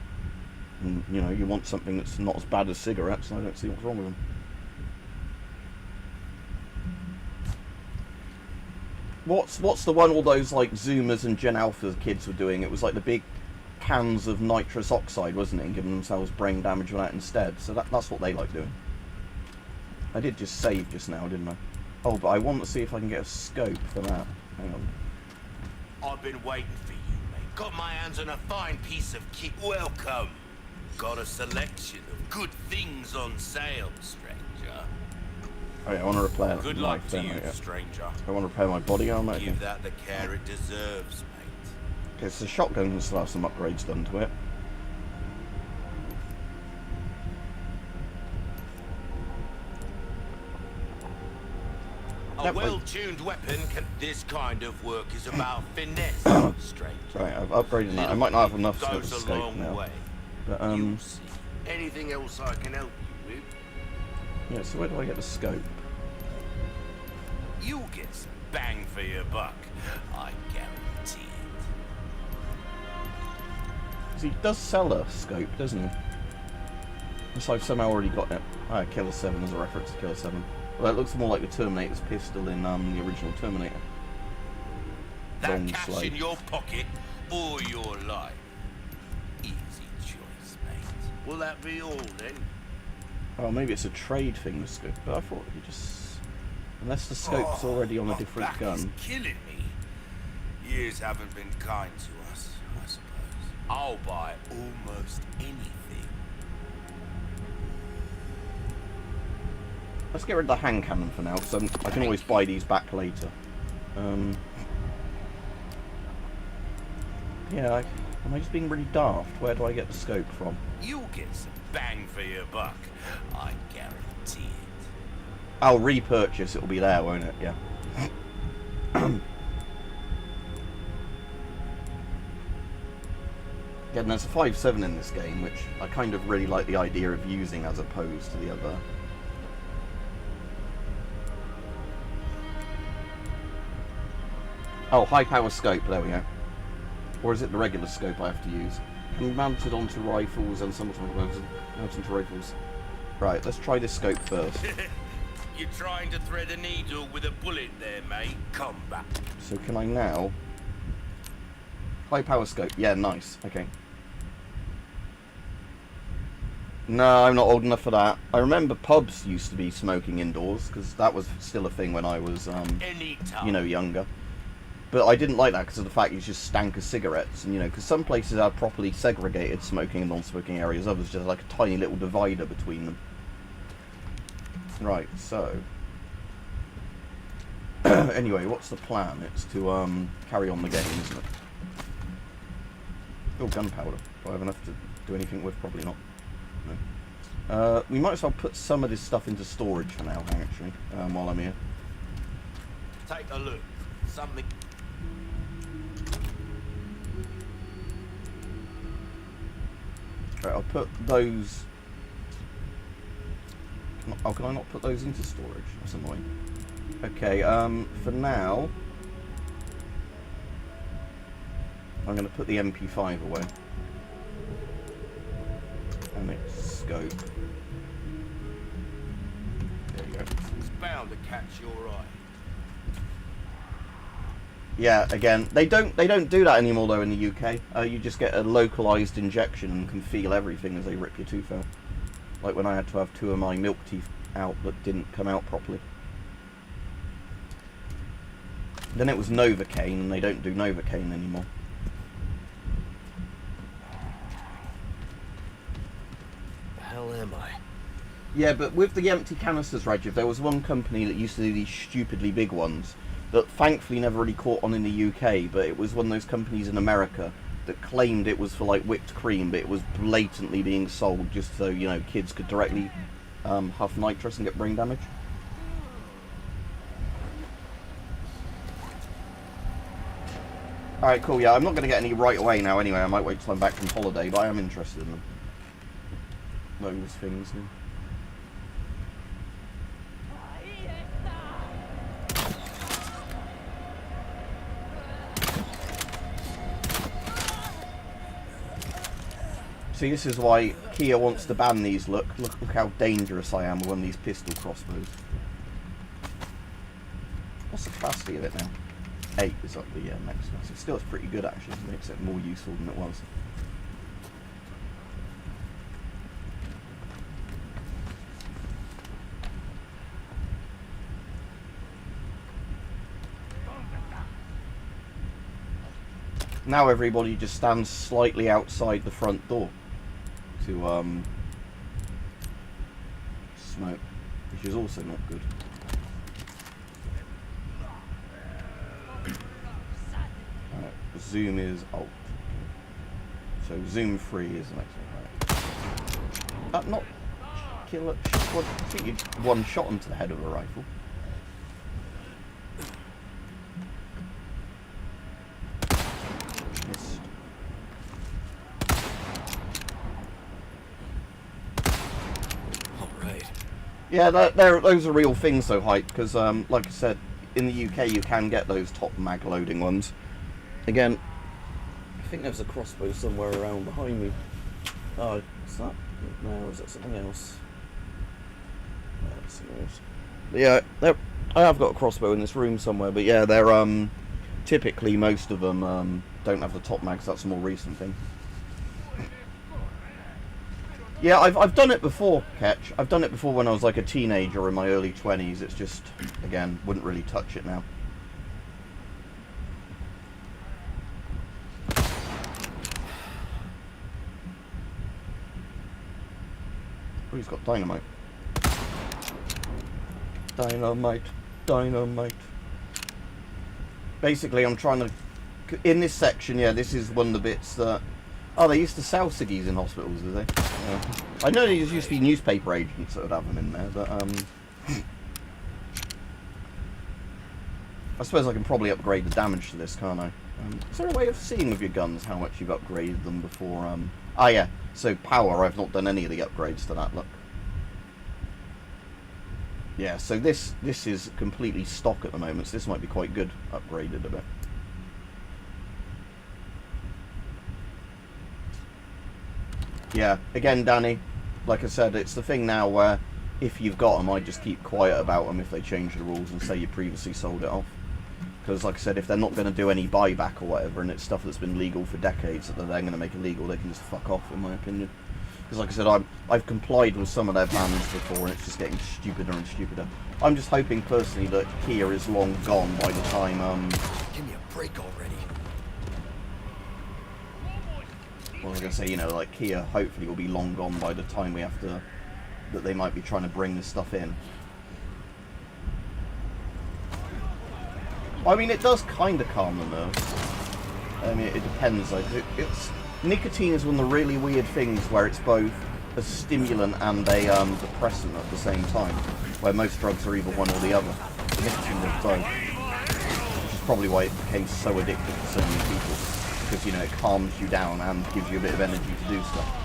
S1: and you know, you want something that's not as bad as cigarettes, I don't see what's wrong with them. What's the one all those like Zoomers and Gen Alpha kids were doing? It was like the big cans of nitrous oxide, wasn't it, and giving themselves brain damage with that instead. So that's what they like doing. I did just save just now, didn't I? Oh, but I want to see if I can get a scope for that. Hang on.
S9: I've been waiting for you, mate. Got my hands on a fine piece of kit. Welcome. Got a selection of good things on sale, stranger.
S1: Oh yeah, I want to repair
S9: Good
S1: my
S9: luck to you, stranger.
S1: I want to repair my body armor.
S9: Give that the care it deserves, mate.
S1: Okay, so the shotgun can still have some upgrades done to it.
S9: A well-tuned weapon can... This kind of work is about finesse, stranger.
S1: Right, I've upgraded that. I might not have enough to
S9: Goes a
S1: scope
S9: long
S1: now.
S9: way.
S1: But
S9: You'll see. Anything else I can help you with?
S1: yeah, so where do I get the scope?
S9: You'll get some bang for your buck. I guarantee it.
S1: 'Cause he does sell a scope, doesn't he? So I've somehow already got it. Ah, Killer 7 as a reference to Killer 7. Well, it looks more like the Terminator's pistol in the original Terminator.
S9: That
S1: Long
S9: cash
S1: slide.
S9: in your pocket or your life? Easy choice, mate. Will that be all then?
S1: Oh, maybe it's a trade thing, the scope. But I thought you just... Unless the scope's already on a
S9: my
S1: different
S9: back
S1: gun.
S9: is killing me. Years haven't been kind to us, I suppose. I'll buy almost anything.
S1: Let's get rid of the hand cannon for now, so I can always buy these back later. Yeah, am I just being really daft? Where do I get the scope from?
S9: You'll get some bang for your buck, I guarantee it.
S1: I'll repurchase, it'll be there, won't it? Yeah. Again, there's a 5.7 in this game, which I kind of really like the idea of using as opposed to the other. Oh, high power scope, there we go. Or is it the regular scope I have to use? Can be mounted onto rifles and sometimes mounted to rifles. Right, let's try this scope first.
S9: You're trying to thread a needle with a bullet there, mate. Come back.
S1: So can I now... High power scope, yeah, nice, okay. No, I'm not old enough for that. I remember pubs used to be smoking indoors, because that was still a thing when I was, you know, younger. But I didn't like that because of the fact it just stank of cigarettes, and you know, because some places are properly segregated smoking and non-smoking areas, others just like a tiny little divider between them. Right, so... anyway, what's the plan? It's to carry on the game, isn't it? Oh, gunpowder. Do I have enough to do anything with? Probably not. No. We might as well put some of this stuff into storage for now, actually, while I'm here.
S9: Take a look. Something...
S1: Right, I'll put those... Oh, can I not put those into storage? That's annoying. Okay, for now... I'm going to put the MP5 away. And its scope. There you go.
S9: It's bound to catch your eye.
S1: Yeah, again, they don't do that anymore though in the UK. You just get a localized injection and can feel everything as they rip your tooth out. Like when I had to have 2 of my milk teeth out that didn't come out properly. Then it was Novocaine, and they don't do Novocaine anymore.
S2: The hell am I?
S1: Yeah, but with the empty canisters, Rajiv, there was one company that used to do these stupidly big ones that thankfully never really caught on in the UK, but it was one of those companies in America that claimed it was for like whipped cream, but it was blatantly being sold just so, you know, kids could directly huff nitrous and get brain damage. Alright, cool, yeah, I'm not going to get any right away now anyway, I might wait till I'm back from holiday, but I am interested in them. Those things. Yeah. See, this is why Kia wants to ban these. Look how dangerous I am with one of these pistol crossbows. What's the capacity of it now? 8 is up the max capacity. Still, it's pretty good actually. It makes it more useful than it was. Now everybody just stands slightly outside the front door to smoke, which is also not good. Right, zoom is alt. So zoom 3 is the next one. Right. Not kill it. I think you one shot into the head of a rifle. Yeah, those are real things though, Hype, because like I said, in the UK you can get those top mag loading ones. Again, I think there's a crossbow somewhere around behind me. Oh, what's that? No, is that something else? No, that's something else. But yeah, I have got a crossbow in this room somewhere, but yeah, they're typically most of them don't have the top mags. That's a more recent thing. Yeah, I've done it before, Ketch. I've done it before when I was like a teenager in my early 20s. It's just, again, wouldn't really touch it now. Oh, he's got dynamite. Dynamite. Dynamite. Basically, I'm trying to... In this section, yeah, this is one of the bits that... Oh, they used to sell ciggies in hospitals, did they? Yeah. I know there used to be newspaper agents that would have them in there, but I suppose I can probably upgrade the damage to this, can't I? Is there a way of seeing with your guns how much you've upgraded them before? Ah, yeah. So power, I've not done any of the upgrades to that. Look. Yeah. So this is completely stock at the moment. So this might be quite good upgraded a bit. Yeah, again, Danny, like I said, it's the thing now where if you've got them, I just keep quiet about them if they change the rules and say you previously sold it off. Because, like I said, if they're not going to do any buyback or whatever, and it's stuff that's been legal for decades that they're then going to make illegal, they can just fuck off, in my opinion. Because, like I said, I've complied with some of their bans before, and it's just getting stupider and stupider. I'm just hoping, personally, that Kia is long gone by the time...
S2: Give me a break already.
S1: Well, I was going to say, you know, like, Kia hopefully will be long gone by the time we have to... that they might be trying to bring this stuff in. I mean, it does kind of calm the nerves. I mean, it depends. Like, nicotine is one of the really weird things where it's both a stimulant and a depressant at the same time, where most drugs are either one or the other. Nicotine is both. Which is probably why it became so addictive to so many people. Because, you know, it calms you down and gives you a bit of energy to do stuff.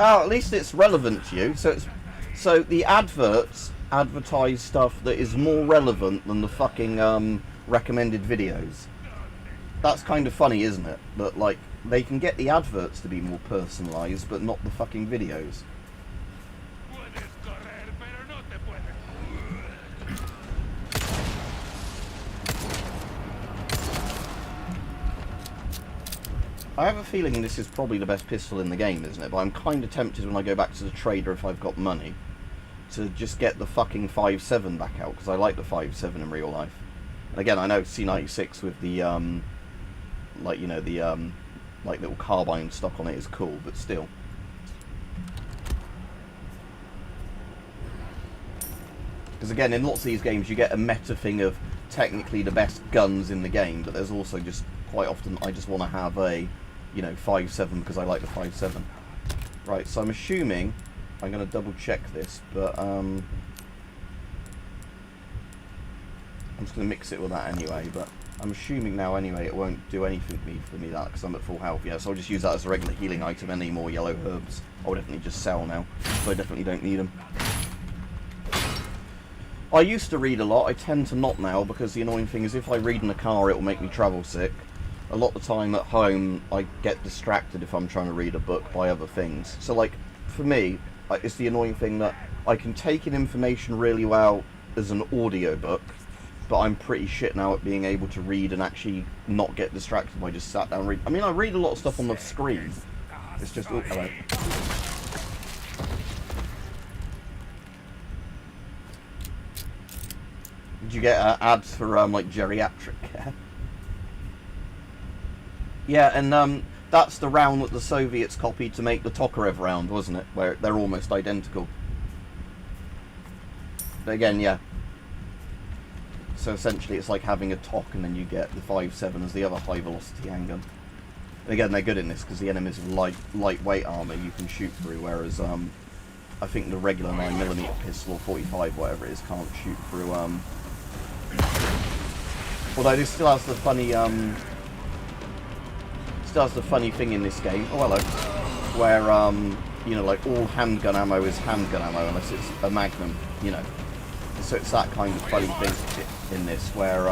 S1: Oh, at least it's relevant to you. So the adverts advertise stuff that is more relevant than the fucking recommended videos. That's kind of funny, isn't it? That, like, they can get the adverts to be more personalised, but not the fucking videos. I have a feeling this is probably the best pistol in the game, isn't it? But I'm kind of tempted when I go back to the trader, if I've got money, to just get the fucking 5.7 back out, because I like the 5.7 in real life. And again, I know C96 with the, like, you know, the, like, little carbine stock on it is cool, but still. Because again, in lots of these games, you get a meta thing of technically the best guns in the game, but there's also just, quite often, I just want to have a, you know, 5.7 because I like the 5.7. Right, so I'm assuming, I'm going to double check this, but I'm just going to mix it with that anyway, but I'm assuming now anyway it won't do anything for me that, because I'm at full health. Yeah, so I'll just use that as a regular healing item. Any more yellow herbs I'll definitely just sell now, so I definitely don't need them. I used to read a lot. I tend to not now, because the annoying thing is if I read in the car it will make me travel sick. A lot of the time at home I get distracted if I'm trying to read a book by other things. So, like, for me, it's the annoying thing that I can take in information really well as an audiobook, but I'm pretty shit now at being able to read and actually not get distracted by just sat down and read. I mean, I read a lot of stuff on the screen. It's just... Oh, hello. Did you get ads for, like, geriatric care? Yeah, and that's the round that the Soviets copied to make the Tokarev round, wasn't it? Where they're almost identical. But again, yeah. So essentially it's like having a TOC and then you get the 5.7 as the other high velocity handgun. And again, they're good in this because the enemies with lightweight armour you can shoot through, whereas I think the regular 9mm pistol or 45, whatever it is, can't shoot through. Although this still has the funny thing in this game. Oh hello, where you know, like all handgun ammo is handgun ammo unless it's a Magnum, you know. So it's that kind of funny thing in this where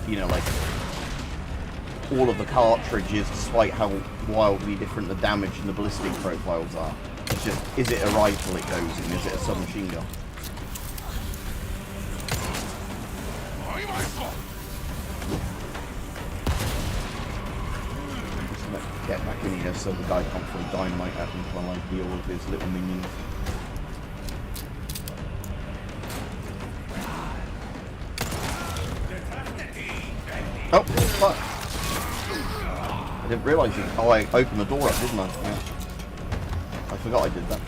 S1: you know, like all of the cartridges, despite how wildly different the damage and the ballistic profiles are, it's just, is it a rifle it goes in? Is it a submachine gun? Just get back in here so the guy can't throw dynamite at me while I heal all of his little minions. Oh, fuck. I didn't realise you... Oh, I opened the door up, didn't I? Yeah. I forgot I did that.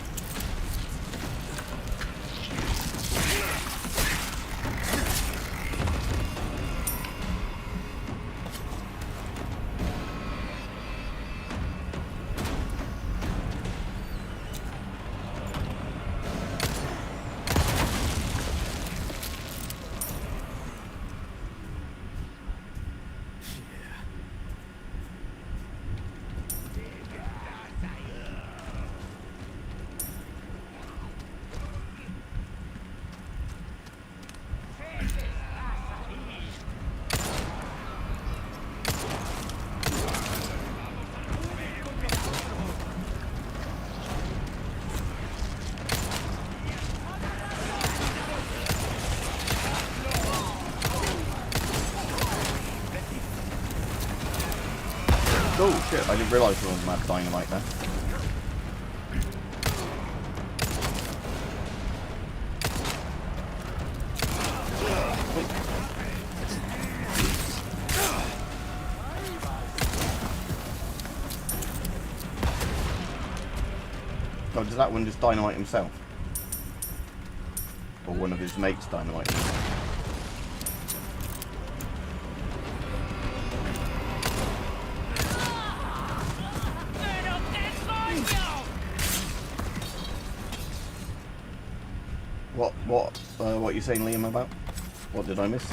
S1: Oh shit, I didn't realise there was mad dynamite there. Oh, does that one just dynamite himself? Or one of his mates dynamite himself? What are you saying, Liam, about? What did I miss?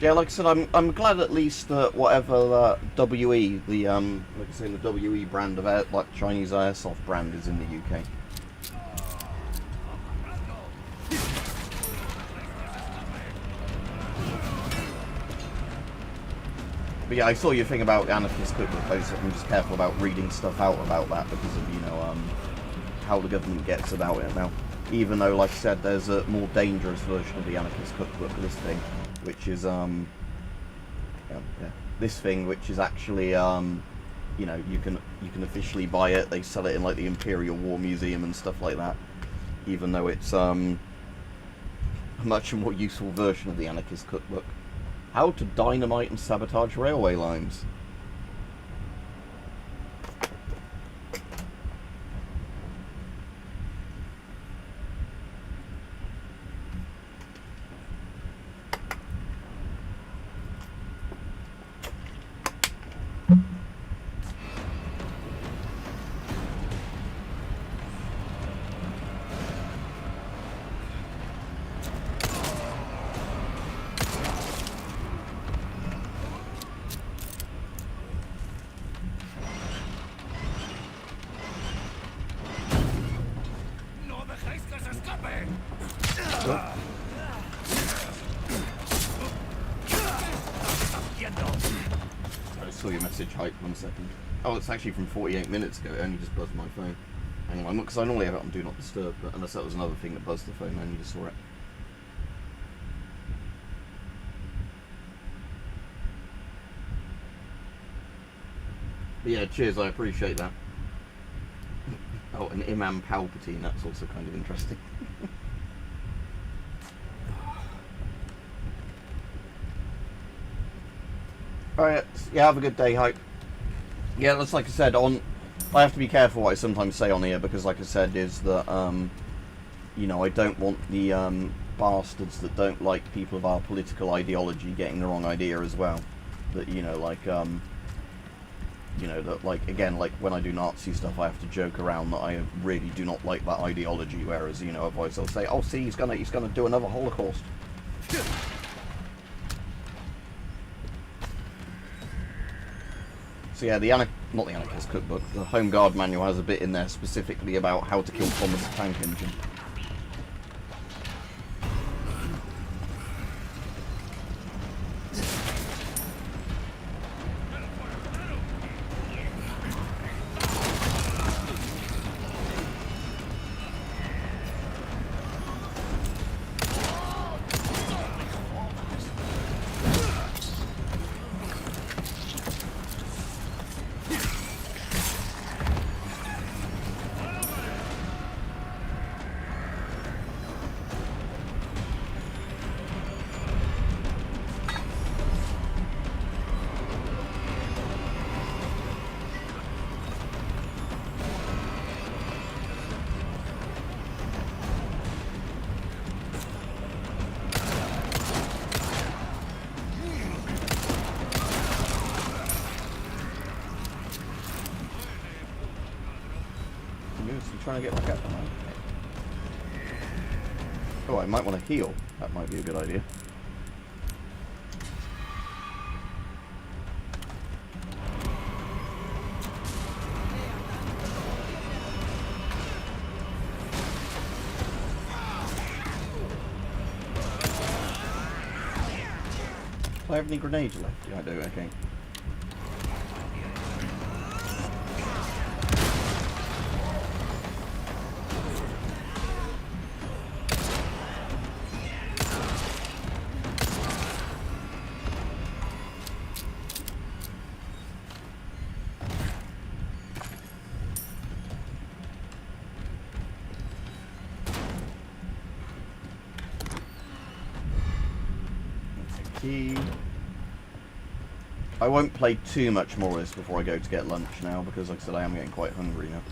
S1: Yeah, like I said, I'm glad at least that whatever WE, the like I say, the WE brand of like Chinese airsoft brand is in the UK. But yeah, I saw your thing about anarchist cookbook. I'm just careful about reading stuff out about that because of, you know, how the government gets about it now. Even though, like I said, there's a more dangerous version of the anarchist cookbook, this thing, which is this thing, which is actually you know, you can officially buy it. They sell it in like the Imperial War Museum and stuff like that. Even though it's a much more useful version of the anarchist cookbook. How to dynamite and sabotage railway lines. I saw your message, hype, 1 second. Oh, it's actually from 48 minutes ago. It only just buzzed my phone. Hang on, because I normally have it on Do Not Disturb, but unless that was another thing that buzzed the phone, I only just saw it. But yeah, cheers, I appreciate that. Oh, and Imam Palpatine, that's also kind of interesting. Alright, yeah, have a good day, Hype. Yeah, that's like I said, I have to be careful what I sometimes say on here, because like I said, is that, you know, I don't want the, bastards that don't like people of our political ideology getting the wrong idea as well. That, you know, like, you know, that, like, again, like, when I do Nazi stuff, I have to joke around that I really do not like that ideology, whereas, you know, otherwise they'll say, oh, see, he's gonna do another Holocaust. So yeah, not the Anarchist Cookbook, the Home Guard manual has a bit in there specifically about how to kill Thomas the Tank Engine. Trying to get back up. Oh, I might want to heal. That might be a good idea. Do I have any grenades left? Yeah, I do, okay. I won't play too much more of this before I go to get lunch now, because like I said, I am getting quite hungry now.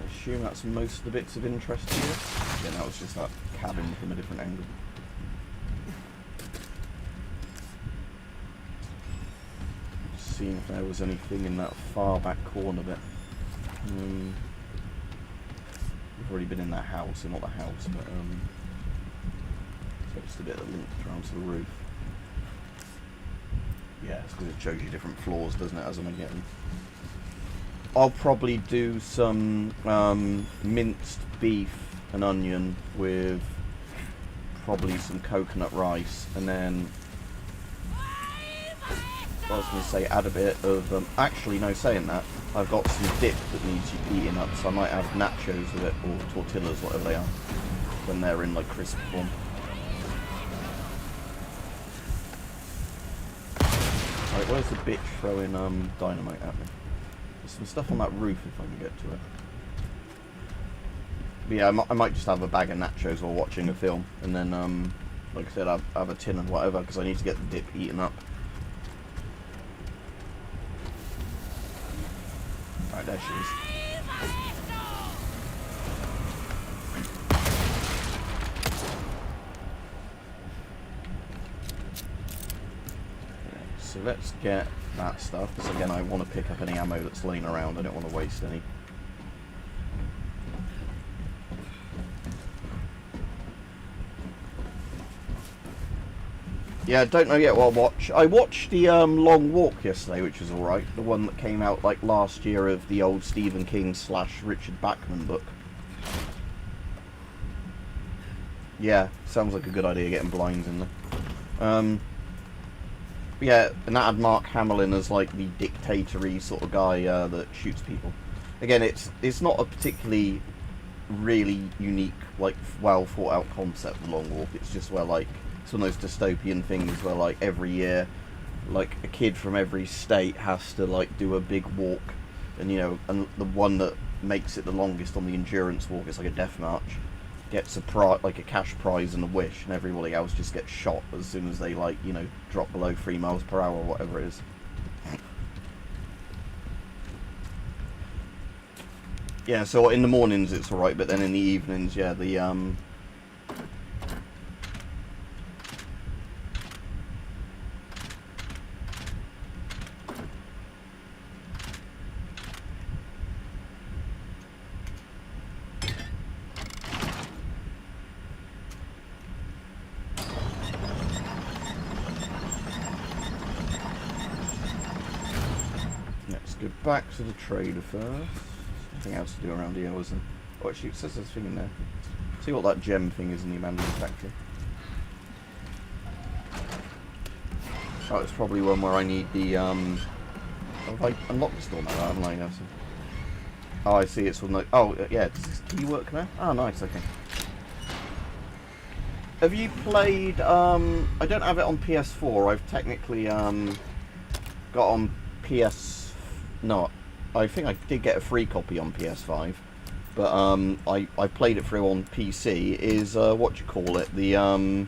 S1: Assume that's most of the bits of interest here. Yeah, that was just that cabin from a different angle. Just seeing if there was anything in that far back corner bit. We've already been in that house, or not the house, but so just a bit that linked around to the roof. Yeah, it's because it shows you different floors, doesn't it, as I'm getting. I'll probably do some minced beef and onion with probably some coconut rice, and then I was going to say add a bit of actually no, saying that, I've got some dip that needs eating up, so I might have nachos with it, or tortillas, whatever they are, when they're in like crisp form. Alright, where's the bitch throwing dynamite at me? Some stuff on that roof if I can get to it. But yeah, I might just have a bag of nachos while watching a film, and then, like I said, I'll have a tin and whatever, because I need to get the dip eaten up. Right, there she is. So let's get that stuff, because again I want to pick up any ammo that's laying around, I don't want to waste any. Yeah, I don't know yet what I'll watch. I watched the Long Walk yesterday, which was alright, the one that came out like last year of the old Stephen King / Richard Bachman book. Yeah, sounds like a good idea getting blinds in there. Yeah, and that had Mark Hamill in as like the dictatory sort of guy that shoots people. Again, it's not a particularly really unique, like well thought out concept. The Long Walk. It's just where like it's one of those dystopian things where like every year, like a kid from every state has to like do a big walk, and you know, and the one that makes it the longest on the endurance walk, it's like a death march, gets like a cash prize and a wish, and everybody else just gets shot as soon as they like, you know, drop below 3 miles per hour or whatever it is. Yeah, so in the mornings it's alright, but then in the evenings, yeah, the let's go back to the trader first. Nothing else to do around here, was there? Oh, actually, it says there's a thing in there. See what that gem thing is in the abandoned factory. Oh, it's probably one where I need the, oh, have I unlocked this door now, haven't I? No, so... Oh, I see, it's one like... Oh, yeah, does this key work now? Oh, nice, okay. Have you played, I don't have it on PS4, I've technically, got on PS... No, I think I did get a free copy on PS5, but I played it through on PC, is, what you call it, the,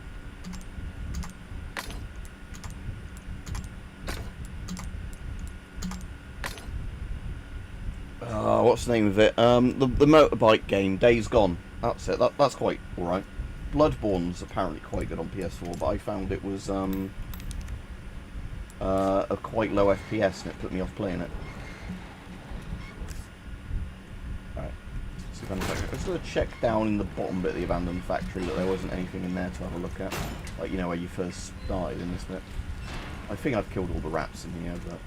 S1: what's the name of it, the motorbike game, Days Gone, that's it, that's quite alright. Bloodborne's apparently quite good on PS4, but I found it was, a quite low FPS, and it put me off playing it. I was going to check down in the bottom bit of the abandoned factory that there wasn't anything in there to have a look at. Like, you know, where you first started in this bit. I think I've killed all the rats in here, but...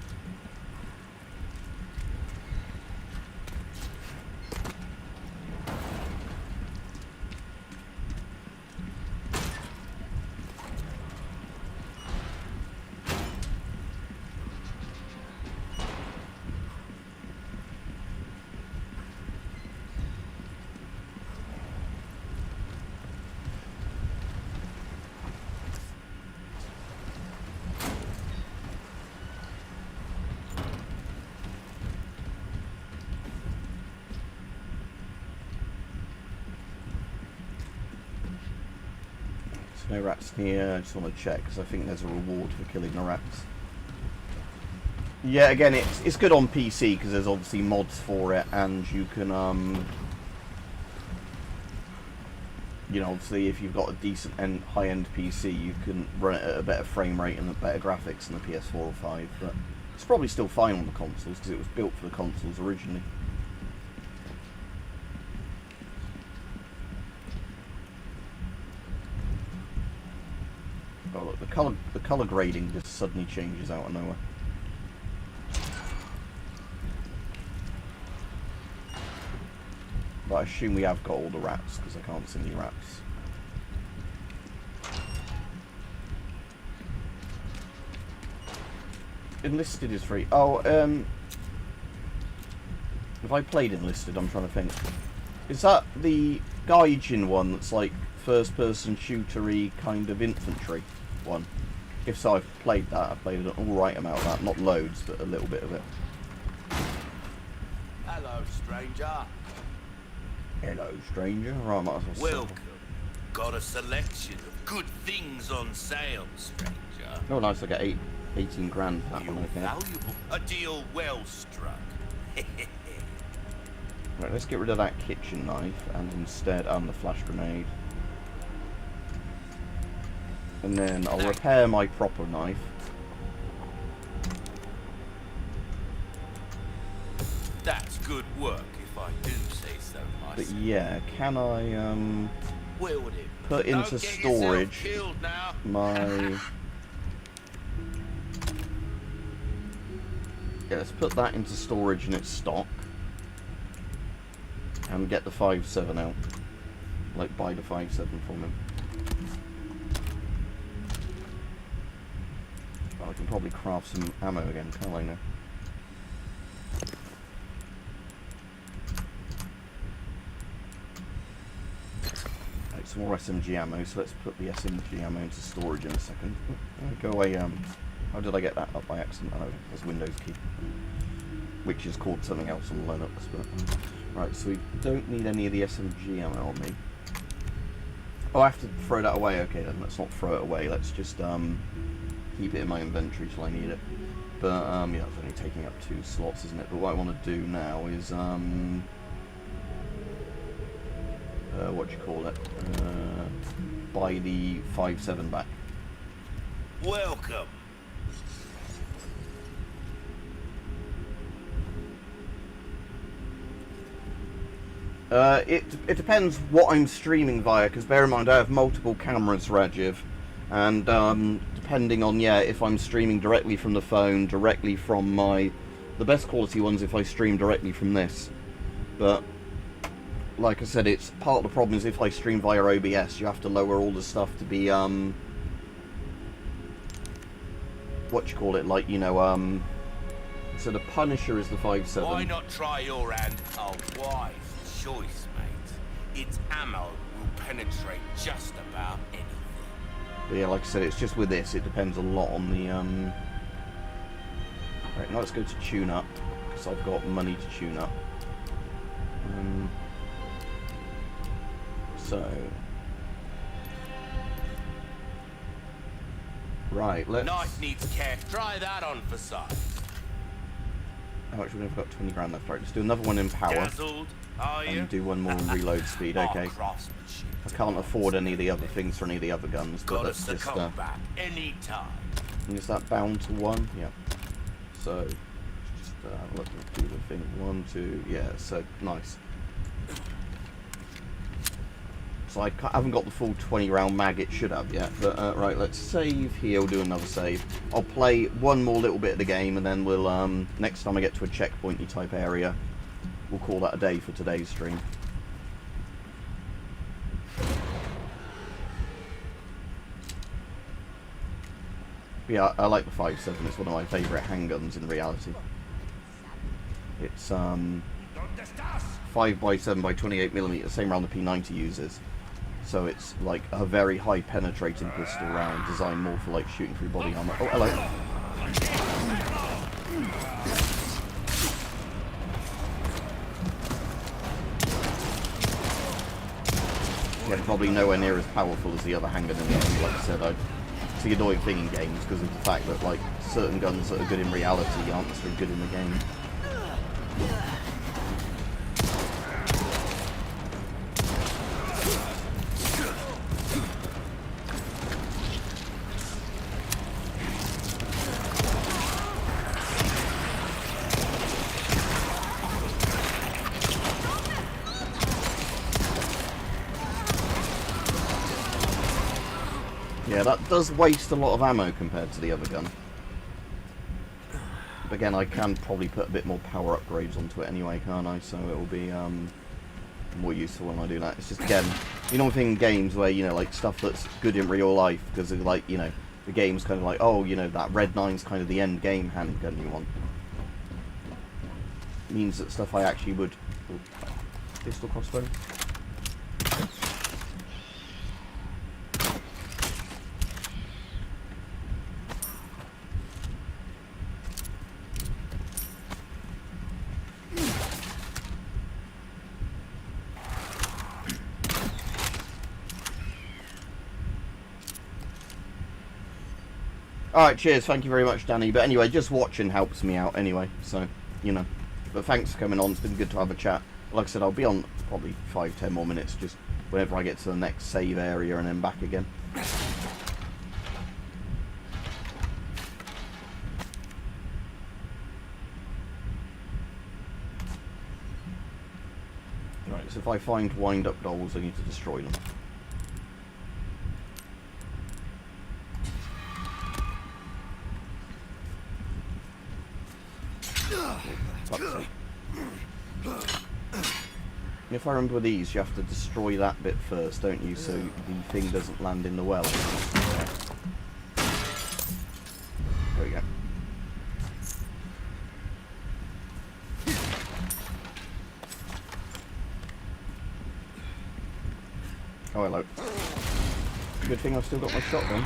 S1: No rats here. I just want to check because I think there's a reward for killing the rats. Yeah, again, it's good on PC because there's obviously mods for it, and you can you know, obviously if you've got a decent and high-end PC, you can run it at a better frame rate and a better graphics than the PS4 or 5. But it's probably still fine on the consoles because it was built for the consoles originally. Oh look, the colour grading just suddenly changes out of nowhere. But I assume we have got all the rats because I can't see any rats. Enlisted is free. Oh, have I played Enlisted? I'm trying to think. Is that the Gaijin one that's like first-person shootery kind of infantry one? If so, I've played that. I've played an alright amount of that. Not loads, but a little bit of it.
S9: Hello, stranger.
S1: Hello, stranger. Right, I might as well
S9: Welcome. Got a selection of good things on sale, stranger.
S1: Oh, nice. I get 18 grand for that
S9: Deal
S1: one. Okay.
S9: valuable. A deal well struck.
S1: Right, let's get rid of that kitchen knife and instead the flash grenade. And then I'll repair my proper knife.
S9: That's good work, if I do say so myself.
S1: But yeah, can I
S9: Wield it.
S1: put
S9: Don't
S1: into
S9: get yourself
S1: storage
S9: killed now.
S1: my... Yeah, let's put that into storage in its stock. And get the 5.7 out. Like, buy the 5.7 from him. Well, I can probably craft some ammo again, can't I now? some more SMG ammo, so let's put the SMG ammo into storage in a second. Go away, how did I get that up by accident? Oh, there's Windows key. Which is called something else on Linux, but... right, so we don't need any of the SMG ammo on me. Oh, I have to throw that away. Okay, then let's not throw it away. Let's just keep it in my inventory till I need it. But yeah, it's only taking up 2 slots, isn't it? But what I want to do now is what do you call it? Buy the 5.7 back.
S9: Welcome.
S1: It depends what I'm streaming via, because bear in mind I have multiple cameras, Rajiv, and depending on, yeah, if I'm streaming directly from the phone, directly from the best quality ones if I stream directly from this, but like I said, it's part of the problem is if I stream via OBS, you have to lower all the stuff to be, what you call it, like, you know, so the Punisher is the 5.7.
S9: Why not try your hand? Oh, wise choice, mate. Its ammo will penetrate just about anything.
S1: But yeah, like I said, it's just with this, it depends a lot on the, right, now let's go to tune up, because I've got money to tune up. So... right, let's...
S9: Knife needs care. Try that on for size.
S1: How much we've got? 20 grand left. Right, let's do another one in power.
S9: Dazzled, are you?
S1: And do one more in reload speed, okay. I can't afford any of the other things for any of the other guns, but let's just...
S9: back any time.
S1: is that bound to 1? Yeah. So, just let me do the thing. 1, 2, yeah, so, nice. So I haven't got the full 20 round mag it should have yet, but right, let's save here, we'll do another save. I'll play one more little bit of the game and then we'll, next time I get to a checkpointy type area, we'll call that a day for today's stream. But yeah, I like the 5.7, it's one of my favourite handguns in reality. It's 5x7x28mm, same round the P90 uses. So it's like a very high penetrating pistol round, designed more for like shooting through body armor. Oh, hello. Yeah, probably nowhere near as powerful as the other handgun in the game. Like I said, it's the annoying thing in games because of the fact that like certain guns that are good in reality aren't necessarily good in the game. Yeah, that does waste a lot of ammo compared to the other gun. But again, I can probably put a bit more power upgrades onto it anyway, can't I? So it will be more useful when I do that. It's just, again, you know, thing in games where, you know, like stuff that's good in real life, because like, you know, the game's kind of like, oh, you know, that Red 9's kind of the end game handgun you want. Means that stuff I actually would... Oh, pistol crossbow? Alright, cheers, thank you very much, Danny. But anyway, just watching helps me out anyway, so, you know. But thanks for coming on, it's been good to have a chat. Like I said, I'll be on probably 5-10 more minutes, just whenever I get to the next save area and then back again. Right, so if I find wind-up dolls, I need to destroy them. If I remember with these, you have to destroy that bit first, don't you? So the thing doesn't land in the well. There we go. Oh, hello. Good thing I've still got my shotgun.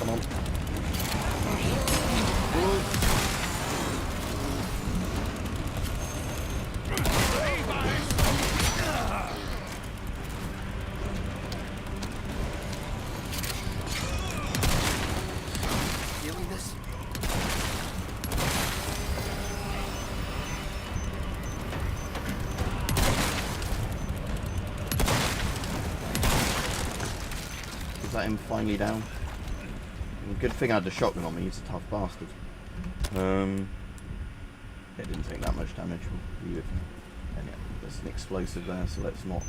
S1: Come on.
S2: Feeling this?
S1: Is that him finally down? Good thing I had the shotgun on me, he's a tough bastard. It didn't take that much damage. And yeah, there's an explosive there, so let's not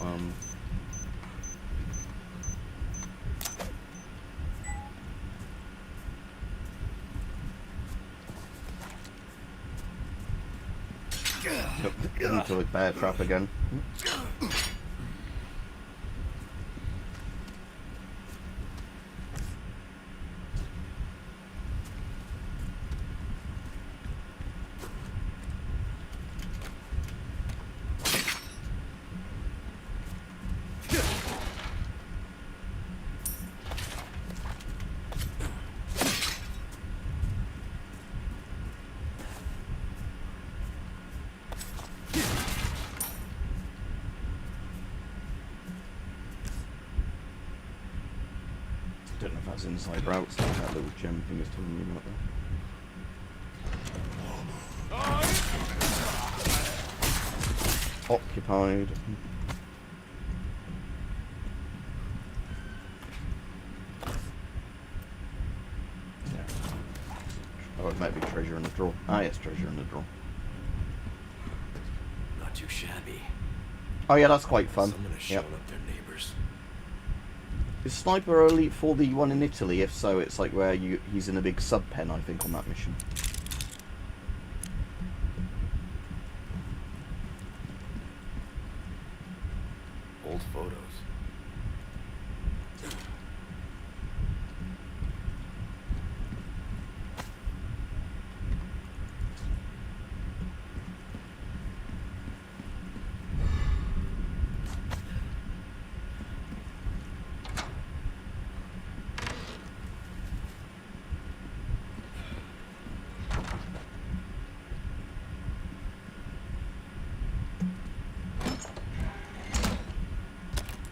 S1: into a bear trap again. Don't know if that's inside or outside, that little gem thing is telling me about that. Occupied. Yeah. Oh, it might be treasure in the drawer. Ah, yes, treasure in the drawer.
S2: Not too shabby.
S1: Oh yeah, that's quite fun.
S2: Someone has shown up their neighbors.
S1: Is Sniper Elite 4 the one in Italy? If so, it's like where he's in a big sub pen, I think, on that mission.
S2: Old photos.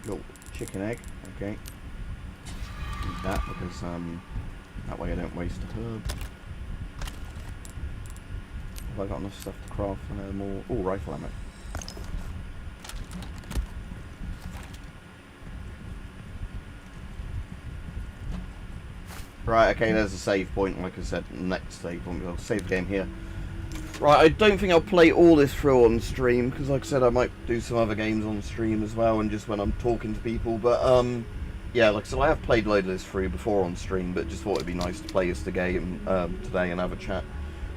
S1: Oh, chicken egg. Okay. Eat that because that way I don't waste a herb. Have I got enough stuff to craft more? Oh, rifle ammo. Right, okay, there's a save point. Like I said, next save point. I'll save the game here. Right, I don't think I'll play all this through on stream, because like I said, I might do some other games on stream as well, and just when I'm talking to people, but yeah, like I said, I have played a load of this through before on stream, but just thought it'd be nice to play this the game today and have a chat.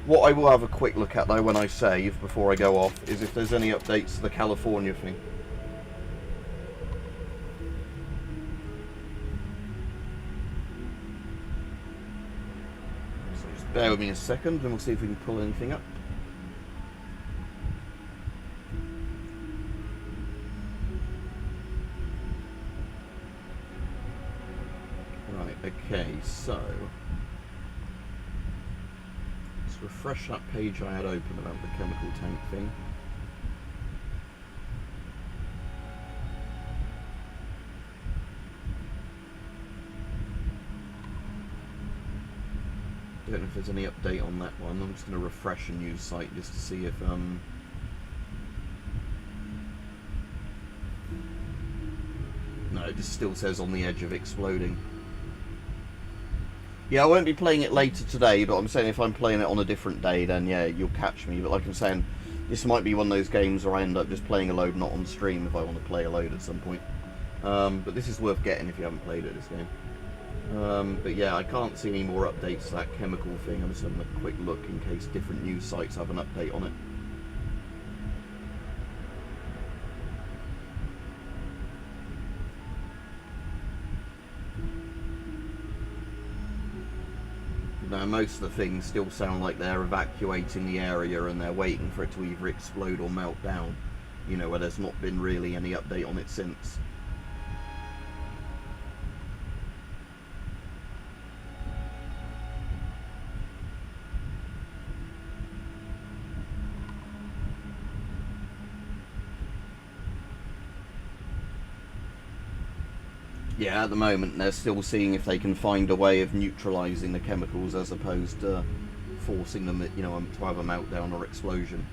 S1: What I will have a quick look at though when I save, before I go off, is if there's any updates to the California thing. So just bear with me a second and we'll see if we can pull anything up. Right, okay, so let's refresh that page I had open about the chemical tank thing. I don't know if there's any update on that one. I'm just going to refresh a news site just to see if no, it just still says on the edge of exploding. Yeah, I won't be playing it later today, but I'm saying if I'm playing it on a different day, then yeah, you'll catch me. But like I'm saying, this might be one of those games where I end up just playing a load not on stream if I want to play a load at some point. But this is worth getting if you haven't played it, this game. But yeah, I can't see any more updates to that chemical thing. I'm just having a quick look in case different news sites have an update on it. Now, most of the things still sound like they're evacuating the area and they're waiting for it to either explode or melt down. You know, where there's not been really any update on it since. Yeah, at the moment they're still seeing if they can find a way of neutralising the chemicals as opposed to forcing them, you know, to have a meltdown or explosion.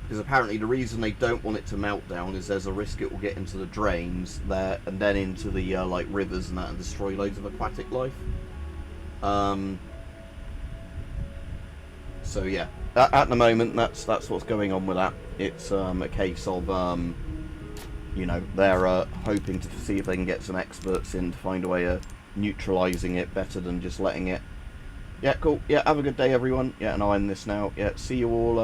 S1: Because apparently the reason they don't want it to melt down is there's a risk it will get into the drains there and then into the like rivers and that and destroy loads of aquatic life. So yeah, at the moment that's what's going on with that. It's a case of you know, they're hoping to see if they can get some experts in to find a way of neutralising it better than just letting it. Yeah, cool. Yeah, have a good day, everyone. Yeah, and I'll end this now. Yeah, see you all.